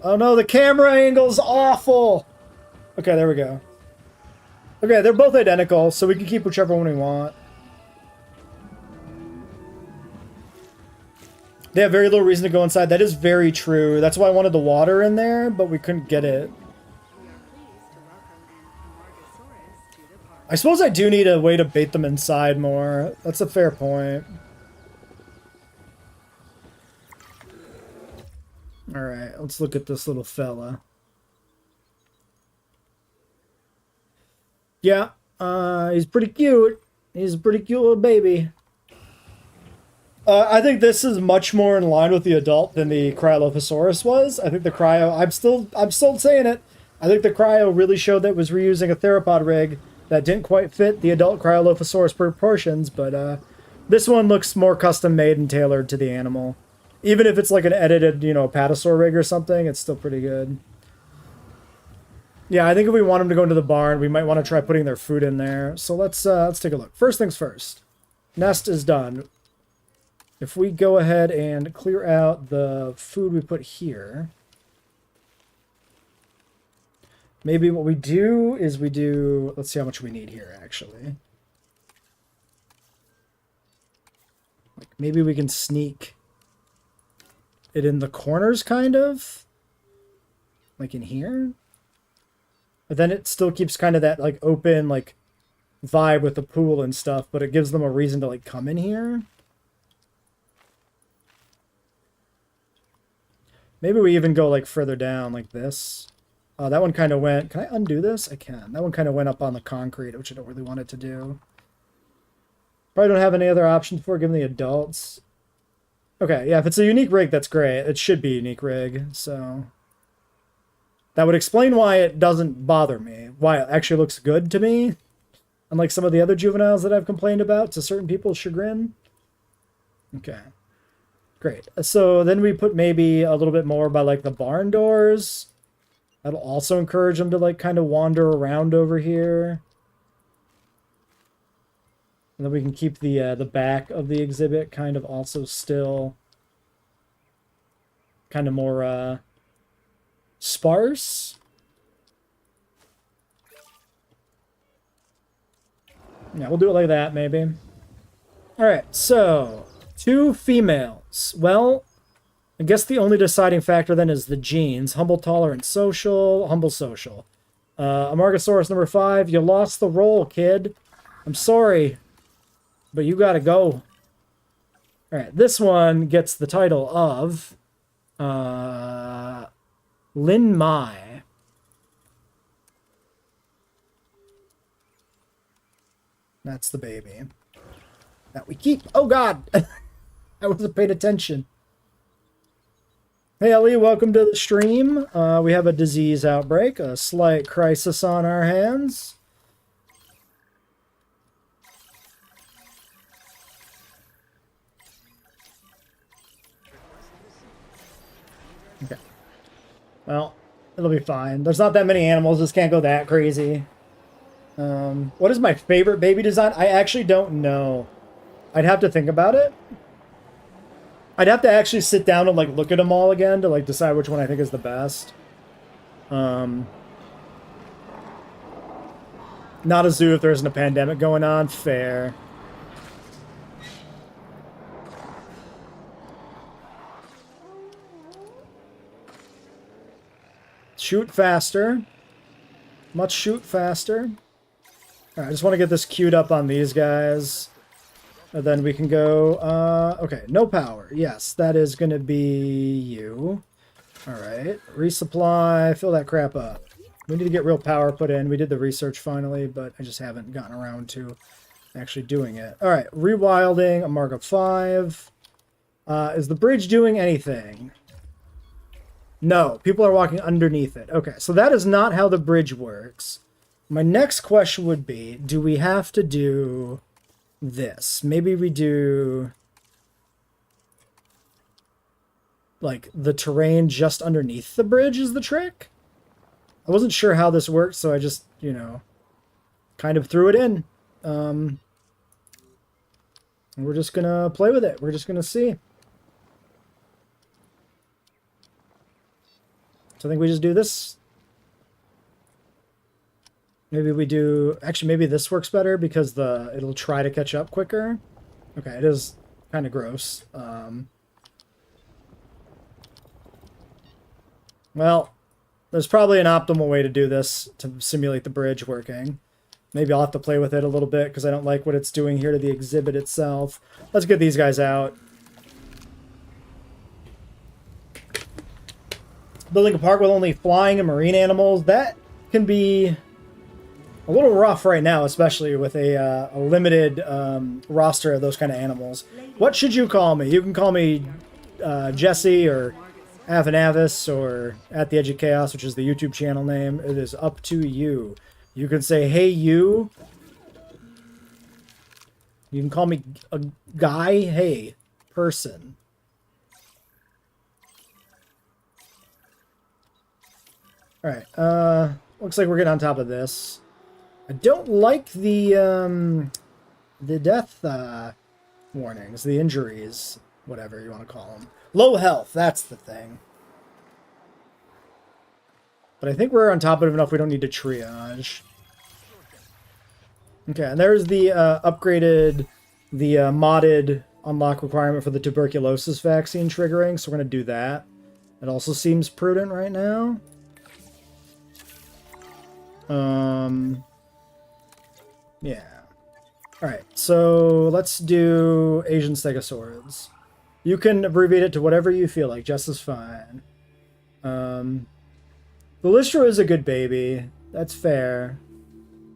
Oh no, the camera angle's awful! Okay, there we go. Okay, they're both identical, so we can keep whichever one we want. They have very little reason to go inside. That is very true. That's why I wanted the water in there, but we couldn't get it. I suppose I do need a way to bait them inside more. That's a fair point. Alright, let's look at this little fella. Yeah, he's pretty cute. He's a pretty cute little baby. I think this is much more in line with the adult than the Cryolophosaurus was. I think the Cryo... I'm still saying it. I think the Cryo really showed that it was reusing a theropod rig that didn't quite fit the adult Cryolophosaurus proportions, but this one looks more custom-made and tailored to the animal. Even if it's like an edited, you know, Apatosaur rig or something, it's still pretty good. Yeah, I think if we want them to go into the barn, we might want to try putting their food in there. So let's take a look. First things first. Nest is done. if we go ahead and clear out the food we put here, maybe what we do is let's see how much we need here, actually. Like, maybe we can sneak it in the corners, kind of. Like in here. But then it still keeps kind of that, like, open, like, vibe with the pool and stuff, but it gives them a reason to, like, come in here. Maybe we even go, like, further down, like this. That one kind of went... Can I undo this? I can. That one kind of went up on the concrete, which I don't really want it to do. Probably don't have any other options for giving the adults. Okay, yeah, if it's a unique rig, that's great. It should be a unique rig, so... That would explain why it doesn't bother me. Why it actually looks good to me. Unlike some of the other juveniles that I've complained about, to certain people's chagrin. Okay. Great. So then we put maybe a little bit more by, like, the barn doors. That'll also encourage them to, like, kind of wander around over here. And then we can keep the back of the exhibit kind of also still kind of more sparse. Yeah, we'll do it like that, maybe. Alright, so 2 females. Well, I guess the only deciding factor then is the genes. Humble, tolerant, social. Humble, social. Amargasaurus number 5, you lost the role, kid. I'm sorry, but you gotta go. Alright, this one gets the title of Lin Mai. That's the baby that we keep. Oh god! I wasn't paying attention. Hey Ellie, welcome to the stream. We have a disease outbreak, a slight crisis on our hands. Okay. Well, it'll be fine. There's not that many animals. This can't go that crazy. What is my favorite baby design? I actually don't know. I'd have to think about it. I'd have to actually sit down and, like, look at them all again to, like, decide which one I think is the best. Not a zoo if there isn't a pandemic going on. Fair. Shoot faster. Much shoot faster. Alright, I just want to get this queued up on these guys. And then we can go, okay, no power. Yes, that is going to be you. Alright, resupply, fill that crap up. We need to get real power put in. We did the research finally, but I just haven't gotten around to actually doing it. Alright, rewilding, a mark of 5. Is the bridge doing anything? No, people are walking underneath it. Okay, so that is not how the bridge works. My next question would be, do we have to do this? Maybe we do, like, the terrain just underneath the bridge is the trick? I wasn't sure how this worked, so I just, you know, kind of threw it in. And we're just gonna play with it. We're just gonna see. So I think we just do this. Maybe we do... Actually, maybe this works better because it'll try to catch up quicker. Okay, it is kind of gross. Well, there's probably an optimal way to do this to simulate the bridge working. Maybe I'll have to play with it a little bit because I don't like what it's doing here to the exhibit itself. Let's get these guys out. Building a park with only flying and marine animals, that can be a little rough right now, especially with a limited roster of those kind of animals. What should you call me? You can call me Jesse or Avanavis or At the Edge of Chaos, which is the YouTube channel name. It is up to you. You can say, hey, you. You can call me a guy. Hey, person. Alright, looks like we're getting on top of this. I don't like the death warnings, the injuries. whatever you want to call them. Low health, that's the thing. But I think we're on top of it enough we don't need to triage. Okay, and there's the upgraded, the modded unlock requirement for the tuberculosis vaccine triggering, so we're going to do that. It also seems prudent right now. Yeah. Alright, so let's do Asian Stegosaurids. You can abbreviate it to whatever you feel like, just as fine. The Lystro is a good baby. That's fair.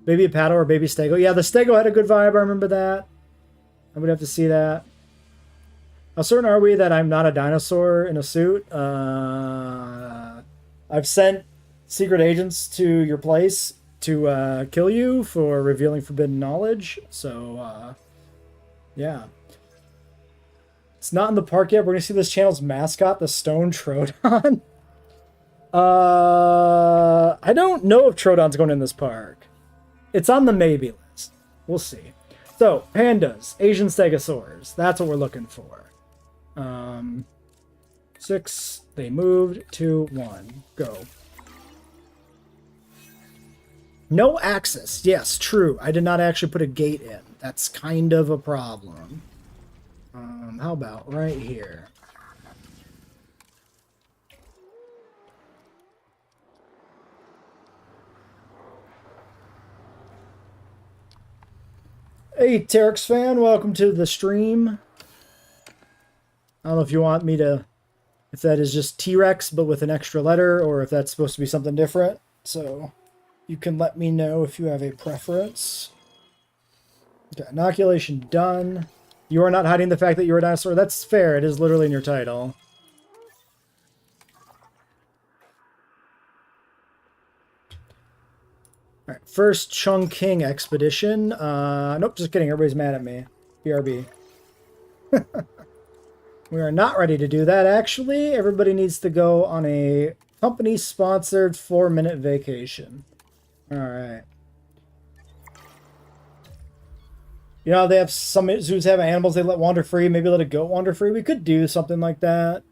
Baby Paddle or Baby Stego. Yeah, the Stego had a good vibe, I remember that. I would have to see that. How certain are we that I'm not a dinosaur in a suit? I've sent secret agents to your place to kill you for revealing forbidden knowledge. So, yeah. It's not in the park yet. We're going to see this channel's mascot, the Stone Troodon. I don't know if Troodon's going in this park. It's on the maybe list. We'll see. So, pandas, Asian stegosaurs. That's what we're looking for. 6. They moved. 2, 1. Go. No access. Yes, true. I did not actually put a gate in. That's kind of a problem. How about right here? Hey, Terex fan, welcome to the stream. I don't know if you want me to, if that is just T-Rex, but with an extra letter, or if that's supposed to be something different. So you can let me know if you have a preference. Okay, inoculation done. You are not hiding the fact that you're a dinosaur. That's fair. It is literally in your title. All right, first Chungking expedition. Nope, just kidding. Everybody's mad at me. BRB. We are not ready to do that, actually. Everybody needs to go on a company-sponsored 4-minute vacation. All right. You know, they have some zoos have animals they let wander free. Maybe let a goat wander free. We could do something like that.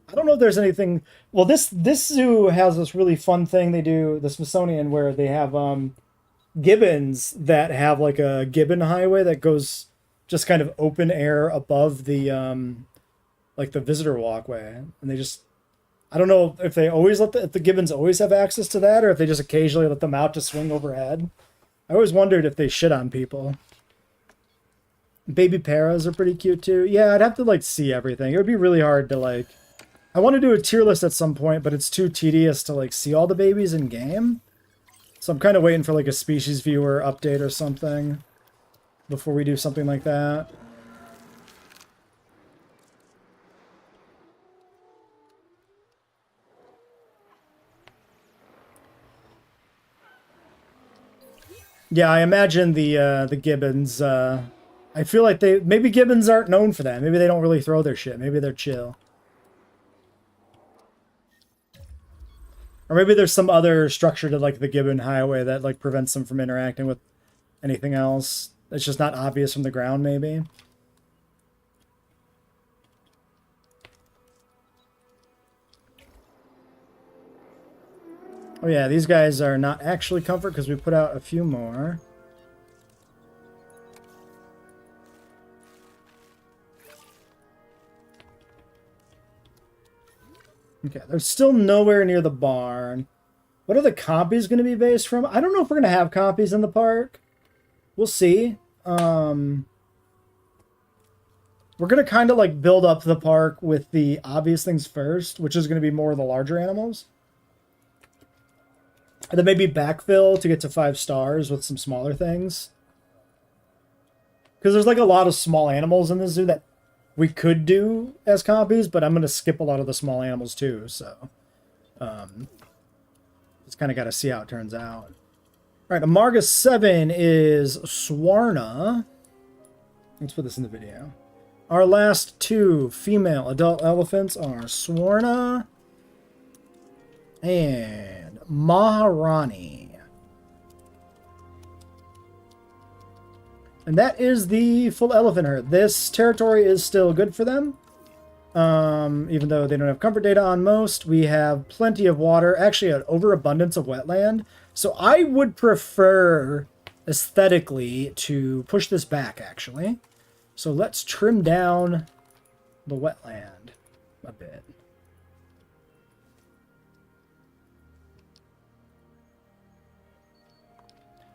I don't know if there's anything. Well, this zoo has this really fun thing they do, the Smithsonian, where they have gibbons that have like a gibbon highway that goes just kind of open air above the like the visitor walkway, and they just. I don't know if they always if the gibbons always have access to that, or if they just occasionally let them out to swing overhead. I always wondered if they shit on people. Baby paras are pretty cute too. Yeah, I'd have to like see everything. It would be really hard to like. I want to do a tier list at some point, but it's too tedious to like see all the babies in game. So I'm kind of waiting for like a species viewer update or something before we do something like that. Yeah, I imagine the gibbons. I feel like maybe gibbons aren't known for that. Maybe they don't really throw their shit. Maybe they're chill. Or maybe there's some other structure to like the gibbon highway that like prevents them from interacting with anything else. It's just not obvious from the ground, maybe. Oh yeah, these guys are not actually comfort because we put out a few more. Okay, they're still nowhere near the barn. What are the compies going to be based from? I don't know if we're going to have compies in the park. We'll see. We're going to kind of like build up the park with the obvious things first, which is going to be more of the larger animals. And then maybe backfill to get to 5 stars with some smaller things. Because there's like a lot of small animals in the zoo that we could do as copies, but I'm going to skip a lot of the small animals too, so... just kind of got to see how it turns out. Alright, Amarga 7 is Swarna. Let's put this in the video. Our last 2 female adult elephants are Swarna and Maharani. And that is the full elephant herd. This territory is still good for them. Even though they don't have comfort data on most, we have plenty of water, actually an overabundance of wetland. So I would prefer aesthetically to push this back, actually. So let's trim down the wetland a bit.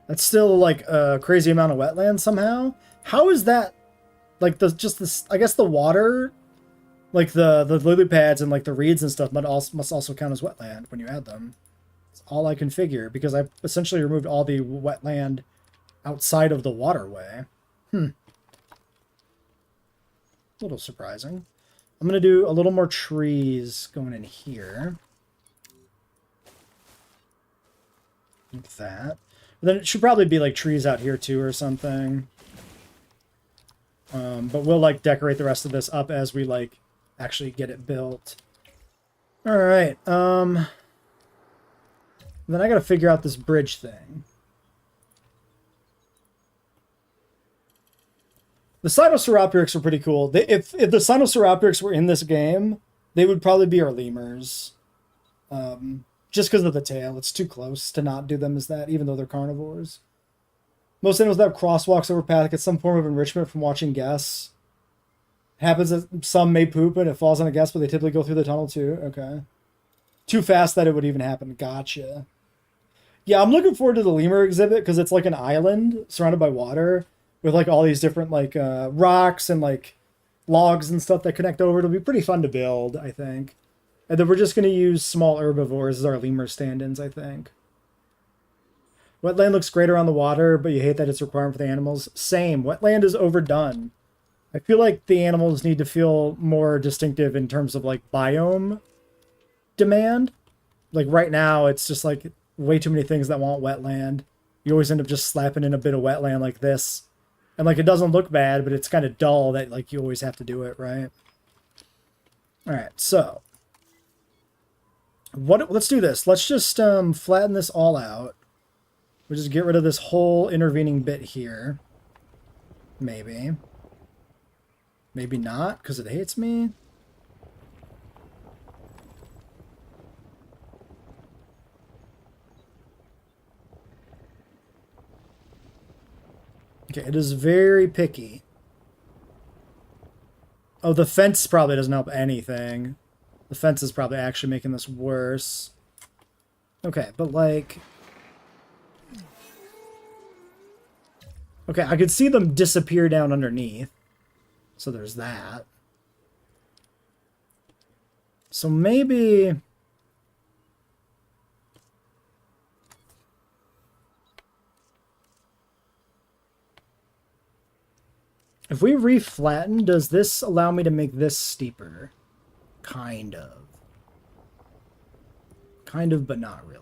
That's still like a crazy amount of wetland somehow. How is that like I guess the water, like the lily pads and like the reeds and stuff must also count as wetland when you add them. It's all I can figure because I essentially removed all the wetland outside of the waterway. A little surprising. I'm going to do a little more trees going in here. Like that. Then it should probably be like trees out here too or something. But we'll like decorate the rest of this up as we like actually get it built. All right. Then I got to figure out this bridge thing. The Sinosauropteryx were pretty cool. If the Sinosauropteryx were in this game, they would probably be our lemurs. Just because of the tail. It's too close to not do them as that, even though they're carnivores. Most animals that have crosswalks over path get some form of enrichment from watching guests. It happens that some may poop and it falls on a guest, but they typically go through the tunnel too. Okay. Too fast that it would even happen. Gotcha. Yeah, I'm looking forward to the lemur exhibit because it's like an island surrounded by water with like all these different like rocks and like logs and stuff that connect over. It'll be pretty fun to build, I think. And then we're just going to use small herbivores as our lemur stand-ins, I think. Wetland looks great around the water, but you hate that it's a requirement for the animals. Same. Wetland is overdone. I feel like the animals need to feel more distinctive in terms of like biome demand. Like right now, it's just like way too many things that want wetland. You always end up just slapping in a bit of wetland like this. And like it doesn't look bad, but it's kind of dull that like you always have to do it, right? All right, so let's do this. Let's just flatten this all out. We'll just get rid of this whole intervening bit here. Maybe. Maybe not, because it hates me. Okay, it is very picky. Oh, the fence probably doesn't help anything. The fence is probably actually making this worse. Okay, but like... Okay, I could see them disappear down underneath. So there's that. So maybe... If we reflatten, does this allow me to make this steeper? Kind of. Kind of, but not really.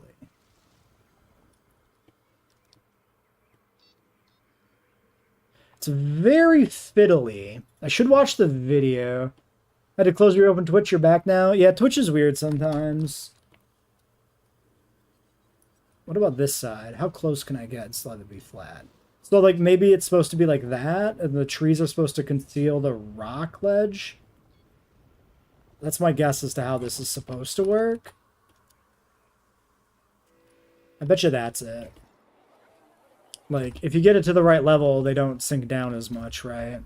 It's very fiddly. I should watch the video. I had to close your open Twitch. You're back now? Yeah, Twitch is weird sometimes. What about this side? How close can I get so that it be flat? So, like, maybe it's supposed to be like that, and the trees are supposed to conceal the rock ledge? That's my guess as to how this is supposed to work. I bet you that's it. Like, if you get it to the right level, they don't sink down as much, right?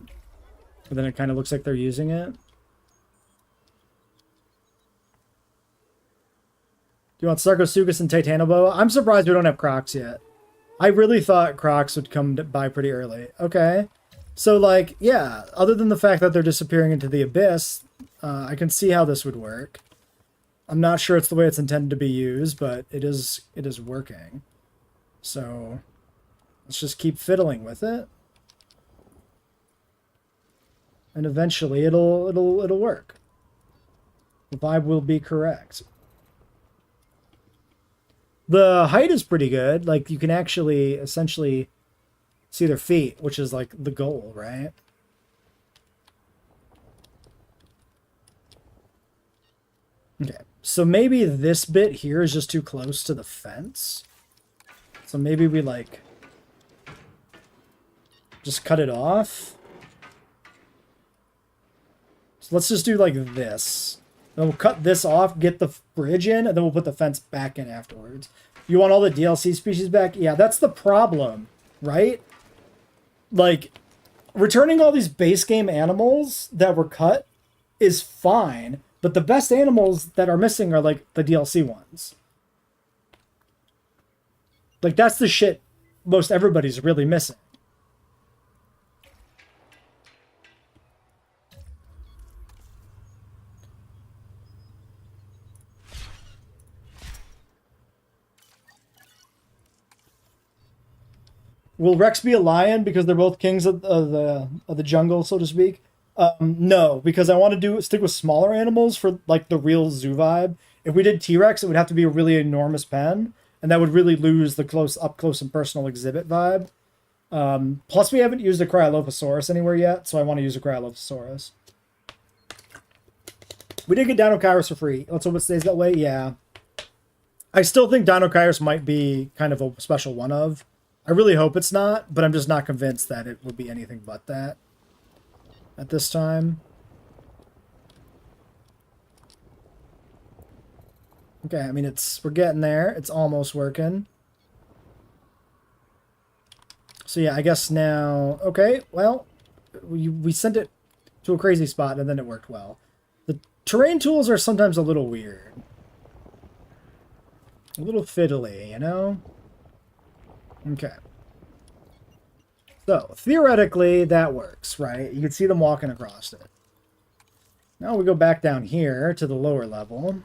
And then it kind of looks like they're using it. Do you want Sarcosuchus and Titanoboa? I'm surprised we don't have Crocs yet. I really thought Crocs would come by pretty early. Okay. So, like, yeah, other than the fact that they're disappearing into the abyss, I can see how this would work. I'm not sure it's the way it's intended to be used, but it is working. So, let's just keep fiddling with it. And eventually it'll work. The vibe will be correct. The height is pretty good. Like, you can actually essentially see their feet, which is like the goal, right? Okay, so maybe this bit here is just too close to the fence. So maybe we like just cut it off. So let's just do like this. Then we'll cut this off, get the bridge in, and then we'll put the fence back in afterwards. You want all the DLC species back? Yeah, that's the problem, right? Like, returning all these base game animals that were cut is fine, but the best animals that are missing are, like, the DLC ones. Like, that's the shit most everybody's really missing. Will Rex be a lion because they're both kings of the jungle, so to speak? No, because I want to stick with smaller animals for like the real zoo vibe. If we did T-Rex, it would have to be a really enormous pen, and that would really lose the up close and personal exhibit vibe. Plus, we haven't used a Cryolophosaurus anywhere yet, so I want to use a Cryolophosaurus. We did get Dinokairos for free. Let's hope it stays that way. Yeah, I still think Dinokairos might be kind of a special one of. I really hope it's not, but I'm just not convinced that it would be anything but that at this time. Okay, I mean, we're getting there. It's almost working. So yeah, I guess now, okay, well, we sent it to a crazy spot and then it worked well. The terrain tools are sometimes a little weird. A little fiddly, you know? Okay. So, theoretically, that works, right? You can see them walking across it. Now we go back down here to the lower level.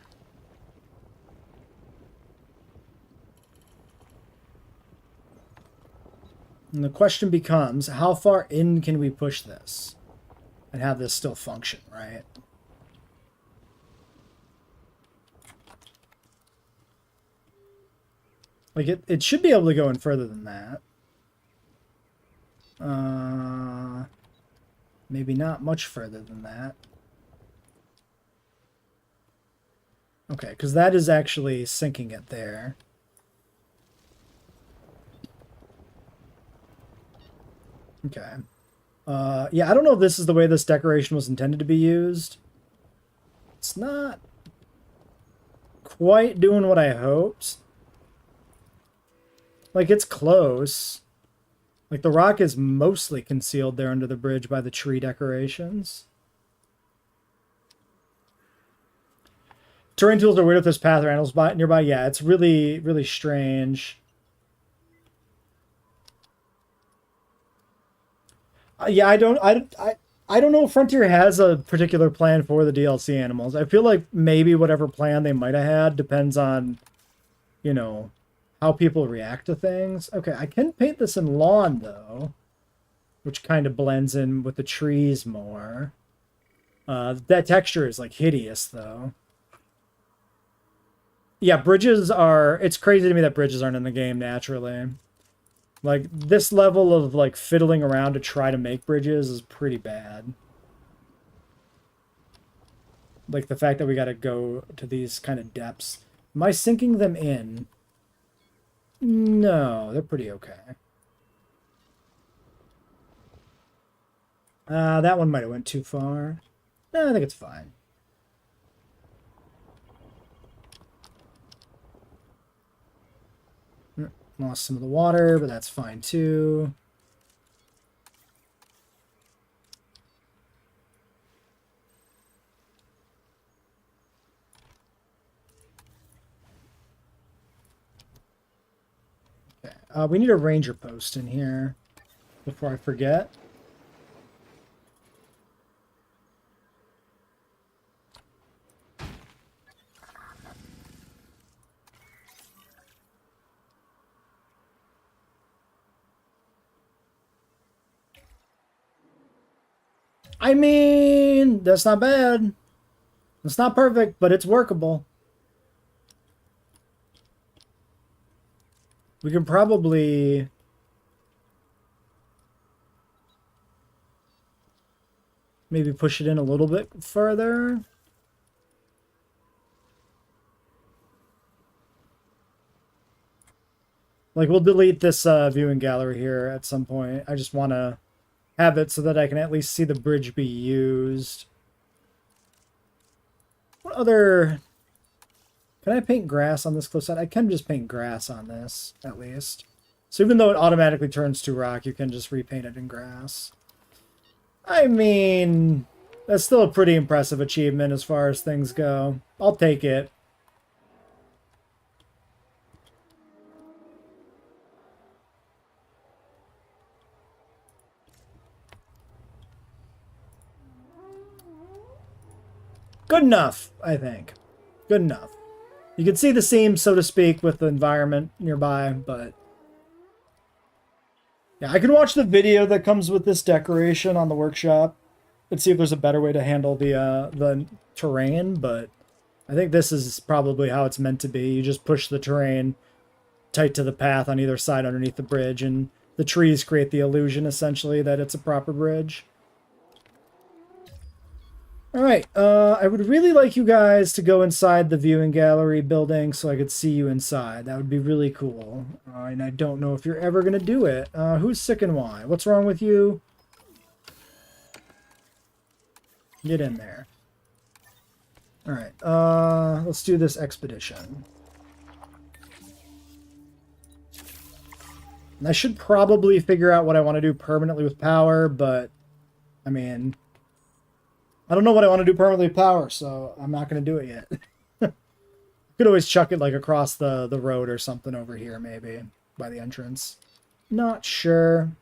And the question becomes, how far in can we push this? And have this still function, right? Like, it should be able to go in further than that. Maybe not much further than that. Okay, because that is actually sinking it there. Okay. Yeah, I don't know if this is the way this decoration was intended to be used. It's not quite doing what I hoped. Like, it's close. Like, the rock is mostly concealed there under the bridge by the tree decorations. Terrain tools are weird if there's path or animals nearby. Yeah, it's really, really strange. Yeah, I don't know if Frontier has a particular plan for the DLC animals. I feel like maybe whatever plan they might have had depends on, you know, how people react to things. Okay, I can paint this in lawn, though, which kind of blends in with the trees more. That texture is, like, hideous, though. Yeah, bridges are... It's crazy to me that bridges aren't in the game naturally. Like, this level of, like, fiddling around to try to make bridges is pretty bad. Like, the fact that we gotta go to these kind of depths. Am I sinking them in? No, they're pretty okay. That one might have went too far. No, I think it's fine. Lost some of the water, but that's fine too. Okay. We need a ranger post in here before I forget. I mean, that's not bad. It's not perfect, but it's workable. We can probably... maybe push it in a little bit further. Like, we'll delete this viewing gallery here at some point. I just want to have it so that I can at least see the bridge be used. What other... Can I paint grass on this cliffside? I can just paint grass on this, at least. So even though it automatically turns to rock, you can just repaint it in grass. I mean, that's still a pretty impressive achievement as far as things go. I'll take it. Good enough, I think. Good enough. You can see the seams, so to speak, with the environment nearby, but... Yeah, I can watch the video that comes with this decoration on the workshop and see if there's a better way to handle the terrain, but I think this is probably how it's meant to be. You just push the terrain tight to the path on either side underneath the bridge, and the trees create the illusion, essentially, that it's a proper bridge. Alright, I would really like you guys to go inside the viewing gallery building so I could see you inside. That would be really cool. And I don't know if you're ever going to do it. Who's sick and why? What's wrong with you? Get in there. Alright, let's do this expedition. And I should probably figure out what I want to do permanently with power, but, I mean... I don't know what I want to do permanently with power, so I'm not going to do it yet. Could always chuck it like across the road or something over here, maybe, by the entrance. Not sure.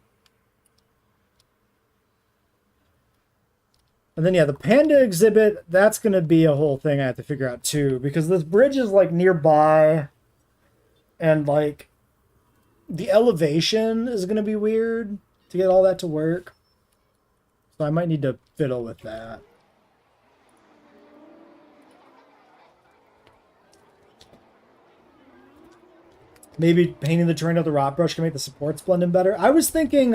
And then, yeah, the panda exhibit, that's going to be a whole thing I have to figure out, too, because this bridge is, like, nearby, and, like, the elevation is going to be weird to get all that to work. So I might need to fiddle with that. Maybe painting the terrain with the rock brush can make the supports blend in better. I was thinking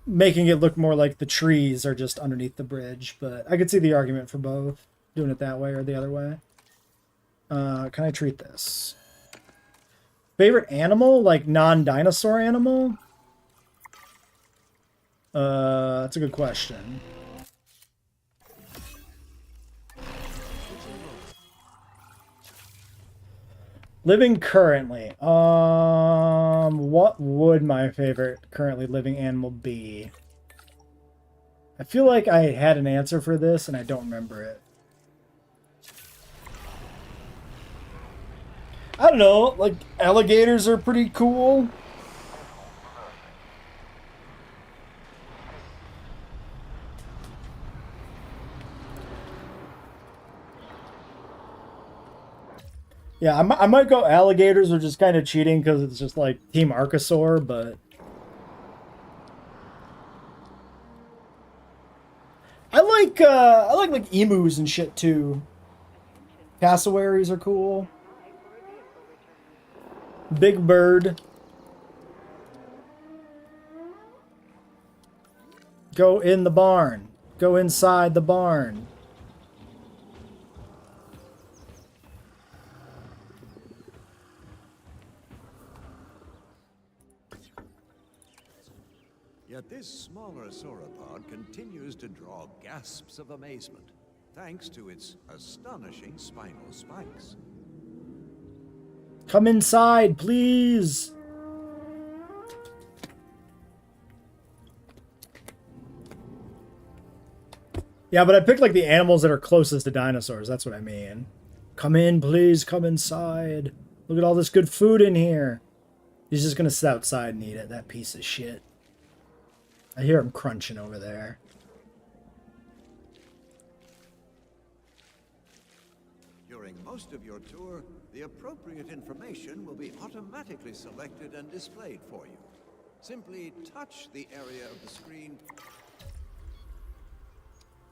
making it look more like the trees are just underneath the bridge, but I could see the argument for both, doing it that way or the other way. Can I treat this? Favorite animal? Like non-dinosaur animal? That's a good question. Living currently. What would my favorite currently living animal be? I feel like I had an answer for this and I don't remember it. I don't know, like alligators are pretty cool. Yeah, I might go alligators, which is kind of cheating because it's just like Team Archosaur, but I like emus and shit too. Cassowaries are cool. Big Bird. Go in the barn. Go inside the barn. Yet this smaller sauropod continues to draw gasps of amazement, thanks to its astonishing spinal spikes. Come inside, please. Yeah, but I picked like the animals that are closest to dinosaurs. That's what I mean. Come in, please. Come inside. Look at all this good food in here. He's just gonna sit outside and eat it, that piece of shit. I hear him crunching over there. During most of your tour, the appropriate information will be automatically selected and displayed for you. Simply touch the area of the screen.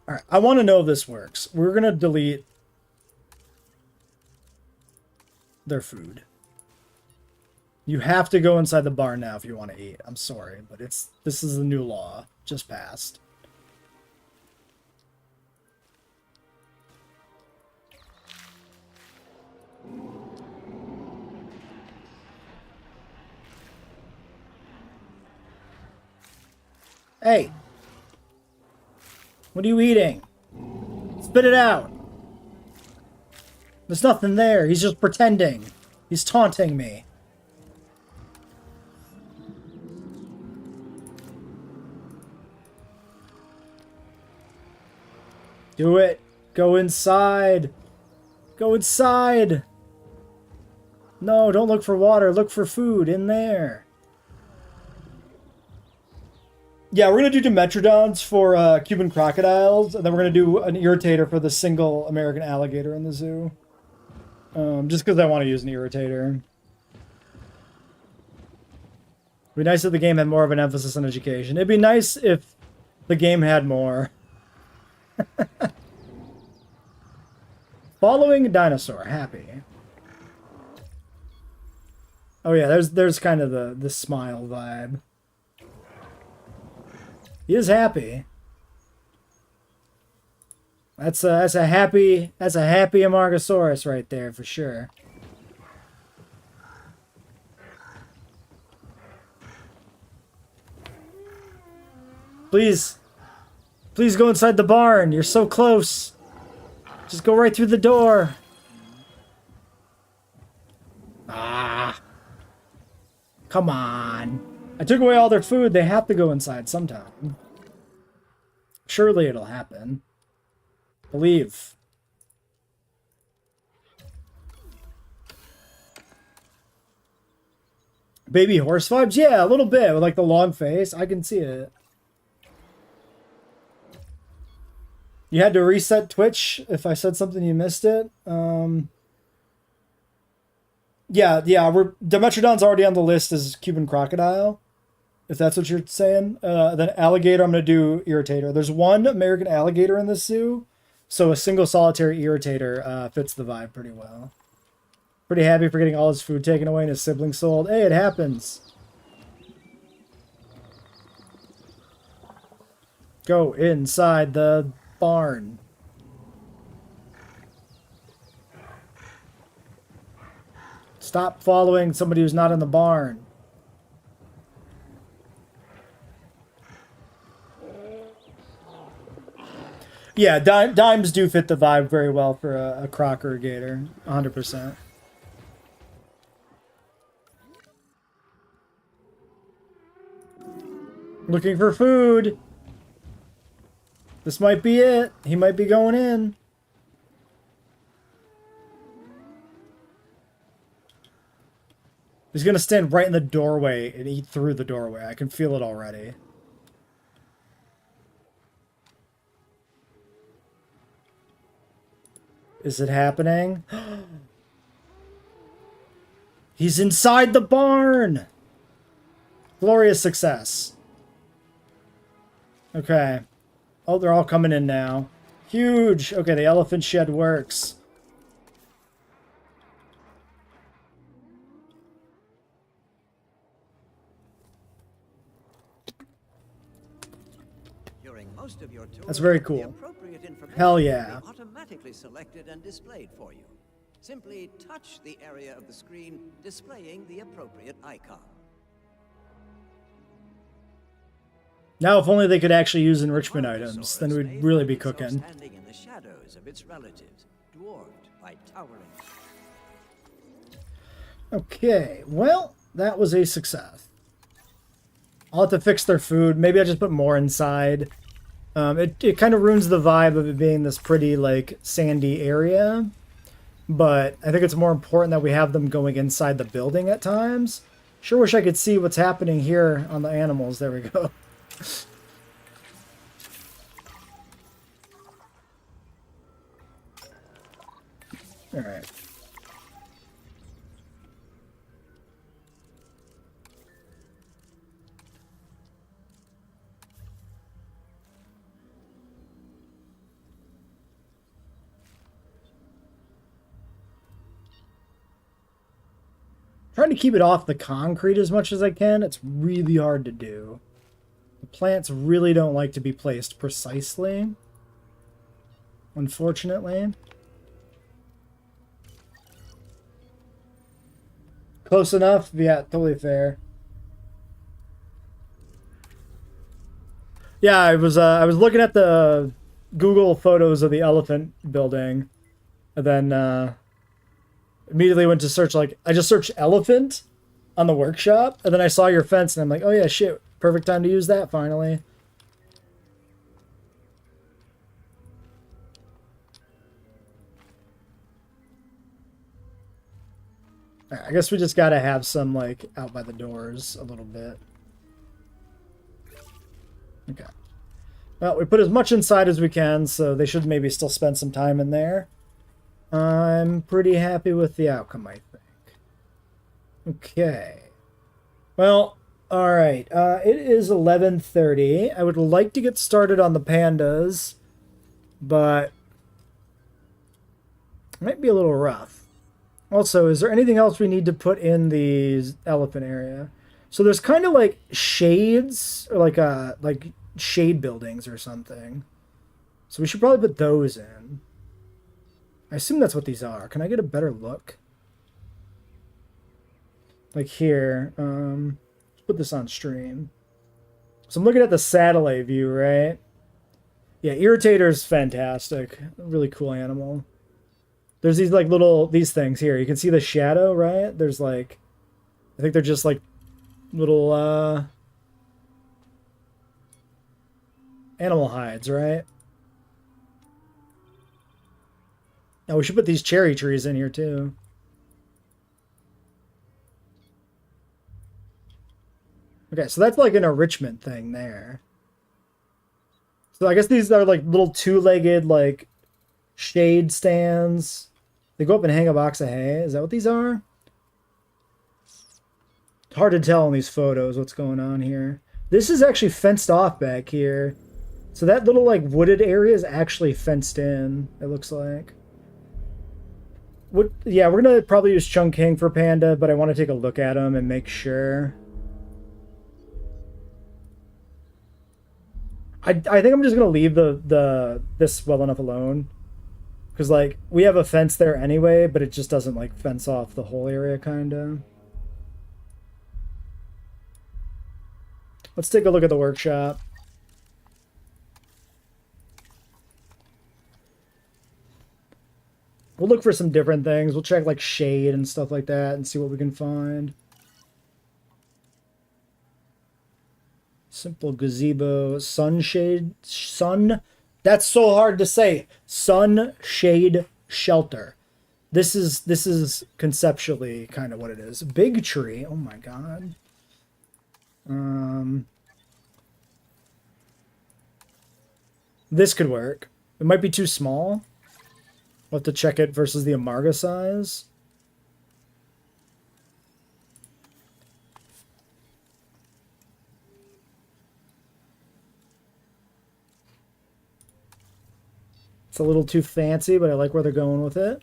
Alright, I want to know if this works. We're going to delete their food. You have to go inside the barn now if you want to eat. I'm sorry, but this is the new law. Just passed. Hey. What are you eating? Spit it out. There's nothing there. He's just pretending. He's taunting me. Do it. Go inside. Go inside. No, don't look for water. Look for food in there. Yeah, we're going to do Dimetrodons for Cuban crocodiles, and then we're going to do an irritator for the single American alligator in the zoo. Just because I want to use an irritator. It'd be nice if the game had more of an emphasis on education. It'd be nice if the game had more. Following a dinosaur, happy. Oh yeah, there's kind of the smile vibe. He is happy. That's a happy Amargasaurus right there for sure. Please go inside the barn. You're so close. Just go right through the door. Ah. Come on. I took away all their food. They have to go inside sometime. Surely it'll happen. Believe. Baby horse vibes? Yeah, a little bit. With like the long face. I can see it. You had to reset Twitch if I said something you missed it. Yeah, Dimetrodon's already on the list as Cuban crocodile, if that's what you're saying. Then alligator, I'm going to do irritator. There's one American alligator in this zoo, so a single solitary irritator fits the vibe pretty well. Pretty happy for getting all his food taken away and his siblings sold. Hey, it happens. Go inside the barn. Stop following somebody who's not in the barn. Yeah, dimes do fit the vibe very well for a croc or a gator. 100%. Looking for food. This might be it. He might be going in. He's going to stand right in the doorway and eat through the doorway. I can feel it already. Is it happening? He's inside the barn! Glorious success. Okay. Oh, they're all coming in now. Huge! Okay, the elephant shed works. During most of your tour, That's very the cool. appropriate information Hell yeah. will be automatically selected and displayed for you. Simply touch the area of the screen displaying the appropriate icon. Now, if only they could actually use enrichment items, then we'd really be cooking. Standing in the shadows of its relatives, dwarfed by towering. Okay, well, that was a success. I'll have to fix their food. Maybe I just put more inside. It kind of ruins the vibe of it being this pretty, like, sandy area. But I think it's more important that we have them going inside the building at times. Sure wish I could see what's happening here on the animals. There we go. All right. Trying to keep it off the concrete as much as I can. It's really hard to do. The plants really don't like to be placed precisely, unfortunately. Close enough? Yeah, totally fair. Yeah, I was looking at the Google photos of the elephant building, and then immediately went to search, like, I just searched elephant on the workshop, and then I saw your fence, and I'm like, oh yeah, shit, perfect time to use that finally. I guess we just gotta have some, like, out by the doors a little bit. Okay. Well, we put as much inside as we can, so they should maybe still spend some time in there. I'm pretty happy with the outcome, I think. Okay. Well, alright. It is 11:30. I would like to get started on the pandas, but it might be a little rough. Also, is there anything else we need to put in the elephant area? So there's kind of like shades, or like shade buildings or something. So we should probably put those in. I assume that's what these are. Can I get a better look? Like here. Let's put this on stream. So I'm looking at the satellite view, right? Yeah, Irritator's fantastic. Really cool animal. There's these like these things here. You can see the shadow, right? There's like, I think they're just like little animal hides, right? Now we should put these cherry trees in here too. Okay, so that's like an enrichment thing there. So I guess these are like little two-legged like shade stands. They go up and hang a box of hay. Is that what these are? It's hard to tell in these photos what's going on here. This is actually fenced off back here. So that little like wooded area is actually fenced in, it looks like. Yeah, we're going to probably use Chungking for Panda, but I want to take a look at him and make sure. I think I'm just going to leave this well enough alone. Because, like, we have a fence there anyway, but it just doesn't, like, fence off the whole area, kind of. Let's take a look at the workshop. We'll look for some different things. We'll check, like, shade and stuff like that and see what we can find. Simple gazebo. Sunshade. Sun. That's so hard to say. Sunshade shelter. This is conceptually kind of what it is. Big tree. Oh my god. This could work. It might be too small. We'll have to check it versus the Amarga size. It's a little too fancy, but I like where they're going with it.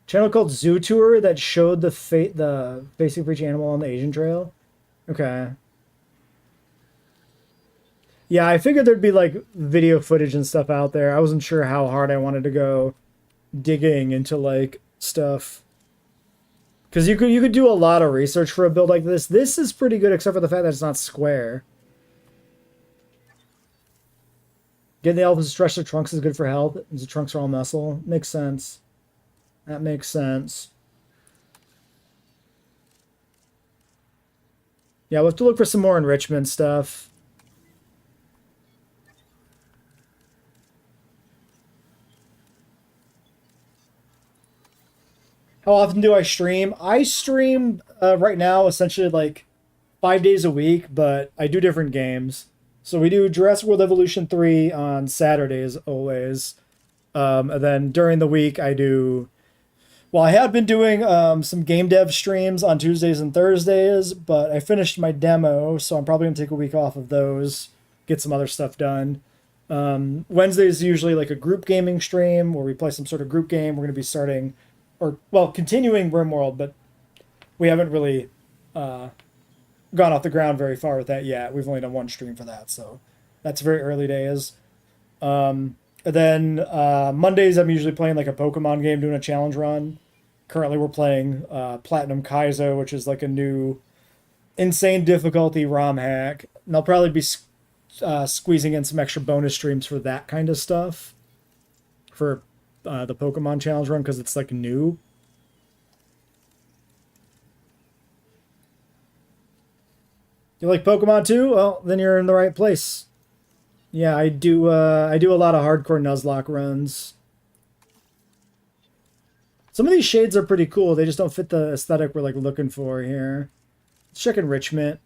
Channel called Zoo Tour that showed the basic for each animal on the Asian Trail. Okay. Yeah, I figured there'd be like video footage and stuff out there. I wasn't sure how hard I wanted to go digging into like stuff. Because you could do a lot of research for a build like this. This is pretty good except for the fact that it's not square. Getting the elephants to stretch their trunks is good for health. The trunks are all muscle. Makes sense. That makes sense. Yeah, we'll have to look for some more enrichment stuff. How often do I stream? I stream right now essentially like 5 days a week, but I do different games. So we do Jurassic World Evolution 3 on Saturdays always. And then during the week I do... Well, I have been doing some game dev streams on Tuesdays and Thursdays, but I finished my demo, so I'm probably going to take a week off of those, get some other stuff done. Wednesdays is usually like a group gaming stream where we play some sort of group game. We're going to be starting... continuing RimWorld, but we haven't really gone off the ground very far with that yet. We've only done one stream for that, so that's very early days. Then Mondays, I'm usually playing like a Pokemon game, doing a challenge run. Currently, we're playing Platinum Kaizo, which is like a new insane difficulty ROM hack. And I'll probably be squeezing in some extra bonus streams for that kind of stuff for the Pokemon Challenge run because it's like new. You like Pokemon too? Well, then you're in the right place. Yeah, I do a lot of hardcore Nuzlocke runs. Some of these shades are pretty cool. They just don't fit the aesthetic we're like looking for here. Let's check enrichment.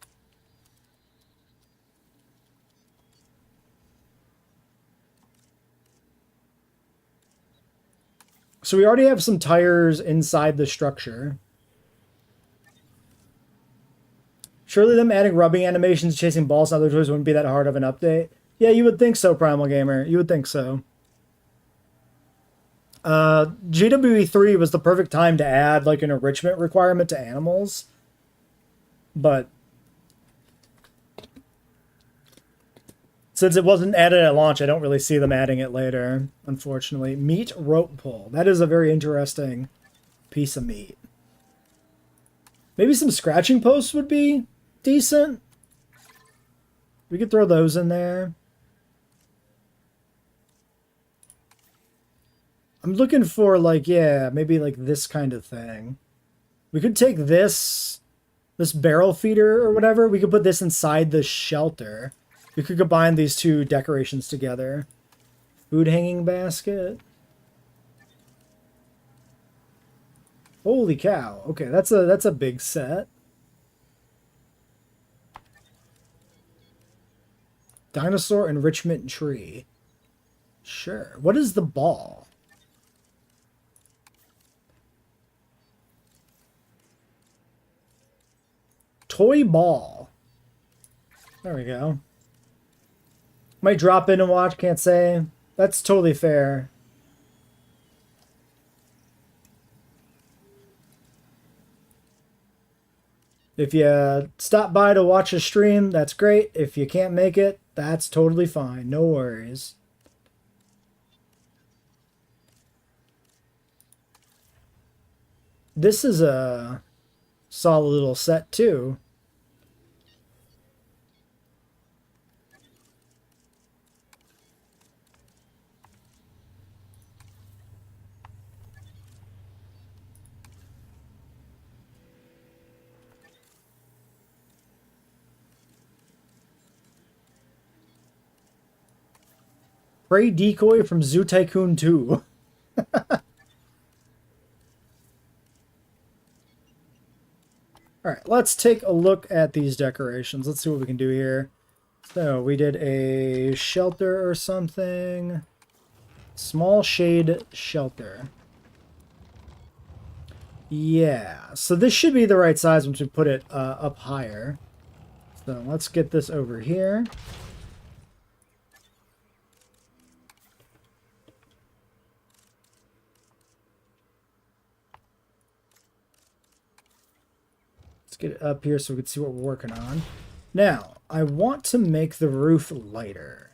So we already have some tires inside the structure. Surely them adding rubbing animations, chasing balls, and other toys wouldn't be that hard of an update. Yeah, you would think so, Primal Gamer. You would think so. JWE3 was the perfect time to add like an enrichment requirement to animals. But since it wasn't added at launch, I don't really see them adding it later, unfortunately. Meat rope pull. That is a very interesting piece of meat. Maybe some scratching posts would be decent. We could throw those in there. I'm looking for like, yeah, maybe like this kind of thing. We could take this barrel feeder or whatever. We could put this inside the shelter. We could combine these two decorations together. Food hanging basket. Holy cow. Okay, that's a big set. Dinosaur enrichment tree. Sure. What is the ball? Toy ball. There we go. Might drop in and watch, can't say. That's totally fair. If you stop by to watch a stream, that's great. If you can't make it, that's totally fine. No worries. This is a solid little set too. Prey decoy from Zoo Tycoon 2. Alright, let's take a look at these decorations. Let's see what we can do here. So, we did a shelter or something. Small shade shelter. Yeah, so this should be the right size once we put it up higher. So, let's get this over here. Get it up here so we can see what we're working on. Now, I want to make the roof lighter.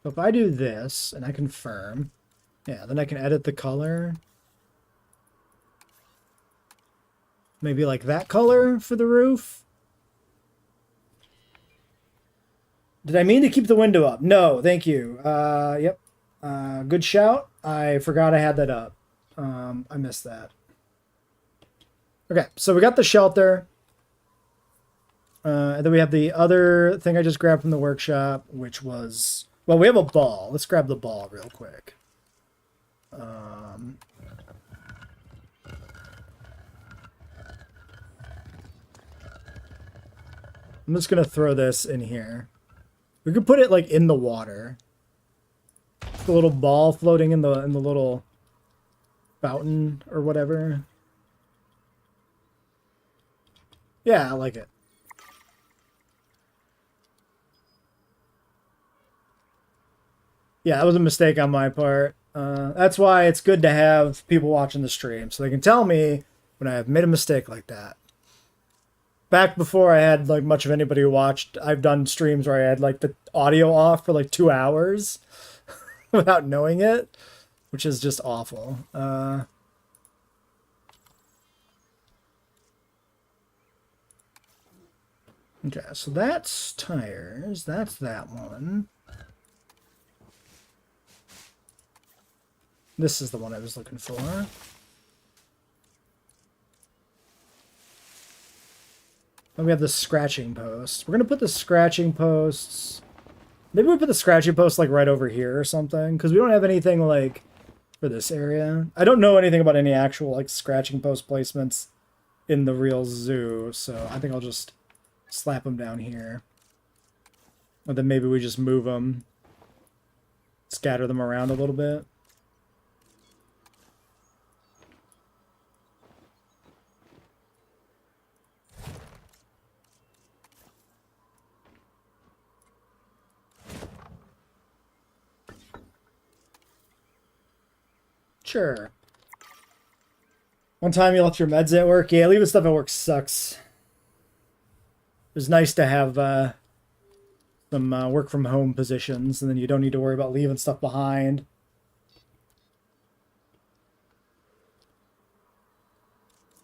So if I do this and I confirm, yeah, then I can edit the color. Maybe like that color for the roof. Did I mean to keep the window up? No, thank you. Yep. Good shout. I forgot I had that up. I missed that. Okay, so we got the shelter. And then we have the other thing I just grabbed from the workshop, which was... Well, we have a ball. Let's grab the ball real quick. I'm just going to throw this in here. We could put it, like, in the water. The little ball floating in the little... fountain or whatever. Yeah, I like it. Yeah, that was a mistake on my part. That's why it's good to have people watching the stream so they can tell me when I have made a mistake like that. Back before I had like much of anybody who watched, I've done streams where I had like the audio off for like 2 hours without knowing it, which is just awful. Okay, so that's tires. That's that one. This is the one I was looking for. Then we have the scratching post. We're going to put the scratching posts... Maybe we put the scratching post, like, right over here or something. Because we don't have anything, like, for this area. I don't know anything about any actual, like, scratching post placements in the real zoo. So I think I'll just slap them down here. Or then maybe we just move them. Scatter them around a little bit. Sure. One time you left your meds at work? Yeah, leaving stuff at work sucks. It was nice to have some work from home positions, and then you don't need to worry about leaving stuff behind.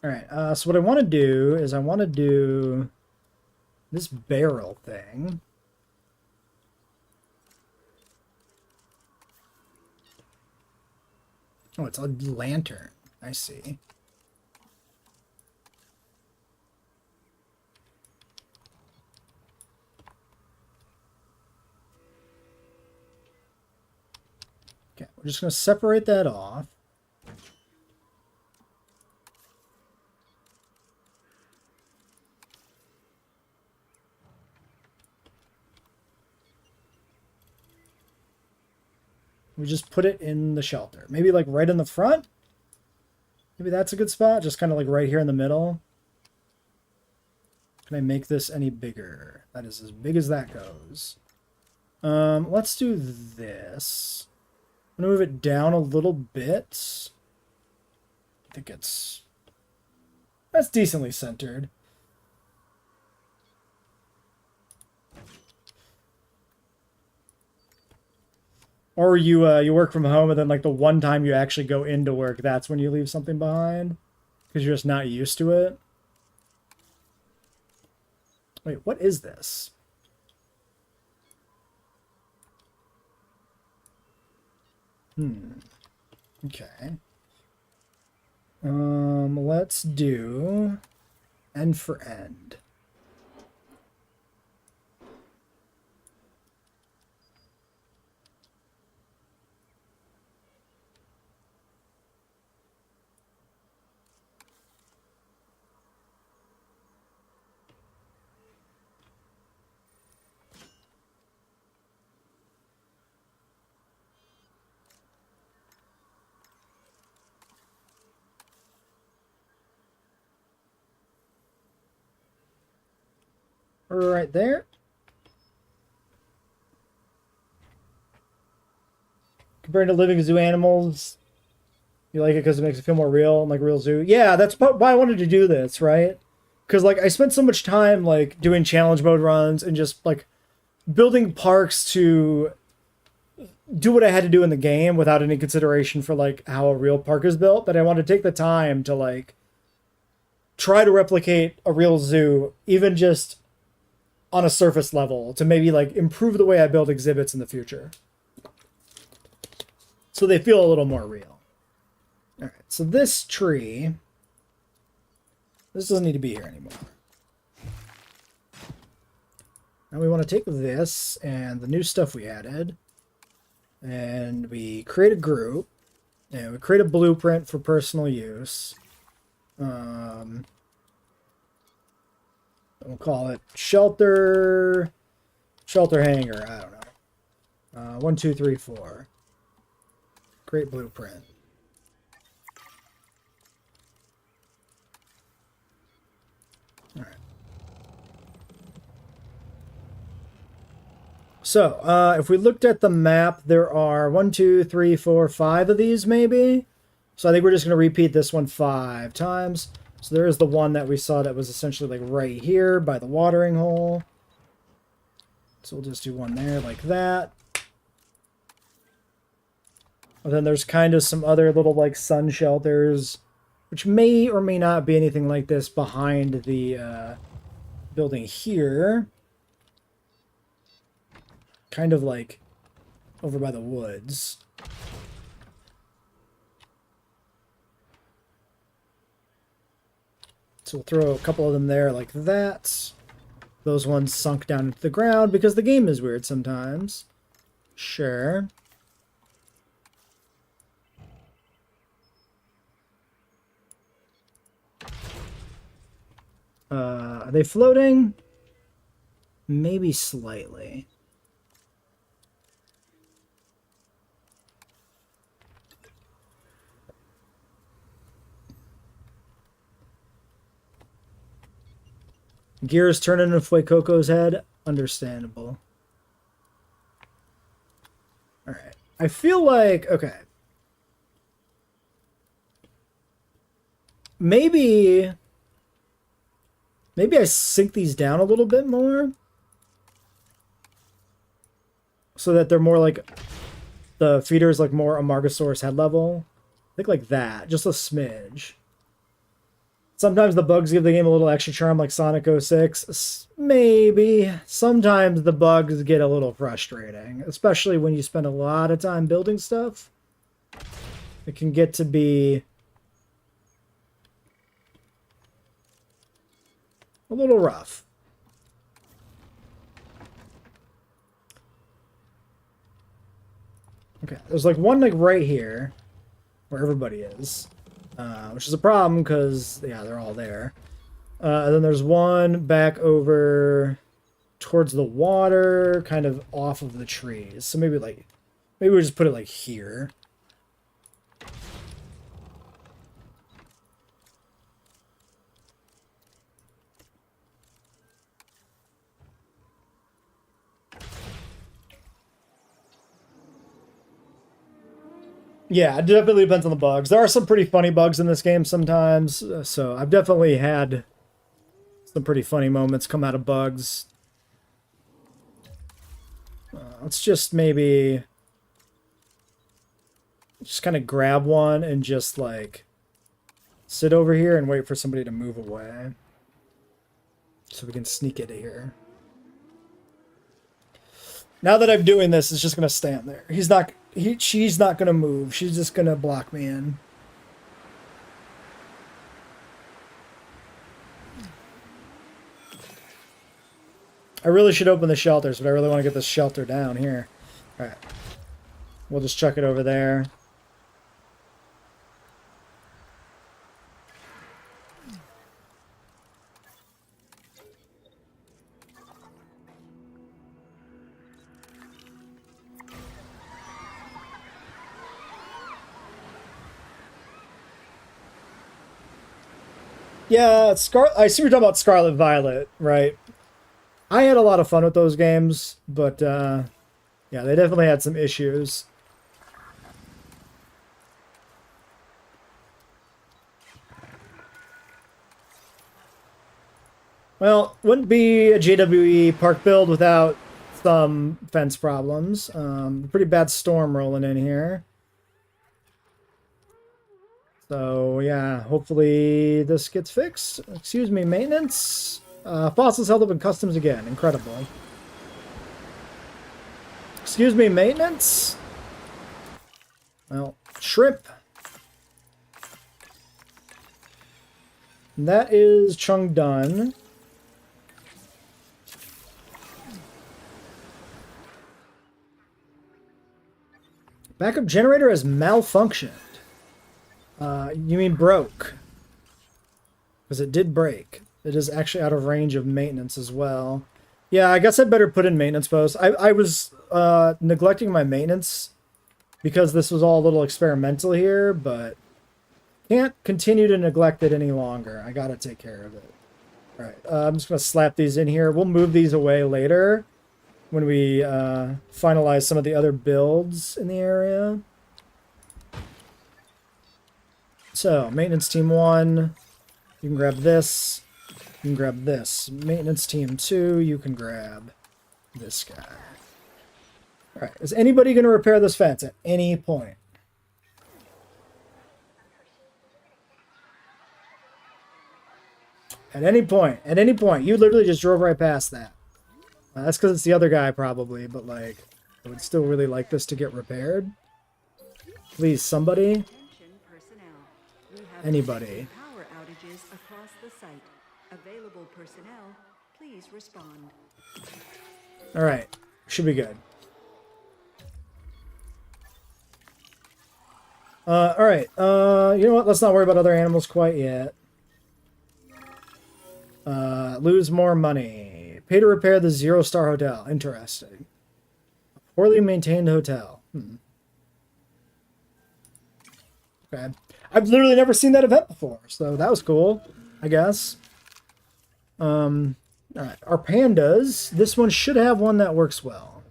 Alright, so what I want to do is I want to do this barrel thing. Oh, it's a lantern. I see. Okay, we're just going to separate that off. We just put it in the shelter. Maybe like right in the front? Maybe that's a good spot. Just kind of like right here in the middle. Can I make this any bigger? That is as big as that goes. Let's do this. I'm going to move it down a little bit. I think that's decently centered. Or you work from home and then like the one time you actually go into work, that's when you leave something behind because you're just not used to it. Wait, what is this? Okay. Let's do end for end. Right there. Compared to living zoo animals, you like it because it makes it feel more real, like real zoo. Yeah, that's why I wanted to do this, right? Because like I spent so much time like doing challenge mode runs and just like building parks to do what I had to do in the game without any consideration for like how a real park is built, that I wanted to take the time to like try to replicate a real zoo, even just on a surface level, to maybe like improve the way I build exhibits in the future. So they feel a little more real. All right, so this tree, this doesn't need to be here anymore. Now we want to take this and the new stuff we added, and we create a group, and we create a blueprint for personal use. We'll call it shelter hanger. I don't know. 1, 2, 3, 4. Great blueprint. All right. So if we looked at the map, there are 1, 2, 3, 4, 5 of these maybe. So I think we're just going to repeat this one 5 times. So there is the one that we saw that was essentially like right here by the watering hole. So we'll just do one there like that. And then there's kind of some other little like sun shelters, which may or may not be anything like this behind the building here. Kind of like over by the woods. So we'll throw a couple of them there like that. Those ones sunk down into the ground because the game is weird sometimes. Sure. Are they floating? Maybe slightly. Gears turning into Fuecoco's head? Understandable. Alright. I feel like... Okay. Maybe I sink these down a little bit more. So that they're more like... The feeder's like more Amargasaurus head level. I think like that. Just a smidge. Sometimes the bugs give the game a little extra charm like Sonic 06. Maybe. Sometimes the bugs get a little frustrating. Especially when you spend a lot of time building stuff. It can get to be a little rough. Okay, there's like one like right here where everybody is. Which is a problem because, yeah, they're all there. And then there's one back over towards the water, kind of off of the trees. So maybe we just put it like here. Yeah, it definitely depends on the bugs. There are some pretty funny bugs in this game sometimes, so I've definitely had some pretty funny moments come out of bugs. Let's just maybe just kind of grab one and just like sit over here and wait for somebody to move away so we can sneak it here. Now that I'm doing this, it's just going to stand there. She's not going to move. She's just going to block me in. I really should open the shelters, but I really want to get this shelter down here. All right. We'll just chuck it over there. Yeah, I see what you're talking about Scarlet Violet, right? I had a lot of fun with those games, but yeah, they definitely had some issues. Well, wouldn't be a JWE park build without some fence problems. Pretty bad storm rolling in here. So yeah, hopefully this gets fixed. Excuse me, maintenance. Fossils held up in customs again. Incredible. Excuse me, maintenance. Well, shrimp. And that is Chung done. Backup generator has malfunctioned. You mean broke? Because it did break. It is actually out of range of maintenance as well. Yeah, I guess I better put in maintenance posts. I was neglecting my maintenance because this was all a little experimental here, but can't continue to neglect it any longer. I gotta take care of it. All right, I'm just gonna slap these in here. We'll move these away later when we finalize some of the other builds in the area. So, maintenance team 1, you can grab this. You can grab this. Maintenance team 2, you can grab this guy. Alright, is anybody going to repair this fence at any point? At any point. At any point. You literally just drove right past that. That's because it's the other guy, probably. But, like, I would still really like this to get repaired. Please, somebody. Attention personnel. We have Anybody. power outages across the site. Available personnel, please respond. Alright. Should be good. Alright. You know what? Let's not worry about other animals quite yet. Lose more money. Pay to repair the 0-star hotel. Interesting. Poorly maintained hotel. Okay. I've literally never seen that event before, so that was cool, I guess. Alright. Our pandas. This one should have one that works well.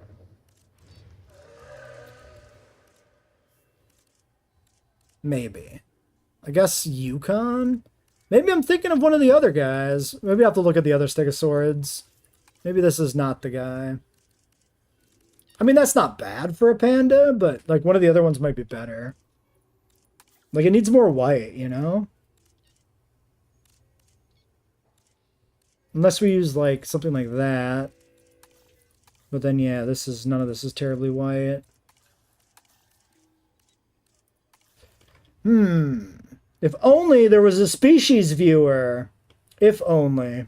Maybe. I guess Yukon? Maybe I'm thinking of one of the other guys. Maybe I have to look at the other Stegosaurids. Maybe this is not the guy. I mean, that's not bad for a panda, but like one of the other ones might be better. Like it needs more white, you know? Unless we use like something like that. But then yeah, none of this is terribly white. If only there was a species viewer. If only.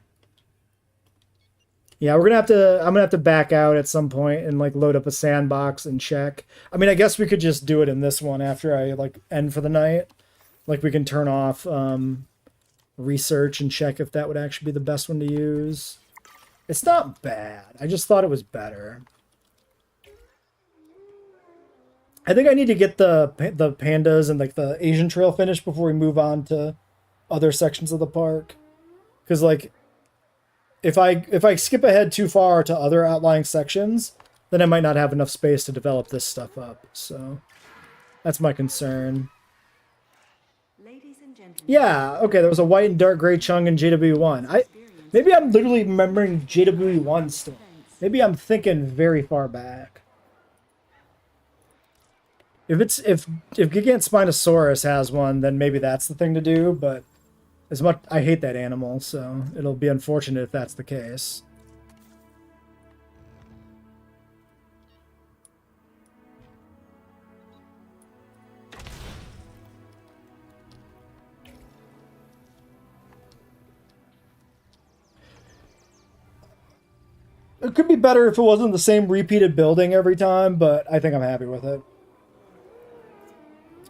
Yeah, I'm gonna have to back out at some point and like load up a sandbox and check. I mean, I guess we could just do it in this one after I like end for the night. Like we can turn off research and check if that would actually be the best one to use. It's not bad. I just thought it was better. I think I need to get the pandas and like the Asian trail finished before we move on to other sections of the park. Because like, if I skip ahead too far to other outlying sections, then I might not have enough space to develop this stuff up. So that's my concern. Ladies and gentlemen. Yeah, okay, there was a white and dark gray chung in JWE1. Maybe I'm literally remembering JWE1 still. Maybe I'm thinking very far back. If Gigant Spinosaurus has one, then maybe that's the thing to do, but as much I hate that animal, so it'll be unfortunate if that's the case. It could be better if it wasn't the same repeated building every time, but I think I'm happy with it.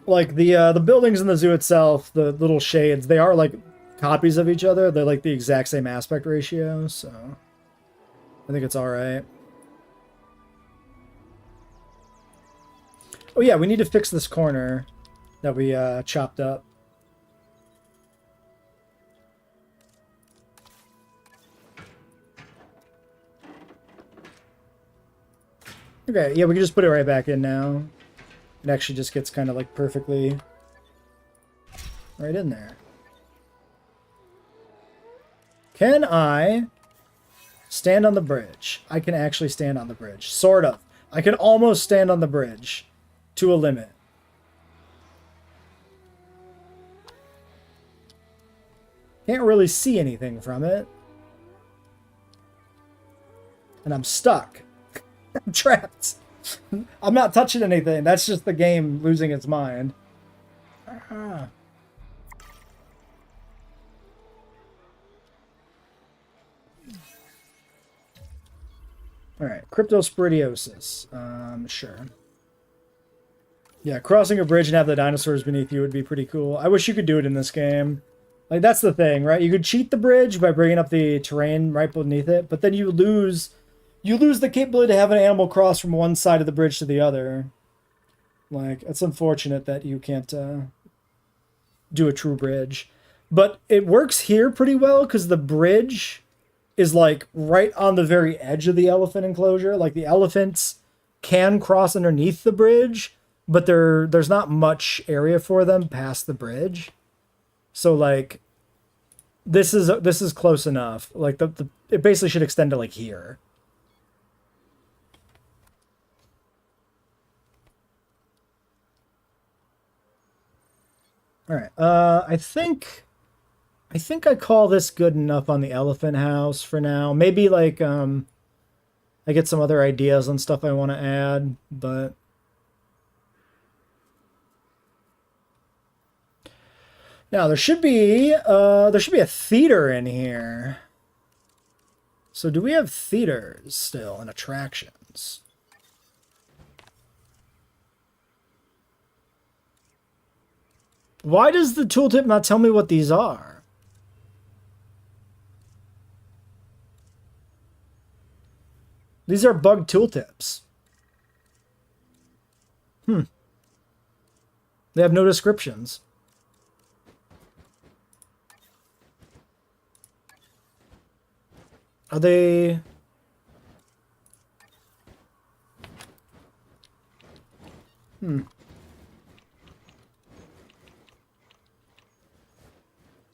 Like the buildings in the zoo itself, the little shades, they are like copies of each other. They're like the exact same aspect ratio, so I think it's all right. Oh yeah, we need to fix this corner that we chopped up. Okay, yeah, we can just put it right back in now. It actually just gets kind of like perfectly right in there. Can I stand on the bridge? I can actually stand on the bridge. Sort of. I can almost stand on the bridge to a limit. Can't really see anything from it. And I'm stuck. I'm trapped. I'm not touching anything. That's just the game losing its mind. Alright, cryptosporidiosis. Sure. Yeah, crossing a bridge and have the dinosaurs beneath you would be pretty cool. I wish you could do it in this game. Like, that's the thing, right? You could cheat the bridge by bringing up the terrain right beneath it, but then you lose the capability to have an animal cross from one side of the bridge to the other. Like, it's unfortunate that you can't do a true bridge. But it works here pretty well because the bridge is, like, right on the very edge of the elephant enclosure. Like, the elephants can cross underneath the bridge, but there's not much area for them past the bridge. So, like, this is close enough. Like, it basically should extend to, like, here. All right. I think I think I call this good enough on the elephant house for now. Maybe like I get some other ideas on stuff I want to add, but now there should be a theater in here. So do we have theaters still and attractions? Why does the tooltip not tell me what these are? These are bug tooltips. They have no descriptions. Are they...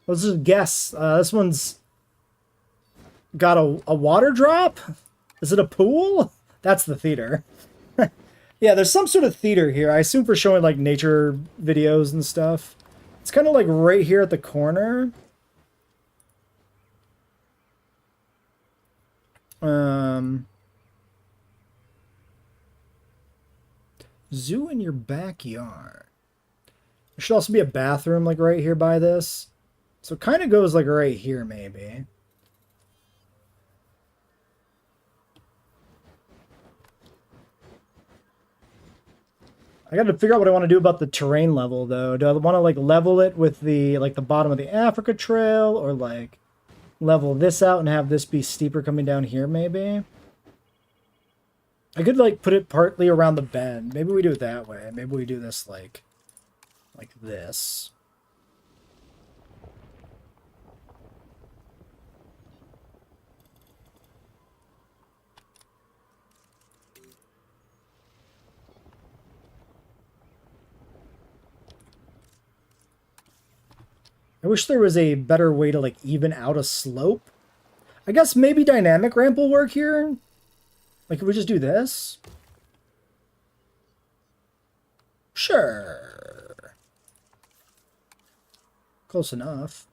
Let's just guess. This one's got a water drop? Is it a pool? That's the theater. Yeah, there's some sort of theater here. I assume for showing like nature videos and stuff. It's kind of like right here at the corner. Zoo in your backyard. There should also be a bathroom like right here by this. So it kind of goes like right here maybe. I got to figure out what I want to do about the terrain level though. Do I want to like level it with the like the bottom of the Africa Trail, or like level this out and have this be steeper coming down here maybe? I could like put it partly around the bend. Maybe we do it that way. Maybe we do this like this. I wish there was a better way to like even out a slope. I guess maybe dynamic ramp will work here. Like, could we just do this? Sure. Close enough.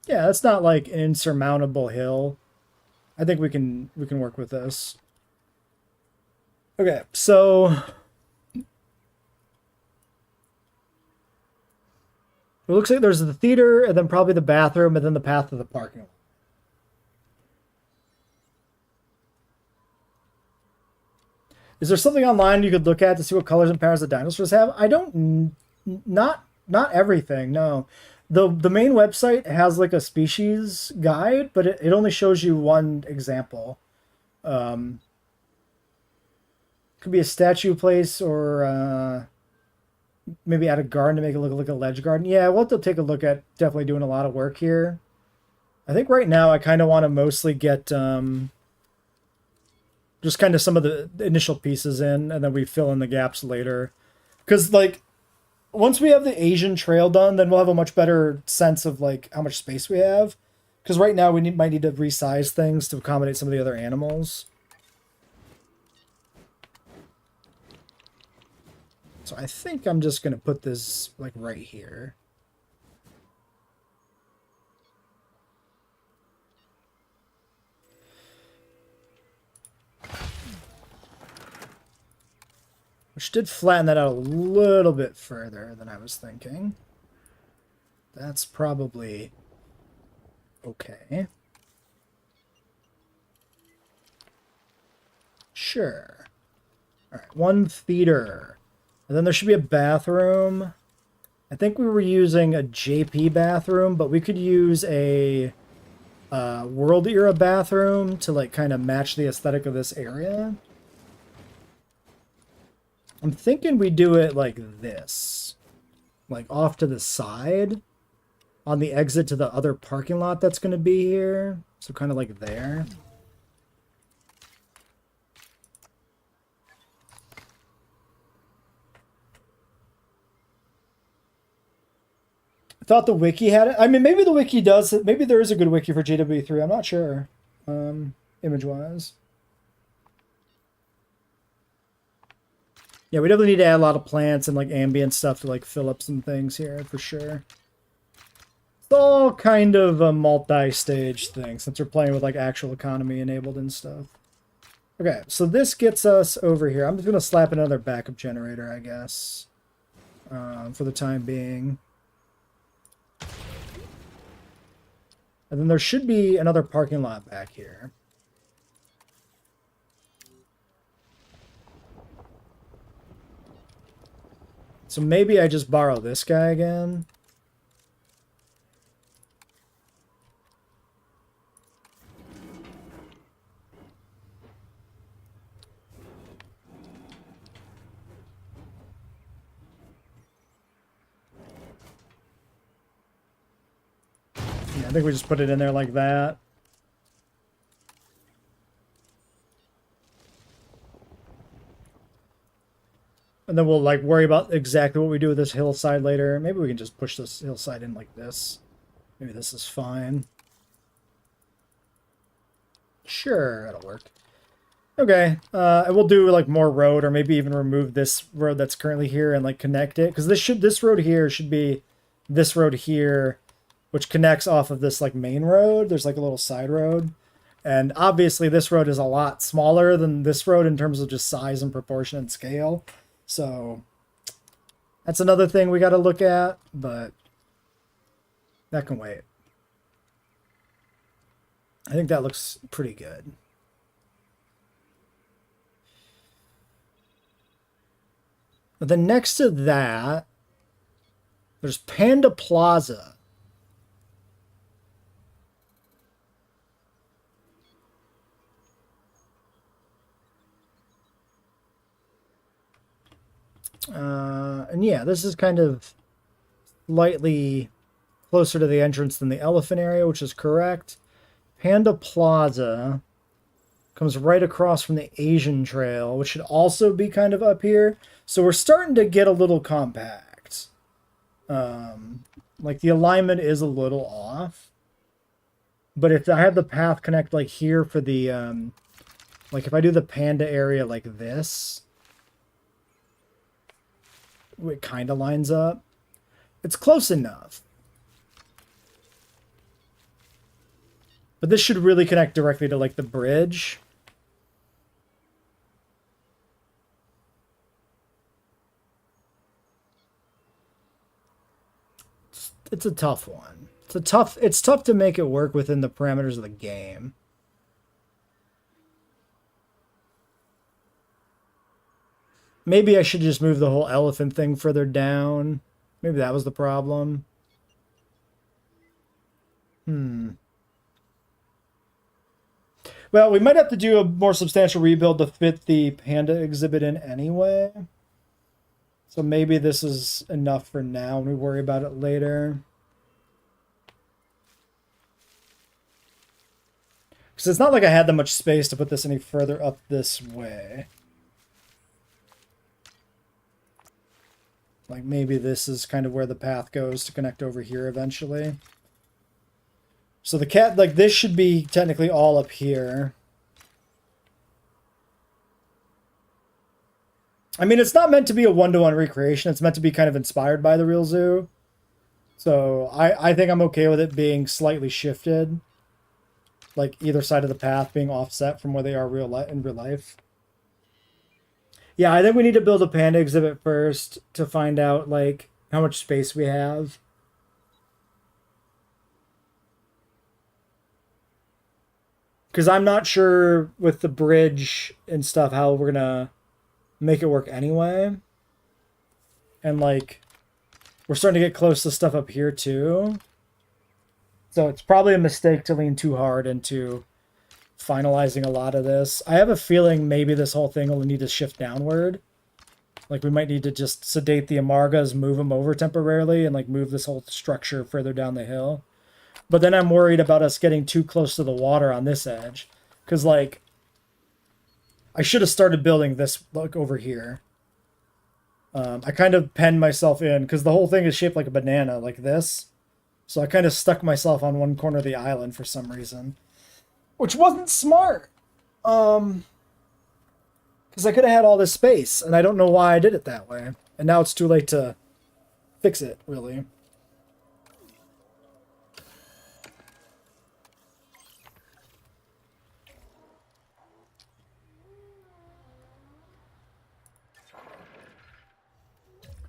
Yeah, that's not like an insurmountable hill. I think we can work with this. Okay, so it looks like there's the theater, and then probably the bathroom, and then the path to the parking lot. Is there something online you could look at to see what colors and patterns the dinosaurs have? I don't, not everything, no. The main website has like a species guide, but it only shows you one example. Could be a statue place, or maybe add a garden to make it look like a ledge garden. Yeah, we'll have to take a look at definitely doing a lot of work here. I think right now I kind of want to mostly get just kind of some of the initial pieces in, and then we fill in the gaps later. Because, like, once we have the Asian trail done, then we'll have a much better sense of, like, how much space we have. Because right now we might need to resize things to accommodate some of the other animals. So I think I'm just going to put this, like, right here. Which did flatten that out a little bit further than I was thinking. That's probably okay. Sure. All right, one theater. And then there should be a bathroom. I think we were using a JP bathroom, but we could use a world era bathroom to like kind of match the aesthetic of this area. I'm thinking we do it like this, like off to the side on the exit to the other parking lot that's going to be here. So kind of like there. I thought the wiki had it. I mean, maybe the wiki does. Maybe there is a good wiki for JWE3. I'm not sure, image-wise. Yeah, we definitely need to add a lot of plants and like ambient stuff to like fill up some things here for sure. It's all kind of a multi-stage thing since we're playing with like actual economy enabled and stuff. Okay, so this gets us over here. I'm just going to slap another backup generator, I guess, for the time being. And then there should be another parking lot back here. So maybe I just borrow this guy again. Yeah, I think we just put it in there like that. And then we'll like worry about exactly what we do with this hillside later. Maybe we can just push this hillside in like this. Maybe this is fine. Sure, that'll work. Okay, and we'll do like more road, or maybe even remove this road that's currently here and like connect it, because this road here should be this road here, which connects off of this like main road. There's like a little side road, and obviously this road is a lot smaller than this road in terms of just size and proportion and scale. So that's another thing we got to look at, but that can wait. I think that looks pretty good. But then next to that, there's Panda Plaza. And yeah, this is kind of slightly closer to the entrance than the elephant area, which is correct. Panda Plaza comes right across from the Asian Trail, which should also be kind of up here. So we're starting to get a little compact. Like the alignment is a little off. But if I have the path connect like here for the, like if I do the panda area like this, it kind of lines up. It's close enough. But this should really connect directly to like the bridge. It's a tough one. It's tough to make it work within the parameters of the game. Maybe I should just move the whole elephant thing further down. Maybe that was the problem. Well, we might have to do a more substantial rebuild to fit the panda exhibit in anyway. So maybe this is enough for now and we worry about it later. Because it's not like I had that much space to put this any further up this way. Like maybe this is kind of where the path goes to connect over here eventually. So the cat, like this should be technically all up here. I mean, it's not meant to be a one-to-one recreation. It's meant to be kind of inspired by the real zoo. So I think I'm okay with it being slightly shifted. Like either side of the path being offset from where they are in real life. Yeah, I think we need to build a panda exhibit first to find out like how much space we have. Because I'm not sure with the bridge and stuff how we're gonna make it work anyway. And like, we're starting to get close to stuff up here too. So it's probably a mistake to lean too hard into finalizing a lot of this. I have a feeling maybe this whole thing will need to shift downward. Like we might need to just sedate the Amargas, move them over temporarily, and like move this whole structure further down the hill. But then I'm worried about us getting too close to the water on this edge. Because, like, I should have started building this, like, over here. I kind of penned myself in, because the whole thing is shaped like a banana, like this. So I kind of stuck myself on one corner of the island for some reason. Which wasn't smart. Because Because I could have had all this space, and I don't know why I did it that way. And now it's too late to fix it, really.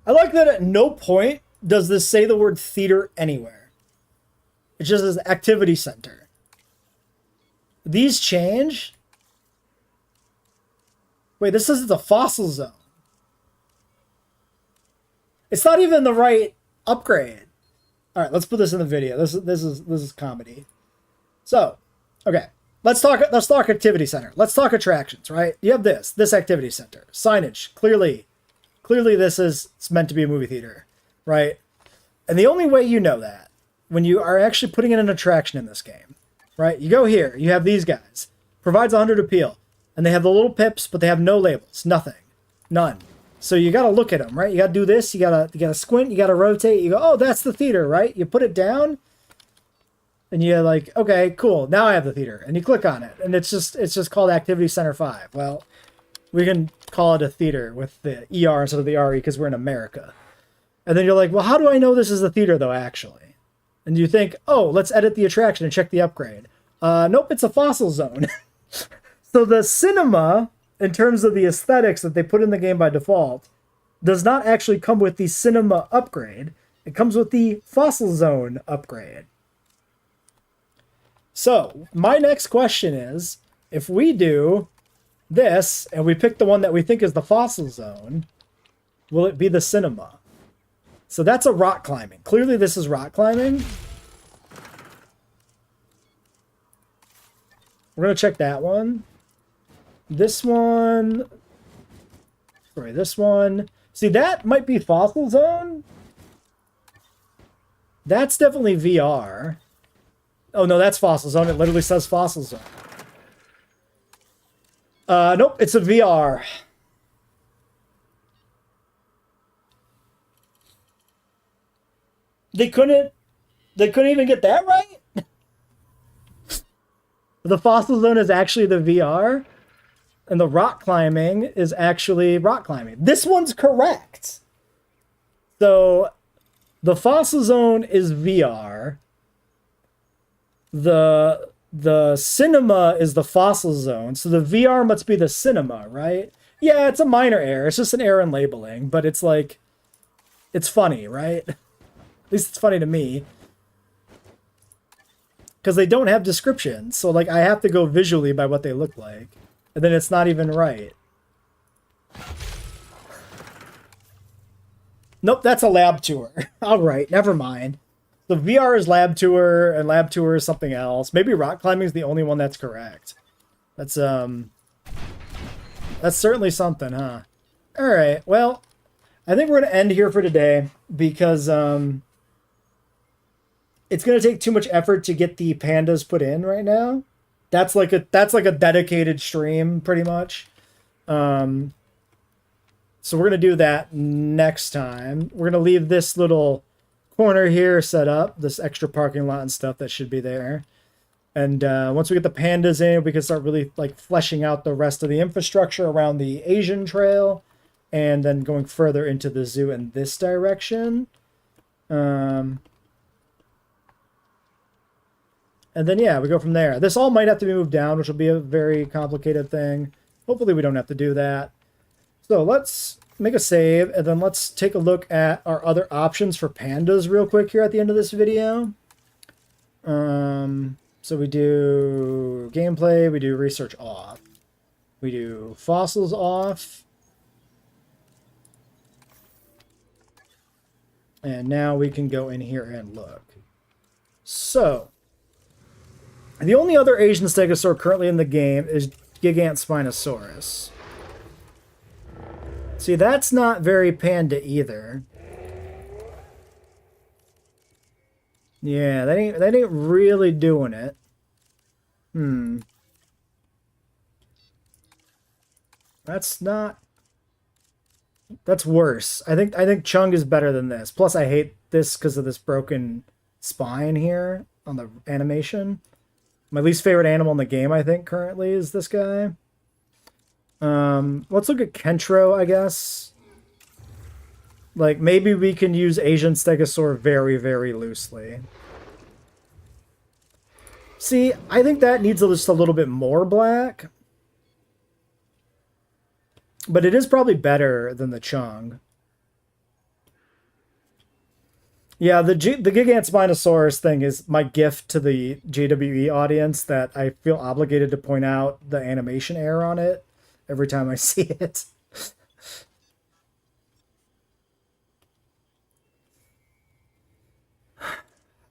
I like that at no point does this say the word theater anywhere. It just says activity center. These change. Wait, this says it's a fossil zone. It's not even the right upgrade. All right, let's put this in the video. This is comedy. So, okay, let's talk activity center. Let's talk attractions, right? You have this activity center, signage, clearly it's meant to be a movie theater, right? And the only way you know that when you are actually putting in an attraction in this game, right? You go here, you have these guys, provides 100 appeal, and they have the little pips, but they have no labels, nothing, none. So you got to look at them, right? You got to do this, you got to squint, you got to rotate, you go, oh, that's the theater, right? You put it down, and you're like, okay, cool, now I have the theater, and you click on it, and it's just called Activity Center 5. Well, we can call it a theater with the ER instead of the RE because we're in America. And then you're like, well, how do I know this is a theater, though, actually? And you think, oh, let's edit the attraction and check the upgrade. Nope, it's a fossil zone. So the cinema, in terms of the aesthetics that they put in the game by default, does not actually come with the cinema upgrade. It comes with the fossil zone upgrade. So my next question is, if we do this, and we pick the one that we think is the fossil zone, will it be the cinema? So that's a rock climbing. Clearly this is rock climbing. We're going to check that one. This one. Sorry, this one. See, that might be fossil zone. That's definitely VR. Oh, no, that's fossil zone. It literally says fossil zone. Nope, it's a VR. They couldn't even get that right? The fossil zone is actually the VR, and the rock climbing is actually rock climbing. This one's correct. So, the fossil zone is VR. The cinema is the fossil zone, so the VR must be the cinema, right? Yeah, it's a minor error. It's just an error in labeling, but it's like, it's funny, right? At least it's funny to me. Because they don't have descriptions, so like I have to go visually by what they look like. And then it's not even right. Nope, that's a lab tour. Alright, never mind. The VR is lab tour, and lab tour is something else. Maybe rock climbing is the only one that's correct. That's certainly something, huh? Alright, well, I think we're going to end here for today, because, it's going to take too much effort to get the pandas put in right now. That's like a dedicated stream, pretty much. So we're going to do that next time. We're going to leave this little corner here set up, this extra parking lot and stuff that should be there. And once we get the pandas in, we can start really like fleshing out the rest of the infrastructure around the Asian Trail, and then going further into the zoo in this direction. And then, yeah, we go from there. This all might have to be moved down, which will be a very complicated thing. Hopefully we don't have to do that. So let's make a save, and then let's take a look at our other options for pandas real quick here at the end of this video. So we do gameplay, we do research off. We do fossils off. And now we can go in here and look. So, the only other Asian stegosaur currently in the game is Gigantspinosaurus. See, that's not very panda either. Yeah, that ain't really doing it. That's not. That's worse. I think Chung is better than this. Plus, I hate this because of this broken spine here on the animation. My least favorite animal in the game, I think, currently is this guy. Let's look at Kentro, I guess. Like, maybe we can use Asian Stegosaur very, very loosely. See, I think that needs just a little bit more black. But it is probably better than the Chung. Yeah, the Gigant Spinosaurus thing is my gift to the JWE audience that I feel obligated to point out the animation error on it every time I see it.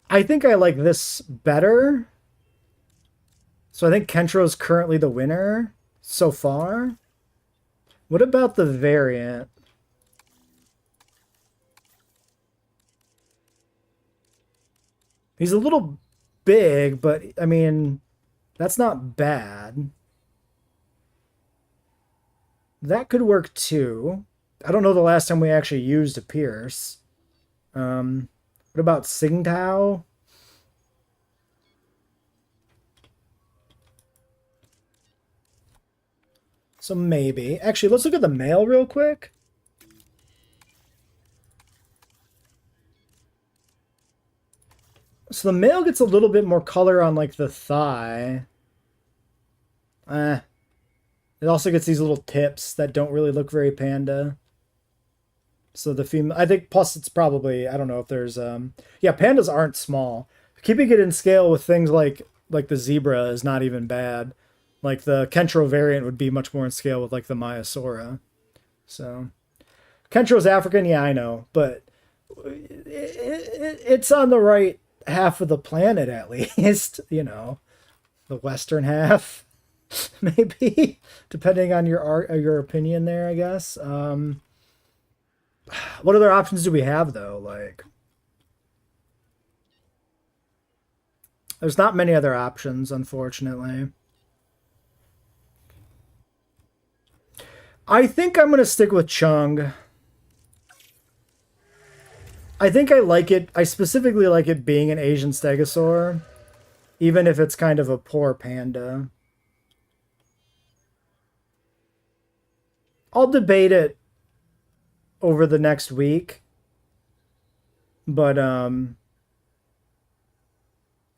I think I like this better. So I think Kentro's currently the winner so far. What about the variant? He's a little big, but I mean, that's not bad. That could work too. I don't know the last time we actually used a Pierce. What about Tsingtao? So maybe. Actually, let's look at the male real quick. So the male gets a little bit more color on like the thigh. It also gets these little tips that don't really look very panda. So the female, I think, plus it's probably, I don't know if there's, yeah, pandas aren't small. Keeping it in scale with things like the zebra is not even bad. Like the Kentro variant would be much more in scale with like the Maiasaura. So Kentro's African, yeah, I know, but it's on the right half of the planet at least, you know, the western half, maybe, depending on your opinion there, I guess. What other options do we have though? Like, there's not many other options, unfortunately. I think I'm gonna stick with Chung. I think I like it. I specifically like it being an Asian Stegosaur, even if it's kind of a poor panda. I'll debate it over the next week, but I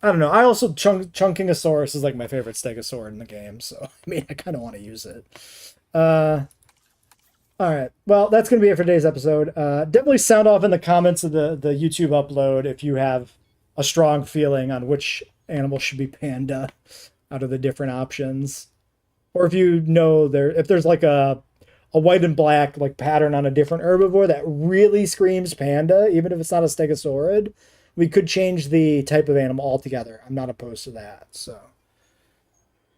don't know. I also Chunkingosaurus is like my favorite Stegosaur in the game, so I mean I kind of want to use it. All right. Well, that's going to be it for today's episode. Definitely sound off in the comments of the YouTube upload if you have a strong feeling on which animal should be panda out of the different options. Or if you know if there's like a white and black like pattern on a different herbivore that really screams panda, even if it's not a stegosaurid, we could change the type of animal altogether. I'm not opposed to that. So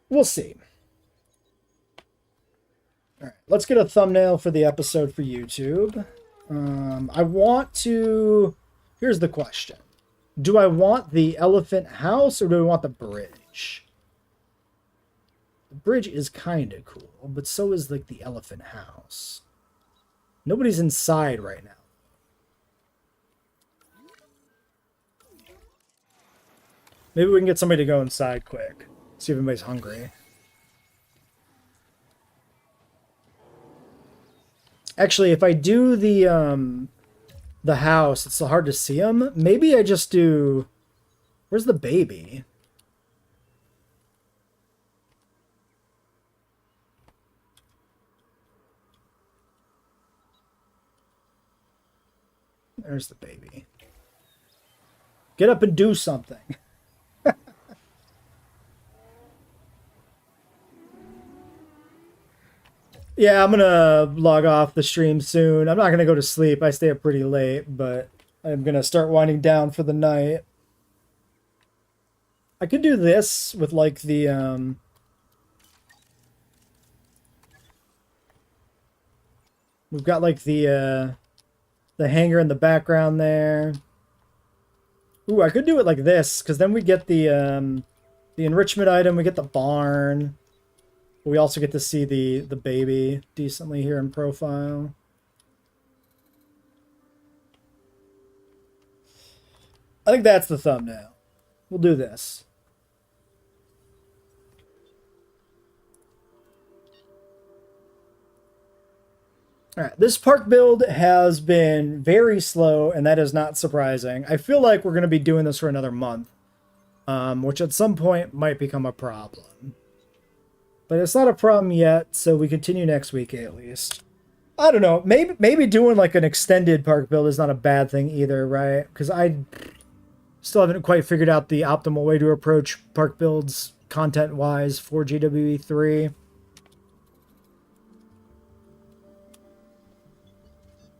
we'll see. All right, let's get a thumbnail for the episode for YouTube. I want to... Here's the question. Do I want the elephant house or do I want the bridge? The bridge is kind of cool, but so is like the elephant house. Nobody's inside right now. Maybe we can get somebody to go inside quick. See if anybody's hungry. Actually, if I do the house, it's so hard to see them. Maybe I just do... Where's the baby? There's the baby. Get up and do something. Yeah, I'm gonna log off the stream soon. I'm not gonna go to sleep. I stay up pretty late, but I'm gonna start winding down for the night. I could do this with like the we've got like the hanger in the background there. Ooh, I could do it like this, because then we get the enrichment item, we get the barn. We also get to see the baby decently here in profile. I think that's the thumbnail. We'll do this. All right, this park build has been very slow, and that is not surprising. I feel like we're going to be doing this for another month, which at some point might become a problem. But it's not a problem yet, so we continue next week at least. I don't know. Maybe doing like an extended park build is not a bad thing either, right? Because I still haven't quite figured out the optimal way to approach park builds content-wise for JWE3.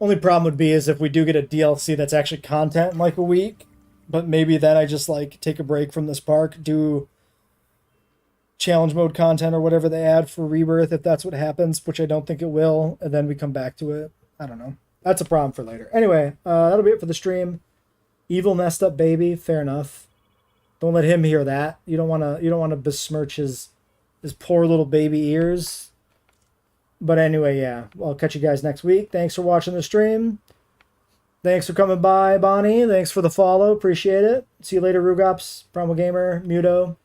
Only problem would be is if we do get a DLC that's actually content in like a week, but maybe then I just like take a break from this park, do challenge mode content or whatever they add for Rebirth if that's what happens, which I don't think it will, and then we come back to it. I don't know. That's a problem for later. Anyway, that'll be it for the stream. Evil messed up baby, fair enough. Don't let him hear that. You don't want to besmirch his poor little baby ears. But anyway, yeah, I'll catch you guys next week. Thanks for watching the stream. Thanks for coming by, Bonnie. Thanks for the follow. Appreciate it. See you later, Rugops, Promo Gamer, Muto.